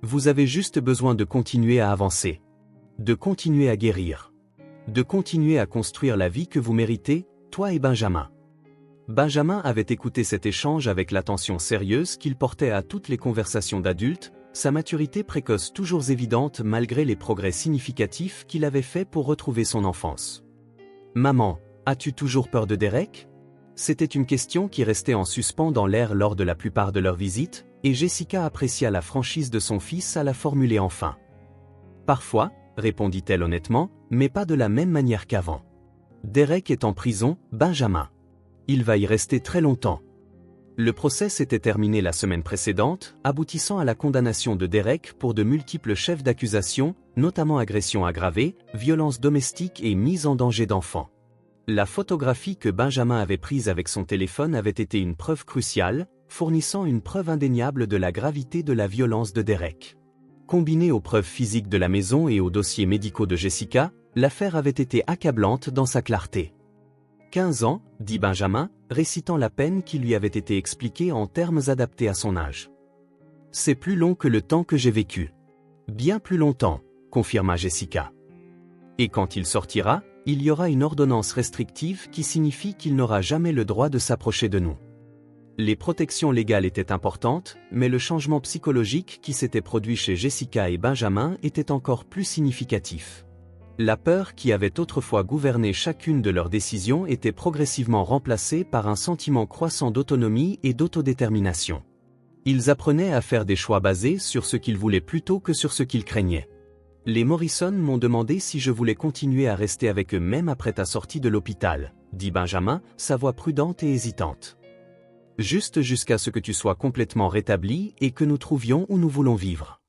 Vous avez juste besoin de continuer à avancer. De continuer à guérir. De continuer à construire la vie que vous méritez, toi et Benjamin. Benjamin avait écouté cet échange avec l'attention sérieuse qu'il portait à toutes les conversations d'adultes, sa maturité précoce toujours évidente malgré les progrès significatifs qu'il avait faits pour retrouver son enfance. Maman, as-tu toujours peur de Derek? C'était une question qui restait en suspens dans l'air lors de la plupart de leurs visites, et Jessica apprécia la franchise de son fils à la formuler enfin. Parfois, répondit-elle honnêtement, mais pas de la même manière qu'avant. Derek est en prison, Benjamin. Il va y rester très longtemps. Le procès s'était terminé la semaine précédente, aboutissant à la condamnation de Derek pour de multiples chefs d'accusation, notamment agression aggravée, violence domestique et mise en danger d'enfants. La photographie que Benjamin avait prise avec son téléphone avait été une preuve cruciale, fournissant une preuve indéniable de la gravité de la violence de Derek. Combinée aux preuves physiques de la maison et aux dossiers médicaux de Jessica, l'affaire avait été accablante dans sa clarté. 15 ans, dit Benjamin, récitant la peine qui lui avait été expliquée en termes adaptés à son âge. C'est plus long que le temps que j'ai vécu. Bien plus longtemps, confirma Jessica. Et quand il sortira, il y aura une ordonnance restrictive qui signifie qu'il n'aura jamais le droit de s'approcher de nous. Les protections légales étaient importantes, mais le changement psychologique qui s'était produit chez Jessica et Benjamin était encore plus significatif. La peur qui avait autrefois gouverné chacune de leurs décisions était progressivement remplacée par un sentiment croissant d'autonomie et d'autodétermination. Ils apprenaient à faire des choix basés sur ce qu'ils voulaient plutôt que sur ce qu'ils craignaient. Les Morrison m'ont demandé si je voulais continuer à rester avec eux même après ta sortie de l'hôpital, dit Benjamin, sa voix prudente et hésitante. Juste jusqu'à ce que tu sois complètement rétabli et que nous trouvions où nous voulons vivre.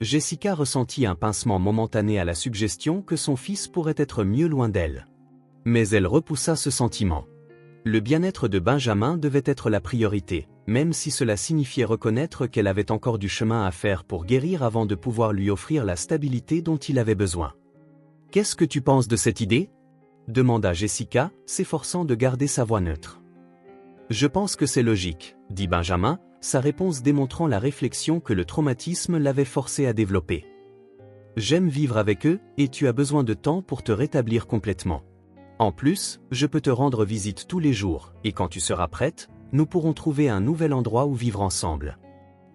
Jessica ressentit un pincement momentané à la suggestion que son fils pourrait être mieux loin d'elle. Mais elle repoussa ce sentiment. Le bien-être de Benjamin devait être la priorité, même si cela signifiait reconnaître qu'elle avait encore du chemin à faire pour guérir avant de pouvoir lui offrir la stabilité dont il avait besoin. « Qu'est-ce que tu penses de cette idée ?» demanda Jessica, s'efforçant de garder sa voix neutre. « Je pense que c'est logique, » dit Benjamin, sa réponse démontrant la réflexion que le traumatisme l'avait forcé à développer. « J'aime vivre avec eux, et tu as besoin de temps pour te rétablir complètement. En plus, je peux te rendre visite tous les jours, et quand tu seras prête, nous pourrons trouver un nouvel endroit où vivre ensemble. »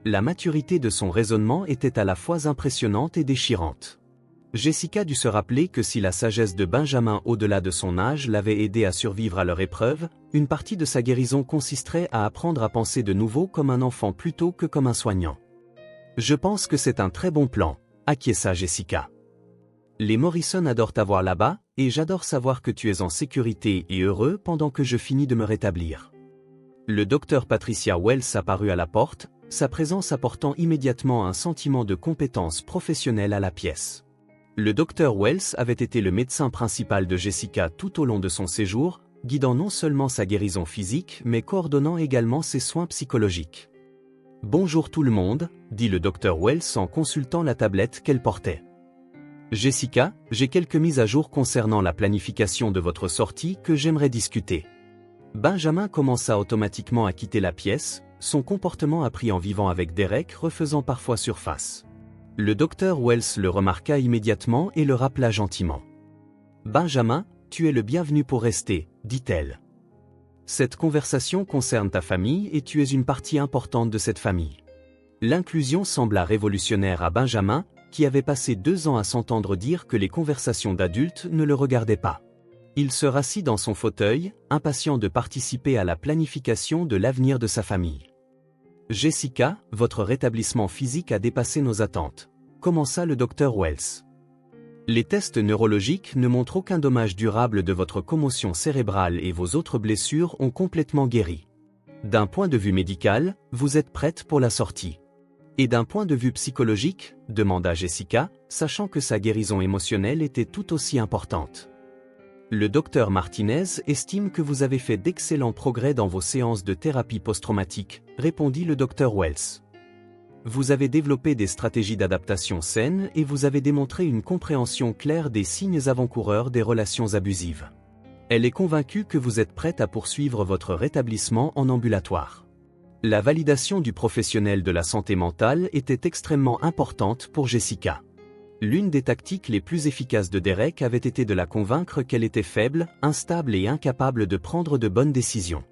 La maturité de son raisonnement était à la fois impressionnante et déchirante. Jessica dut se rappeler que si la sagesse de Benjamin au-delà de son âge l'avait aidé à survivre à leur épreuve, une partie de sa guérison consisterait à apprendre à penser de nouveau comme un enfant plutôt que comme un soignant. « Je pense que c'est un très bon plan, » acquiesça Jessica. « Les Morrison adorent t'avoir là-bas, et j'adore savoir que tu es en sécurité et heureux pendant que je finis de me rétablir. » Le docteur Patricia Wells apparut à la porte, sa présence apportant immédiatement un sentiment de compétence professionnelle à la pièce. Le docteur Wells avait été le médecin principal de Jessica tout au long de son séjour, guidant non seulement sa guérison physique mais coordonnant également ses soins psychologiques. « Bonjour tout le monde », dit le docteur Wells en consultant la tablette qu'elle portait. « Jessica, j'ai quelques mises à jour concernant la planification de votre sortie que j'aimerais discuter. » Benjamin commença automatiquement à quitter la pièce, son comportement appris en vivant avec Derek refaisant parfois surface. Le docteur Wells le remarqua immédiatement et le rappela gentiment. « Benjamin, tu es le bienvenu pour rester, dit-elle. Cette conversation concerne ta famille et tu es une partie importante de cette famille. » L'inclusion sembla révolutionnaire à Benjamin, qui avait passé 2 ans à s'entendre dire que les conversations d'adultes ne le regardaient pas. Il se rassit dans son fauteuil, impatient de participer à la planification de l'avenir de sa famille. « Jessica, votre rétablissement physique a dépassé nos attentes, » commença le docteur Wells. « Les tests neurologiques ne montrent aucun dommage durable de votre commotion cérébrale et vos autres blessures ont complètement guéri. D'un point de vue médical, vous êtes prête pour la sortie. » « Et d'un point de vue psychologique ?» demanda Jessica, sachant que sa guérison émotionnelle était tout aussi importante. « Le docteur Martinez estime que vous avez fait d'excellents progrès dans vos séances de thérapie post-traumatique, répondit le docteur Wells. Vous avez développé des stratégies d'adaptation saines et vous avez démontré une compréhension claire des signes avant-coureurs des relations abusives. Elle est convaincue que vous êtes prête à poursuivre votre rétablissement en ambulatoire. » La validation du professionnel de la santé mentale était extrêmement importante pour Jessica. L'une des tactiques les plus efficaces de Derek avait été de la convaincre qu'elle était faible, instable et incapable de prendre de bonnes décisions.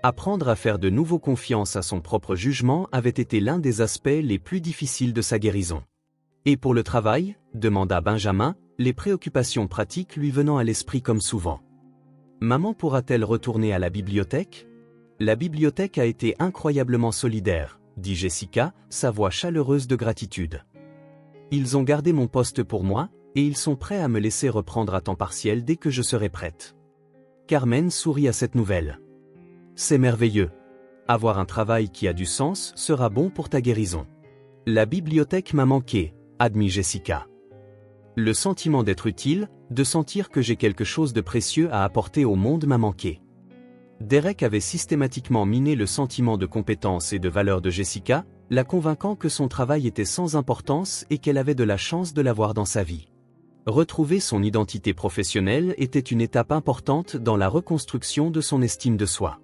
Apprendre à faire de nouveau confiance à son propre jugement avait été l'un des aspects les plus difficiles de sa guérison. « Et pour le travail ?» demanda Benjamin, les préoccupations pratiques lui venant à l'esprit comme souvent. « Maman pourra-t-elle retourner à la bibliothèque ? » La bibliothèque a été incroyablement solidaire, dit Jessica, sa voix chaleureuse de gratitude. Ils ont gardé mon poste pour moi, et ils sont prêts à me laisser reprendre à temps partiel dès que je serai prête. Carmen sourit à cette nouvelle. C'est merveilleux. Avoir un travail qui a du sens sera bon pour ta guérison. La bibliothèque m'a manqué, admit Jessica. Le sentiment d'être utile, de sentir que j'ai quelque chose de précieux à apporter au monde m'a manqué. Derek avait systématiquement miné le sentiment de compétence et de valeur de Jessica, la convainquant que son travail était sans importance et qu'elle avait de la chance de l'avoir dans sa vie. Retrouver son identité professionnelle était une étape importante dans la reconstruction de son estime de soi.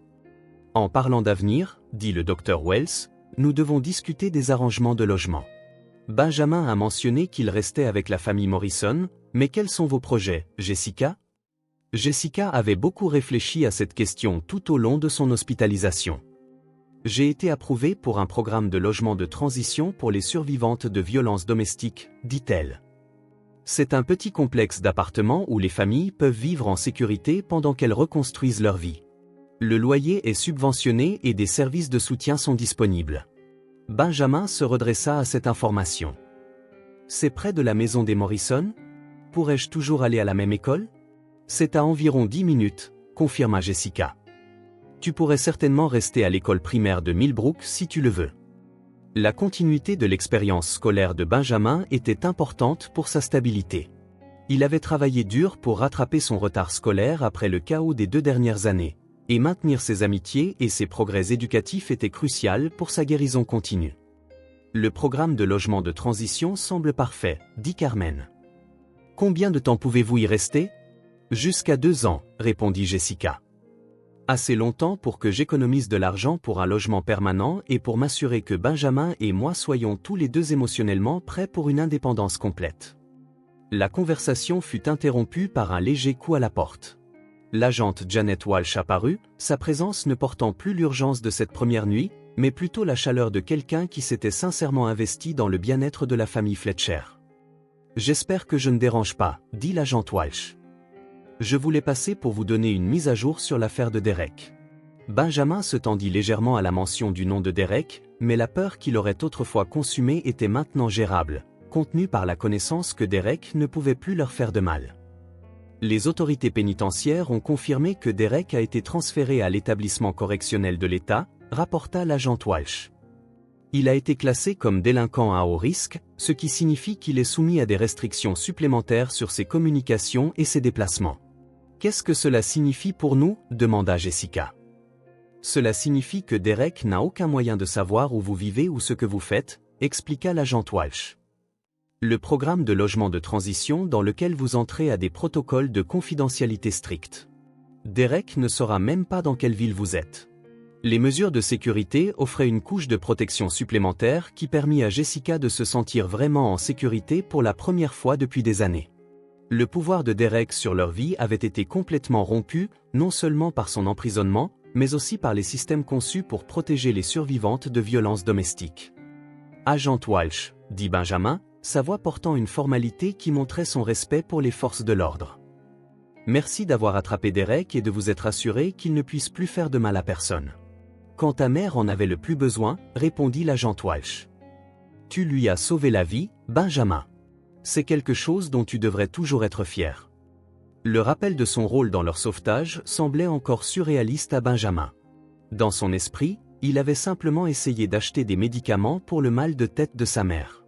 En parlant d'avenir, dit le docteur Wells, nous devons discuter des arrangements de logement. Benjamin a mentionné qu'il restait avec la famille Morrison, mais quels sont vos projets, Jessica ? Jessica avait beaucoup réfléchi à cette question tout au long de son hospitalisation. J'ai été approuvée pour un programme de logement de transition pour les survivantes de violences domestiques, dit-elle. C'est un petit complexe d'appartements où les familles peuvent vivre en sécurité pendant qu'elles reconstruisent leur vie. Le loyer est subventionné et des services de soutien sont disponibles. Benjamin se redressa à cette information. C'est près de la maison des Morrison ? Pourrais-je toujours aller à la même école ? C'est à environ 10 minutes, confirma Jessica. Tu pourrais certainement rester à l'école primaire de Millbrook si tu le veux. La continuité de l'expérience scolaire de Benjamin était importante pour sa stabilité. Il avait travaillé dur pour rattraper son retard scolaire après le chaos des 2 dernières années, et maintenir ses amitiés et ses progrès éducatifs était crucial pour sa guérison continue. Le programme de logement de transition semble parfait, dit Carmen. Combien de temps pouvez-vous y rester ? Jusqu'à 2 ans, répondit Jessica. Assez longtemps pour que j'économise de l'argent pour un logement permanent et pour m'assurer que Benjamin et moi soyons tous les deux émotionnellement prêts pour une indépendance complète. La conversation fut interrompue par un léger coup à la porte. L'agente Janet Walsh apparut, sa présence ne portant plus l'urgence de cette première nuit, mais plutôt la chaleur de quelqu'un qui s'était sincèrement investi dans le bien-être de la famille Fletcher. « J'espère que je ne dérange pas, » dit l'agente Walsh. Je voulais passer pour vous donner une mise à jour sur l'affaire de Derek. Benjamin se tendit légèrement à la mention du nom de Derek, mais la peur qu'il aurait autrefois consumée était maintenant gérable, contenue par la connaissance que Derek ne pouvait plus leur faire de mal. Les autorités pénitentiaires ont confirmé que Derek a été transféré à l'établissement correctionnel de l'État, rapporta l'agent Walsh. Il a été classé comme délinquant à haut risque, ce qui signifie qu'il est soumis à des restrictions supplémentaires sur ses communications et ses déplacements. Qu'est-ce que cela signifie pour nous? Demanda Jessica. Cela signifie que Derek n'a aucun moyen de savoir où vous vivez ou ce que vous faites, expliqua l'agent Walsh. Le programme de logement de transition dans lequel vous entrez a des protocoles de confidentialité stricts. Derek ne saura même pas dans quelle ville vous êtes. Les mesures de sécurité offraient une couche de protection supplémentaire qui permit à Jessica de se sentir vraiment en sécurité pour la première fois depuis des années. Le pouvoir de Derek sur leur vie avait été complètement rompu, non seulement par son emprisonnement, mais aussi par les systèmes conçus pour protéger les survivantes de violences domestiques. Agent Walsh, dit Benjamin, sa voix portant une formalité qui montrait son respect pour les forces de l'ordre. Merci d'avoir attrapé Derek et de vous être assuré qu'il ne puisse plus faire de mal à personne. Quand ta mère en avait le plus besoin, répondit l'agent Walsh. Tu lui as sauvé la vie, Benjamin. C'est quelque chose dont tu devrais toujours être fier. Le rappel de son rôle dans leur sauvetage semblait encore surréaliste à Benjamin. Dans son esprit, il avait simplement essayé d'acheter des médicaments pour le mal de tête de sa mère.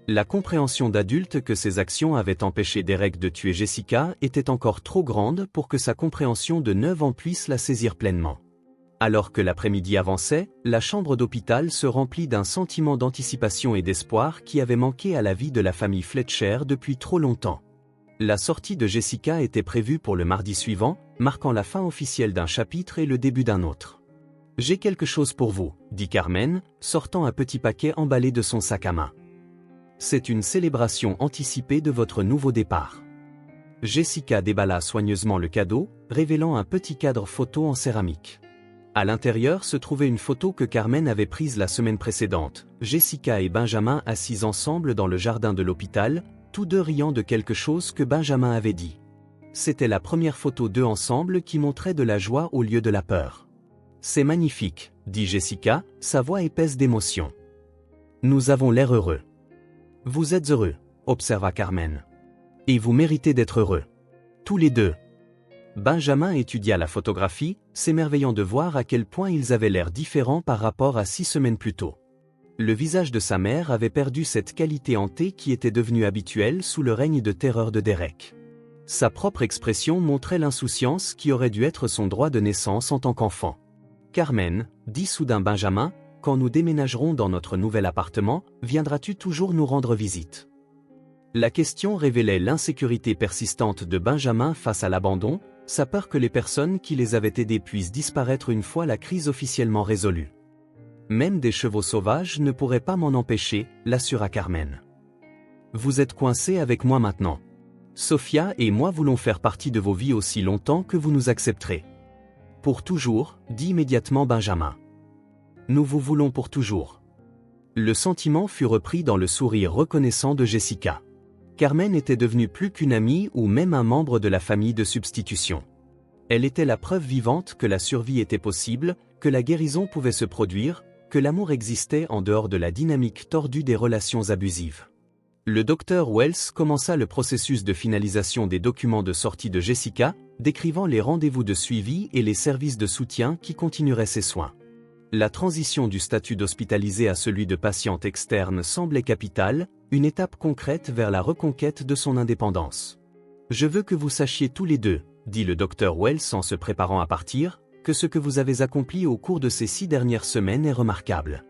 La compréhension d'adulte que ses actions avaient empêché Derek de tuer Jessica était encore trop grande pour que sa compréhension de 9 ans puisse la saisir pleinement. Alors que l'après-midi avançait, la chambre d'hôpital se remplit d'un sentiment d'anticipation et d'espoir qui avait manqué à la vie de la famille Fletcher depuis trop longtemps. La sortie de Jessica était prévue pour le mardi suivant, marquant la fin officielle d'un chapitre et le début d'un autre. « J'ai quelque chose pour vous », dit Carmen, sortant un petit paquet emballé de son sac à main. « C'est une célébration anticipée de votre nouveau départ. » Jessica déballa soigneusement le cadeau, révélant un petit cadre photo en céramique. À l'intérieur se trouvait une photo que Carmen avait prise la semaine précédente, Jessica et Benjamin assis ensemble dans le jardin de l'hôpital, tous deux riant de quelque chose que Benjamin avait dit. C'était la première photo d'eux ensemble qui montrait de la joie au lieu de la peur. « C'est magnifique, » dit Jessica, sa voix épaisse d'émotion. « Nous avons l'air heureux. »« Vous êtes heureux, » observa Carmen. « Et vous méritez d'être heureux. Tous les deux. » Benjamin étudia la photographie, s'émerveillant de voir à quel point ils avaient l'air différents par rapport à 6 semaines plus tôt. Le visage de sa mère avait perdu cette qualité hantée qui était devenue habituelle sous le règne de terreur de Derek. Sa propre expression montrait l'insouciance qui aurait dû être son droit de naissance en tant qu'enfant. « Carmen, » dit soudain Benjamin, « quand nous déménagerons dans notre nouvel appartement, viendras-tu toujours nous rendre visite ?» La question révélait l'insécurité persistante de Benjamin face à l'abandon, sa peur que les personnes qui les avaient aidés puissent disparaître une fois la crise officiellement résolue. Même des chevaux sauvages ne pourraient pas m'en empêcher, l'assura Carmen. Vous êtes coincés avec moi maintenant. Sophia et moi voulons faire partie de vos vies aussi longtemps que vous nous accepterez. Pour toujours, dit immédiatement Benjamin. Nous vous voulons pour toujours. Le sentiment fut repris dans le sourire reconnaissant de Jessica. Carmen était devenue plus qu'une amie ou même un membre de la famille de substitution. Elle était la preuve vivante que la survie était possible, que la guérison pouvait se produire, que l'amour existait en dehors de la dynamique tordue des relations abusives. Le docteur Wells commença le processus de finalisation des documents de sortie de Jessica, décrivant les rendez-vous de suivi et les services de soutien qui continueraient ses soins. La transition du statut d'hospitalisée à celui de patiente externe semblait capitale, une étape concrète vers la reconquête de son indépendance. « Je veux que vous sachiez tous les deux, » dit le docteur Wells en se préparant à partir, « que ce que vous avez accompli au cours de ces 6 dernières semaines est remarquable.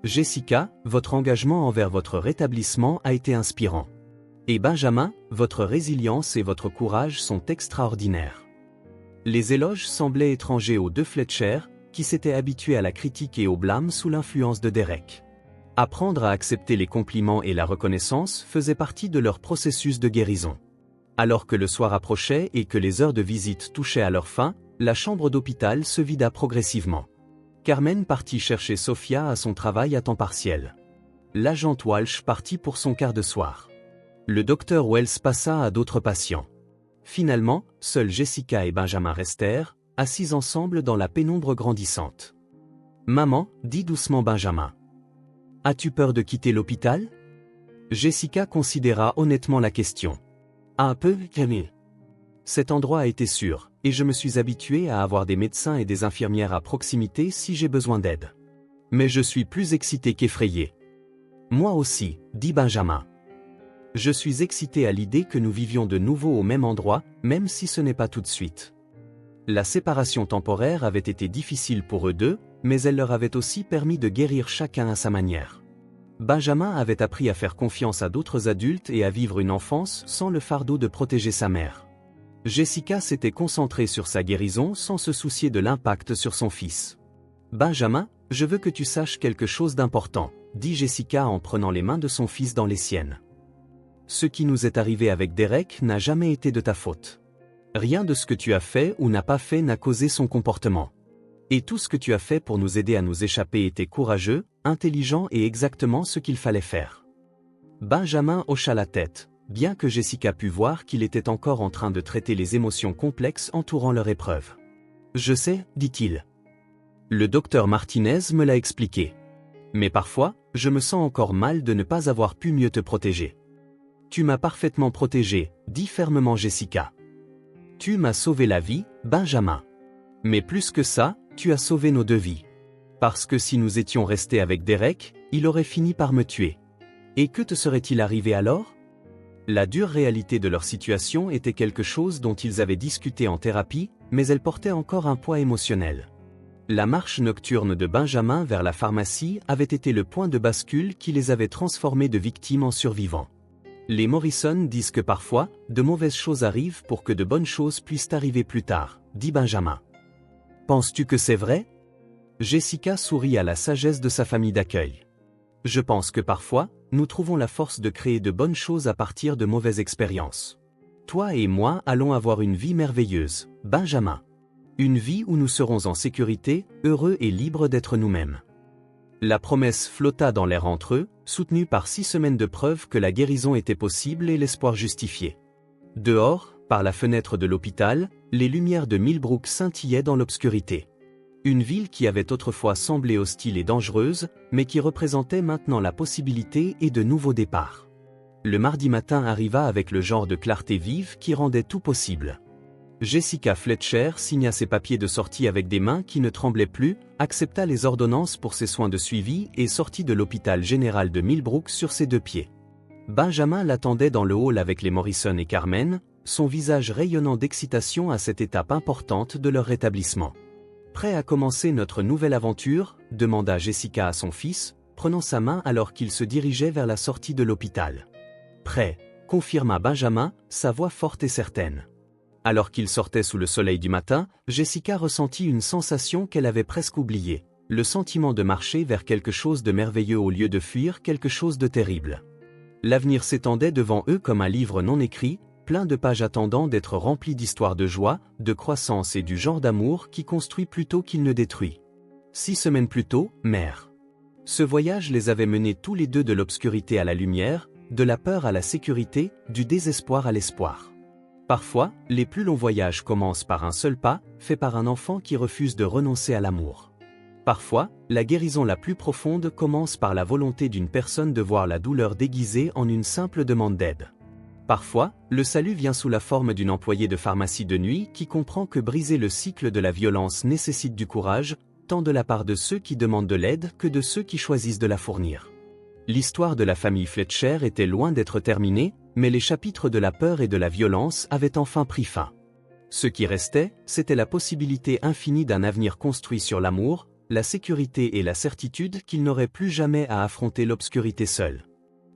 Jessica, votre engagement envers votre rétablissement a été inspirant. Et Benjamin, votre résilience et votre courage sont extraordinaires. » Les éloges semblaient étrangers aux deux Fletcher, qui s'étaient habitués à la critique et au blâme sous l'influence de Derek. Apprendre à accepter les compliments et la reconnaissance faisait partie de leur processus de guérison. Alors que le soir approchait et que les heures de visite touchaient à leur fin, la chambre d'hôpital se vida progressivement. Carmen partit chercher Sophia à son travail à temps partiel. L'agent Walsh partit pour son quart de soir. Le docteur Wells passa à d'autres patients. Finalement, seuls Jessica et Benjamin restèrent, assis ensemble dans la pénombre grandissante. « Maman, » dit doucement Benjamin. « As-tu peur de quitter l'hôpital » Jessica considéra honnêtement la question. « Un peu, Camille. Cet endroit a été sûr, et je me suis habituée à avoir des médecins et des infirmières à proximité si j'ai besoin d'aide. Mais je suis plus excité qu'effrayé. Moi aussi, dit Benjamin. Je suis excité à l'idée que nous vivions de nouveau au même endroit, même si ce n'est pas tout de suite. La séparation temporaire avait été difficile pour eux deux, mais elle leur avait aussi permis de guérir chacun à sa manière. Benjamin avait appris à faire confiance à d'autres adultes et à vivre une enfance sans le fardeau de protéger sa mère. Jessica s'était concentrée sur sa guérison sans se soucier de l'impact sur son fils. « Benjamin, je veux que tu saches quelque chose d'important, » dit Jessica en prenant les mains de son fils dans les siennes. « Ce qui nous est arrivé avec Derek n'a jamais été de ta faute. Rien de ce que tu as fait ou n'as pas fait n'a causé son comportement. Et tout ce que tu as fait pour nous aider à nous échapper était courageux, intelligent et exactement ce qu'il fallait faire. » Benjamin hocha la tête, bien que Jessica pût voir qu'il était encore en train de traiter les émotions complexes entourant leur épreuve. « Je sais, dit-il. Le docteur Martinez me l'a expliqué. Mais parfois, je me sens encore mal de ne pas avoir pu mieux te protéger. Tu m'as parfaitement protégé, dit fermement Jessica. Tu m'as sauvé la vie, Benjamin. Mais plus que ça, tu as sauvé nos deux vies. Parce que si nous étions restés avec Derek, il aurait fini par me tuer. Et que te serait-il arrivé alors ? La dure réalité de leur situation était quelque chose dont ils avaient discuté en thérapie, mais elle portait encore un poids émotionnel. La marche nocturne de Benjamin vers la pharmacie avait été le point de bascule qui les avait transformés de victimes en survivants. Les Morrison disent que parfois, de mauvaises choses arrivent pour que de bonnes choses puissent arriver plus tard, dit Benjamin. Penses-tu que c'est vrai ? Jessica sourit à la sagesse de sa famille d'accueil. Je pense que parfois, nous trouvons la force de créer de bonnes choses à partir de mauvaises expériences. Toi et moi allons avoir une vie merveilleuse, Benjamin. Une vie où nous serons en sécurité, heureux et libres d'être nous-mêmes. La promesse flotta dans l'air entre eux, soutenue par 6 semaines de preuves que la guérison était possible et l'espoir justifié. Dehors, par la fenêtre de l'hôpital, les lumières de Millbrook scintillaient dans l'obscurité. Une ville qui avait autrefois semblé hostile et dangereuse, mais qui représentait maintenant la possibilité et de nouveaux départs. Le mardi matin arriva avec le genre de clarté vive qui rendait tout possible. Jessica Fletcher signa ses papiers de sortie avec des mains qui ne tremblaient plus, accepta les ordonnances pour ses soins de suivi et sortit de l'hôpital général de Millbrook sur ses 2 pieds. Benjamin l'attendait dans le hall avec les Morrison et Carmen, son visage rayonnant d'excitation à cette étape importante de leur rétablissement. « Prêt à commencer notre nouvelle aventure ?» demanda Jessica à son fils, prenant sa main alors qu'il se dirigeait vers la sortie de l'hôpital. « Prêt », confirma Benjamin, sa voix forte et certaine. Alors qu'il sortait sous le soleil du matin, Jessica ressentit une sensation qu'elle avait presque oubliée, le sentiment de marcher vers quelque chose de merveilleux au lieu de fuir quelque chose de terrible. L'avenir s'étendait devant eux comme un livre non écrit, plein de pages attendant d'être rempli d'histoires de joie, de croissance et du genre d'amour qui construit plutôt qu'il ne détruit. 6 semaines plus tôt, mère. Ce voyage les avait menés tous les deux de l'obscurité à la lumière, de la peur à la sécurité, du désespoir à l'espoir. Parfois, les plus longs voyages commencent par un seul pas, fait par un enfant qui refuse de renoncer à l'amour. Parfois, la guérison la plus profonde commence par la volonté d'une personne de voir la douleur déguisée en une simple demande d'aide. Parfois, le salut vient sous la forme d'une employée de pharmacie de nuit qui comprend que briser le cycle de la violence nécessite du courage, tant de la part de ceux qui demandent de l'aide que de ceux qui choisissent de la fournir. L'histoire de la famille Fletcher était loin d'être terminée, mais les chapitres de la peur et de la violence avaient enfin pris fin. Ce qui restait, c'était la possibilité infinie d'un avenir construit sur l'amour, la sécurité et la certitude qu'ils n'auraient plus jamais à affronter l'obscurité seuls.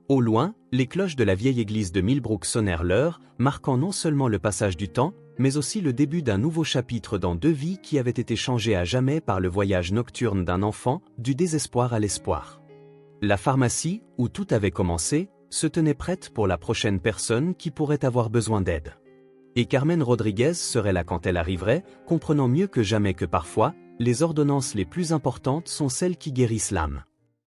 Au loin, les cloches de la vieille église de Millbrook sonnèrent l'heure, marquant non seulement le passage du temps, mais aussi le début d'un nouveau chapitre dans 2 vies qui avaient été changées à jamais par le voyage nocturne d'un enfant, du désespoir à l'espoir. La pharmacie, où tout avait commencé, se tenait prête pour la prochaine personne qui pourrait avoir besoin d'aide. Et Carmen Rodriguez serait là quand elle arriverait, comprenant mieux que jamais que parfois, les ordonnances les plus importantes sont celles qui guérissent l'âme.